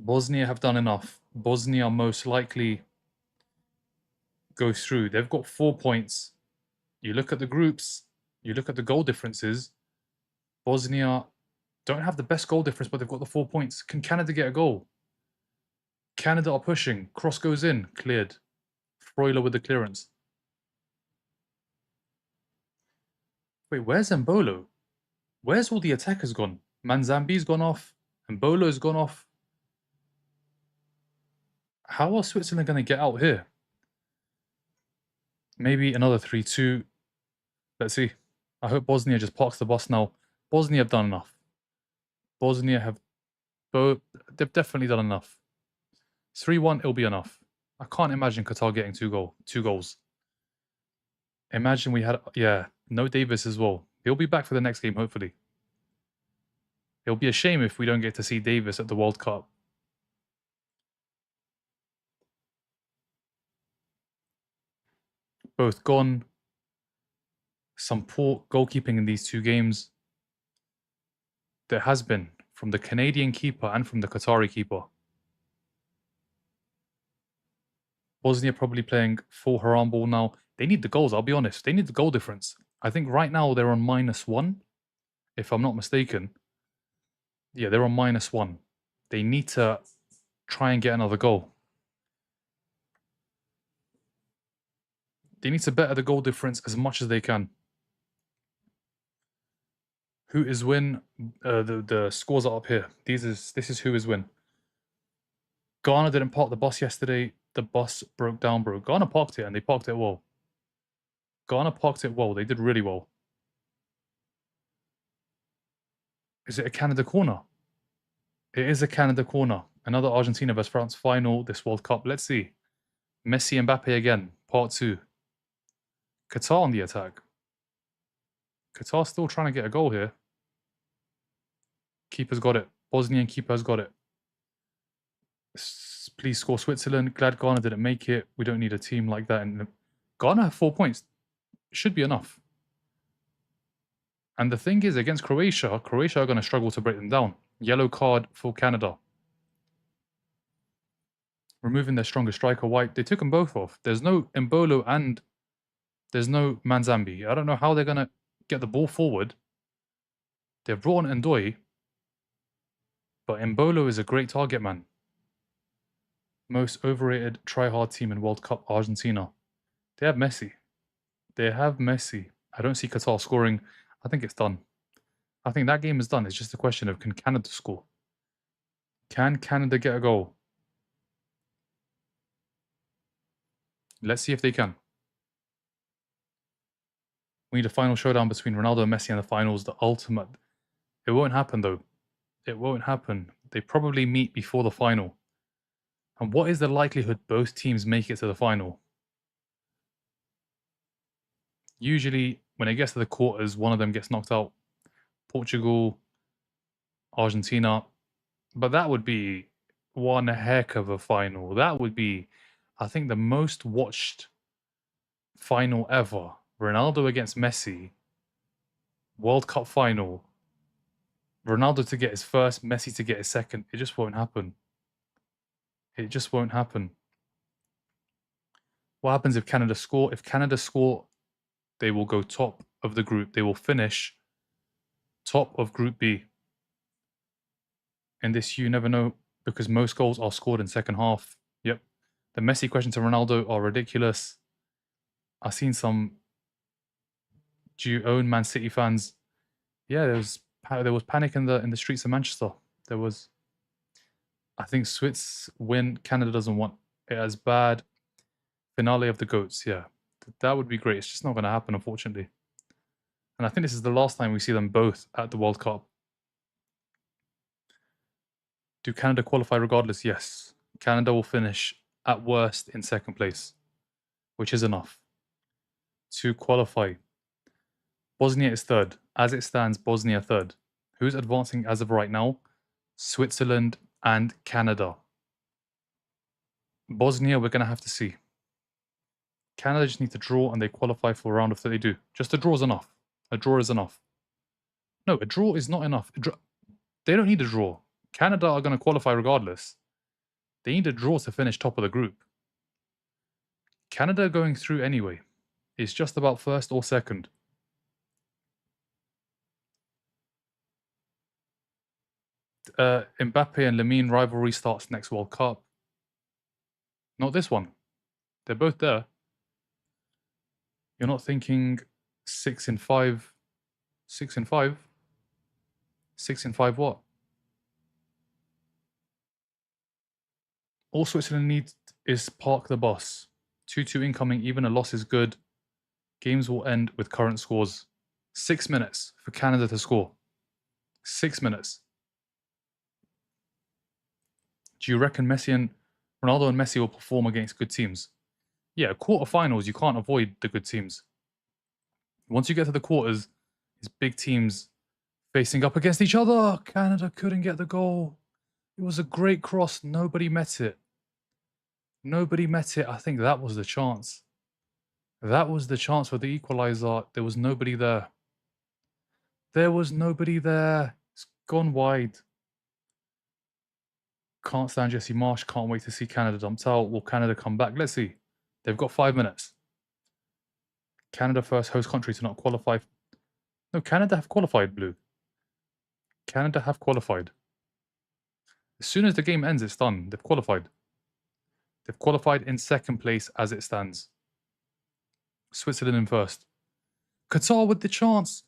Bosnia have done enough. Bosnia most likely go through. They've got 4 points. You look at the groups, you look at the goal differences. Bosnia don't have the best goal difference, but they've got the 4 points. Can Canada get a goal? Canada are pushing. Cross goes in. Cleared. Freuler with the clearance. Wait, where's Mbolo? Where's all the attackers gone? Manzambi's gone off. Mbolo's gone off. How are Switzerland going to get out here? Maybe another 3-2. Let's see. I hope Bosnia just parks the bus now. Bosnia have done enough. Bosnia have they've definitely done enough. 3-1, it'll be enough. I can't imagine Qatar getting 2 goals. Imagine we had, no Davis as well. He'll be back for the next game, hopefully. It'll be a shame if we don't get to see Davis at the World Cup. Both gone. Some poor goalkeeping in these 2 games. There has been, from the Canadian keeper and from the Qatari keeper. Bosnia probably playing full Haram ball now. They need the goals, I'll be honest. They need the goal difference. I think right now they're on -1, if I'm not mistaken. Yeah, they're on -1. They need to try and get another goal. They need to better the goal difference as much as they can. Who is win? The scores are up here. This is who is win. Ghana didn't park the bus yesterday. The bus broke down, bro. Ghana parked it, and they parked it well. Ghana parked it well. They did really well. Is it a Canada corner? It is a Canada corner. Another Argentina vs France final this World Cup. Let's see. Messi and Mbappe again. Part 2. Qatar on the attack. Qatar still trying to get a goal here. Keeper's got it. Bosnian keeper's got it. Please score Switzerland. Glad Ghana didn't make it. We don't need a team like that. And Ghana have 4 points. Should be enough. And the thing is, against Croatia are going to struggle to break them down. Yellow card for Canada. Removing their strongest striker, White. They took them both off. There's no Mbolo and there's no Manzambi. I don't know how they're going to get the ball forward. They've brought on Ndoye, but Mbolo is a great target man. Most overrated try-hard team in World Cup, Argentina. They have Messi. They have Messi. I don't see Qatar scoring. I think it's done. I think that game is done. It's just a question of, can Canada score? Can Canada get a goal? Let's see if they can. We need a final showdown between Ronaldo and Messi in the finals, the ultimate. It won't happen, though. It won't happen. They probably meet before the final. And what is the likelihood both teams make it to the final? Usually, when it gets to the quarters, one of them gets knocked out. Portugal, Argentina. But that would be one heck of a final. That would be, I think, the most watched final ever. Ronaldo against Messi. World Cup final. Ronaldo to get his first, Messi to get his second. It just won't happen. It just won't happen. What happens if Canada score? If Canada score, they will go top of the group. They will finish top of Group B. And this, you never know, because most goals are scored in second half. Yep. The Messi question to Ronaldo are ridiculous. I've seen some. Do you own Man City fans? Yeah, there was panic in the streets of Manchester. There was. I think Swiss win. Canada doesn't want it as bad. Finale of the GOATs. Yeah, that would be great. It's just not going to happen, unfortunately. And I think this is the last time we see them both at the World Cup. Do Canada qualify regardless? Yes. Canada will finish at worst in second place, which is enough to qualify. Bosnia is third. As it stands, Bosnia third. Who's advancing as of right now? Switzerland and Canada. Bosnia, we're going to have to see. Canada just need to draw and they qualify for a round of 32. Just a draw is enough. A draw is enough. No, a draw is not enough. They don't need a draw. Canada are going to qualify regardless. They need a draw to finish top of the group. Canada going through anyway. It's just about first or second. Mbappe and Lamine rivalry starts next World Cup. Not this one. They're both there. You're not thinking 6 in 5. 6 in 5? 6 in 5 what? All Switzerland needs is park the bus. 2-2 incoming, even a loss is good. Games will end with current scores. 6 minutes for Canada to score. 6 minutes. Do you reckon Ronaldo and Messi will perform against good teams? Yeah, quarterfinals, you can't avoid the good teams. Once you get to the quarters, it's big teams facing up against each other. Canada couldn't get the goal. It was a great cross. Nobody met it. Nobody met it. I think that was the chance. That was the chance for the equaliser. There was nobody there. There was nobody there. It's gone wide. Can't stand Jesse Marsch. Can't wait to see Canada dumped out. Will Canada come back? Let's see. They've got 5 minutes. Canada first host country to not qualify. No, Canada have qualified, Blue. Canada have qualified. As soon as the game ends, it's done. They've qualified. They've qualified in second place as it stands. Switzerland in first. Qatar with the chance.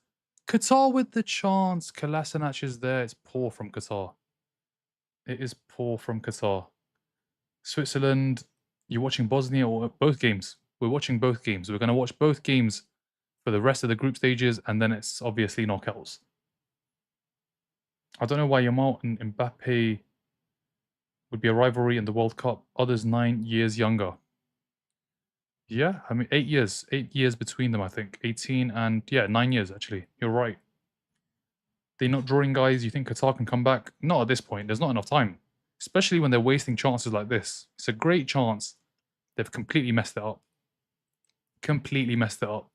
Qatar with the chance. Kolasinac is there. It's poor from Qatar. It is poor from Qatar. Switzerland, you're watching Bosnia or both games? We're watching both games. We're going to watch both games for the rest of the group stages, and then it's obviously knockouts. I don't know why Yamal and Mbappe would be a rivalry in the World Cup. Others 9 years younger. Yeah, I mean 8 years. 8 years between them, I think. 18 and, yeah, 9 years actually. You're right. They're not drawing guys. You think Qatar can come back? Not at this point. There's not enough time. Especially when they're wasting chances like this. It's a great chance. They've completely messed it up. Completely messed it up.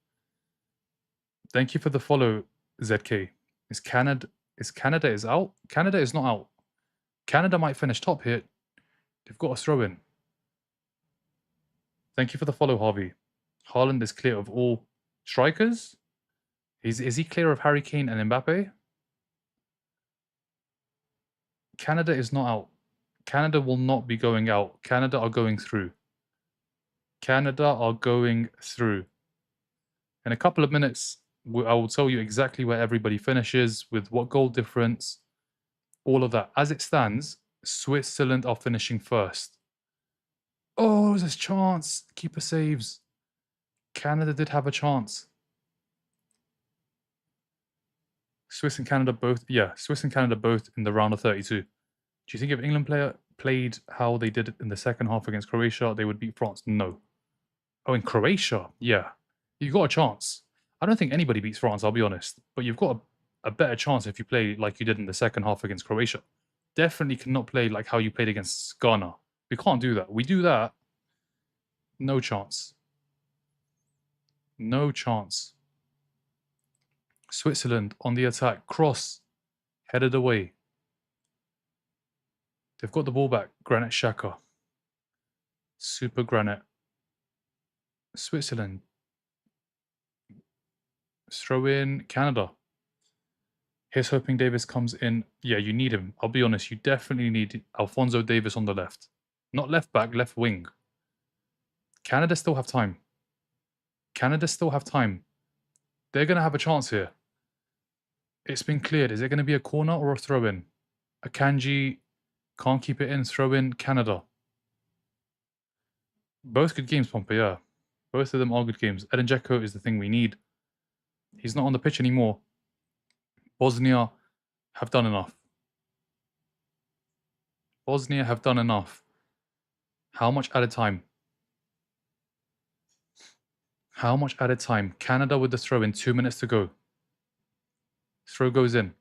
Thank you for the follow, ZK. Is Canada out? Canada is not out. Canada might finish top here. They've got a throw in. Thank you for the follow, Harvey. Haaland is clear of all strikers. Is he clear of Harry Kane and Mbappe? Canada is not out. Canada will not be going out. Canada are going through. Canada are going through. In a couple of minutes, I will tell you exactly where everybody finishes, with what goal difference, all of that. As it stands, Switzerland are finishing first. Oh, there's a chance. Keeper saves. Canada did have a chance. Swiss and Canada both in the round of 32. Do you think if England played how they did in the second half against Croatia, they would beat France? No. Oh, in Croatia? Yeah. You've got a chance. I don't think anybody beats France, I'll be honest. But you've got a better chance if you play like you did in the second half against Croatia. Definitely cannot play like how you played against Ghana. We can't do that. We do that, no chance. No chance. Switzerland on the attack. Cross. Headed away. They've got the ball back. Granit Xhaka. Super Granite. Switzerland. Let's throw in Canada. Here's hoping Davis comes in. Yeah, you need him. I'll be honest, you definitely need Alphonso Davis on the left. Not left back, left wing. Canada still have time. Canada still have time. They're going to have a chance here. It's been cleared. Is it going to be a corner or a throw-in? Akanji can't keep it in. Throw in Canada. Both good games, Pompey, yeah. Both of them are good games. Edin Dzeko is the thing we need. He's not on the pitch anymore. Bosnia have done enough. Bosnia have done enough. How much added time? How much added time? Canada with the throw in. 2 minutes to go. Throw goes in.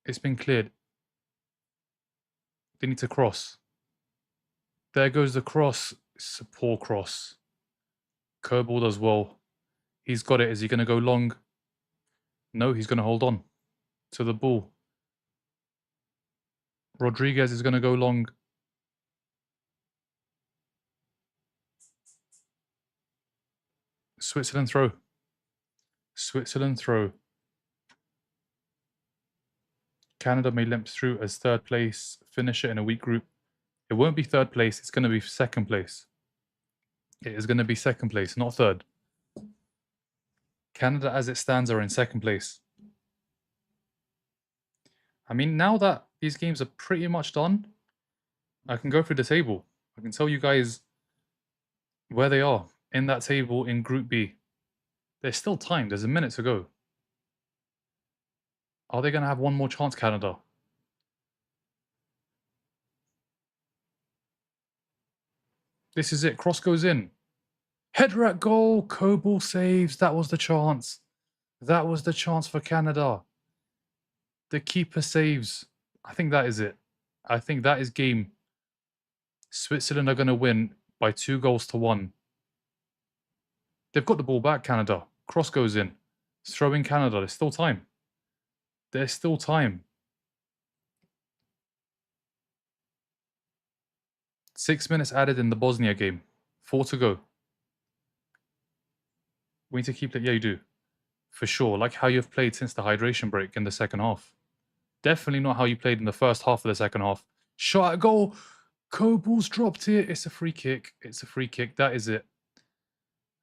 It's been cleared. They need to cross. There goes the cross. It's a poor cross. Kerbal does well. He's got it. Is he going to go long? No, he's going to hold on to the ball. Rodriguez is going to go long. Switzerland throw. Switzerland throw. Canada may limp through as third place, finisher in a weak group. It won't be third place. It's going to be second place. It is going to be second place, not third. Canada, as it stands, are in second place. I mean, now that these games are pretty much done, I can go through the table. I can tell you guys where they are in that table in Group B. There's still time. There's a minute to go. Are they going to have one more chance, Canada? This is it. Cross goes in. Header at goal. Kerbal saves. That was the chance. That was the chance for Canada. The keeper saves. I think that is it. I think that is game. Switzerland are going to win by 2-1. They've got the ball back, Canada. Cross goes in. Throw in Canada. There's still time. There's still time. 6 minutes added in the Bosnia game. 4 to go. We need to keep that. Yeah, you do. For sure. Like how you've played since the hydration break in the second half. Definitely not how you played in the first half of the second half. Shot at goal. Kerbals dropped it. It's a free kick. It's a free kick. That is it.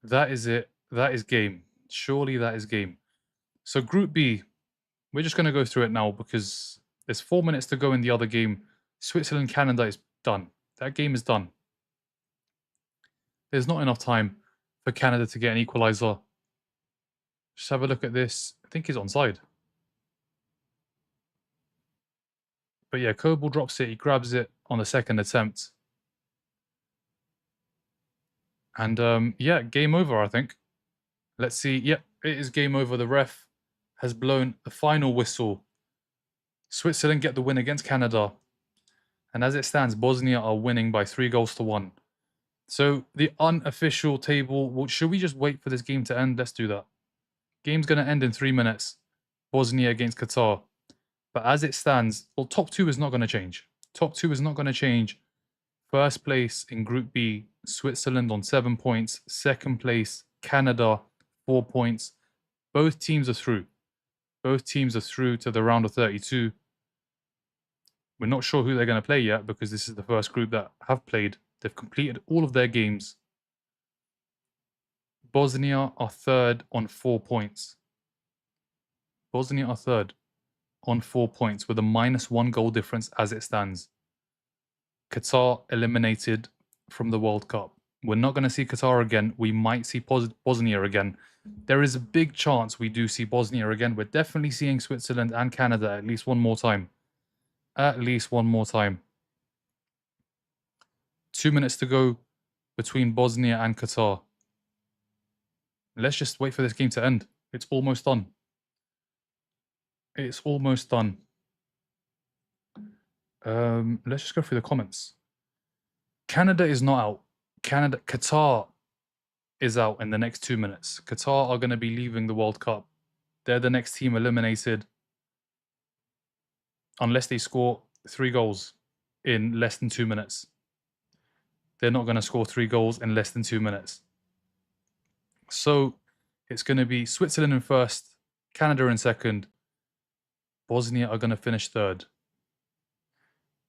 That is it. That is game. Surely that is game. So Group B, we're just going to go through it now because there's 4 minutes to go in the other game. Switzerland, Canada is done. That game is done. There's not enough time for Canada to get an equaliser. Just have a look at this. I think he's onside. But yeah, Kerbal drops it. He grabs it on the second attempt. And yeah, game over, I think. Let's see. Yep, it is game over. The ref has blown the final whistle. Switzerland get the win against Canada. And as it stands, Bosnia are winning by 3-1. So the unofficial table, should we just wait for this game to end? Let's do that. Game's going to end in 3 minutes. Bosnia against Qatar. But as it stands, well, top 2 is not going to change. Top 2 is not going to change. First place in Group B, Switzerland on 7 points. Second place, Canada, 4 points. Both teams are through. Both teams are through to the round of 32. We're not sure who they're going to play yet because this is the first group that have played. They've completed all of their games. Bosnia are third on 4 points. Bosnia are third on 4 points with a -1 goal difference as it stands. Qatar eliminated from the World Cup. We're not going to see Qatar again. We might see Bosnia again. There is a big chance we do see Bosnia again. We're definitely seeing Switzerland and Canada at least one more time. At least one more time. 2 minutes to go between Bosnia and Qatar. Let's just wait for this game to end. It's almost done. It's almost done. Let's just go through the comments. Canada is not out. Qatar is out in the next 2 minutes. Qatar are going to be leaving the World Cup. They're the next team eliminated. unless they score 3 goals in less than 2 minutes. They're not going to score 3 goals in less than 2 minutes. So it's going to be Switzerland in first, Canada in second, Bosnia are going to finish third.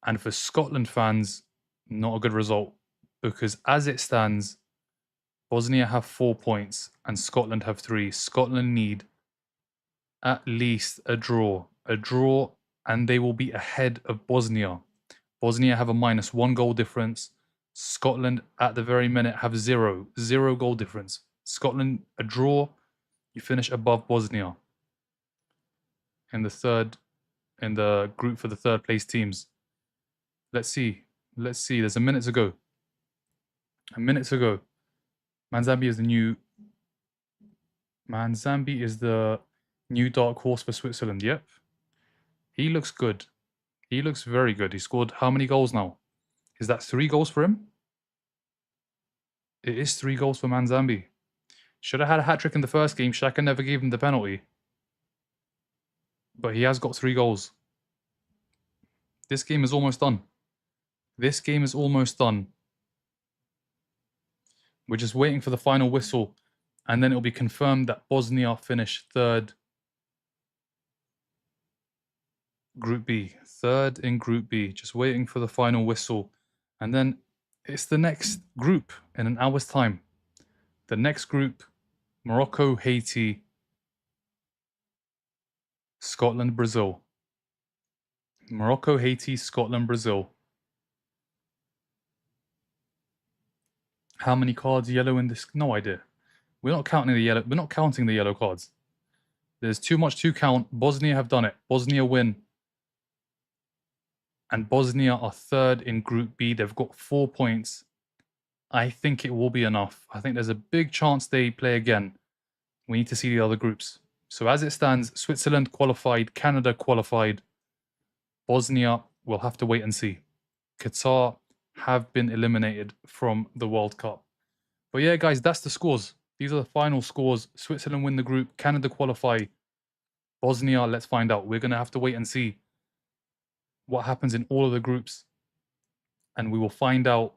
And for Scotland fans, not a good result, because as it stands, Bosnia have 4 points and Scotland have 3. Scotland need at least a draw, and they will be ahead of Bosnia. Bosnia have a -1 goal difference. Scotland at the very minute have zero goal difference. Scotland, a draw, you finish above Bosnia in the group for the third place teams. Let's see. There's a minute to go. Manzambi is the new dark horse for Switzerland. Yep. He looks good. He looks very good. He scored how many goals now? Is that 3 goals for him? It is 3 goals for Manzambi. Should have had a hat-trick in the first game. Xhaka never gave him the penalty. But he has got 3 goals. This game is almost done. We're just waiting for the final whistle. And then it'll be confirmed that Bosnia finish third. Group B. Third in Group B. Just waiting for the final whistle. And then it's the next group in an hour's time. The next group, Morocco, Haiti, Scotland, Brazil. Morocco, Haiti, Scotland, Brazil. How many cards yellow in this? No idea. We're not counting the yellow cards. There's too much to count. Bosnia have done it. Bosnia win. And Bosnia are third in Group B. They've got 4 points. I think it will be enough. I think there's a big chance they play again. We need to see the other groups. So as it stands, Switzerland qualified, Canada qualified. Bosnia, we'll have to wait and see. Qatar have been eliminated from the World Cup. But yeah, guys, that's the scores. These are the final scores. Switzerland win the group, Canada qualify. Bosnia, let's find out. We're going to have to wait and see what happens in all of the groups. And we will find out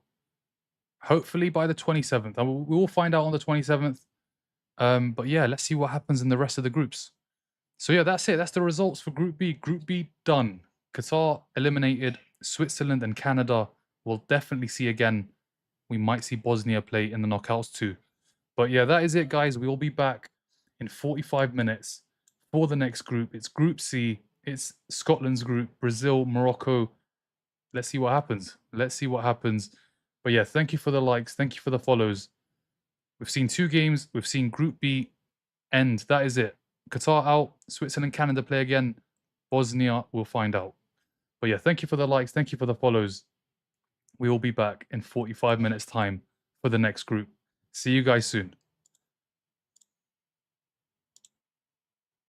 hopefully by the 27th. We will find out on the 27th. But yeah, let's see what happens in the rest of the groups. So yeah, that's it. That's the results for Group B. Group B done. Qatar eliminated. Switzerland and Canada will definitely see again. We might see Bosnia play in the knockouts too. But yeah, that is it, guys. We will be back in 45 minutes for the next group. It's Group C. It's Scotland's group, Brazil, Morocco. Let's see what happens. But yeah, thank you for the likes. Thank you for the follows. We've seen 2 games. We've seen Group B end. That is it. Qatar out. Switzerland, Canada play again. Bosnia, we'll find out. But yeah, thank you for the likes. Thank you for the follows. We will be back in 45 minutes time for the next group. See you guys soon.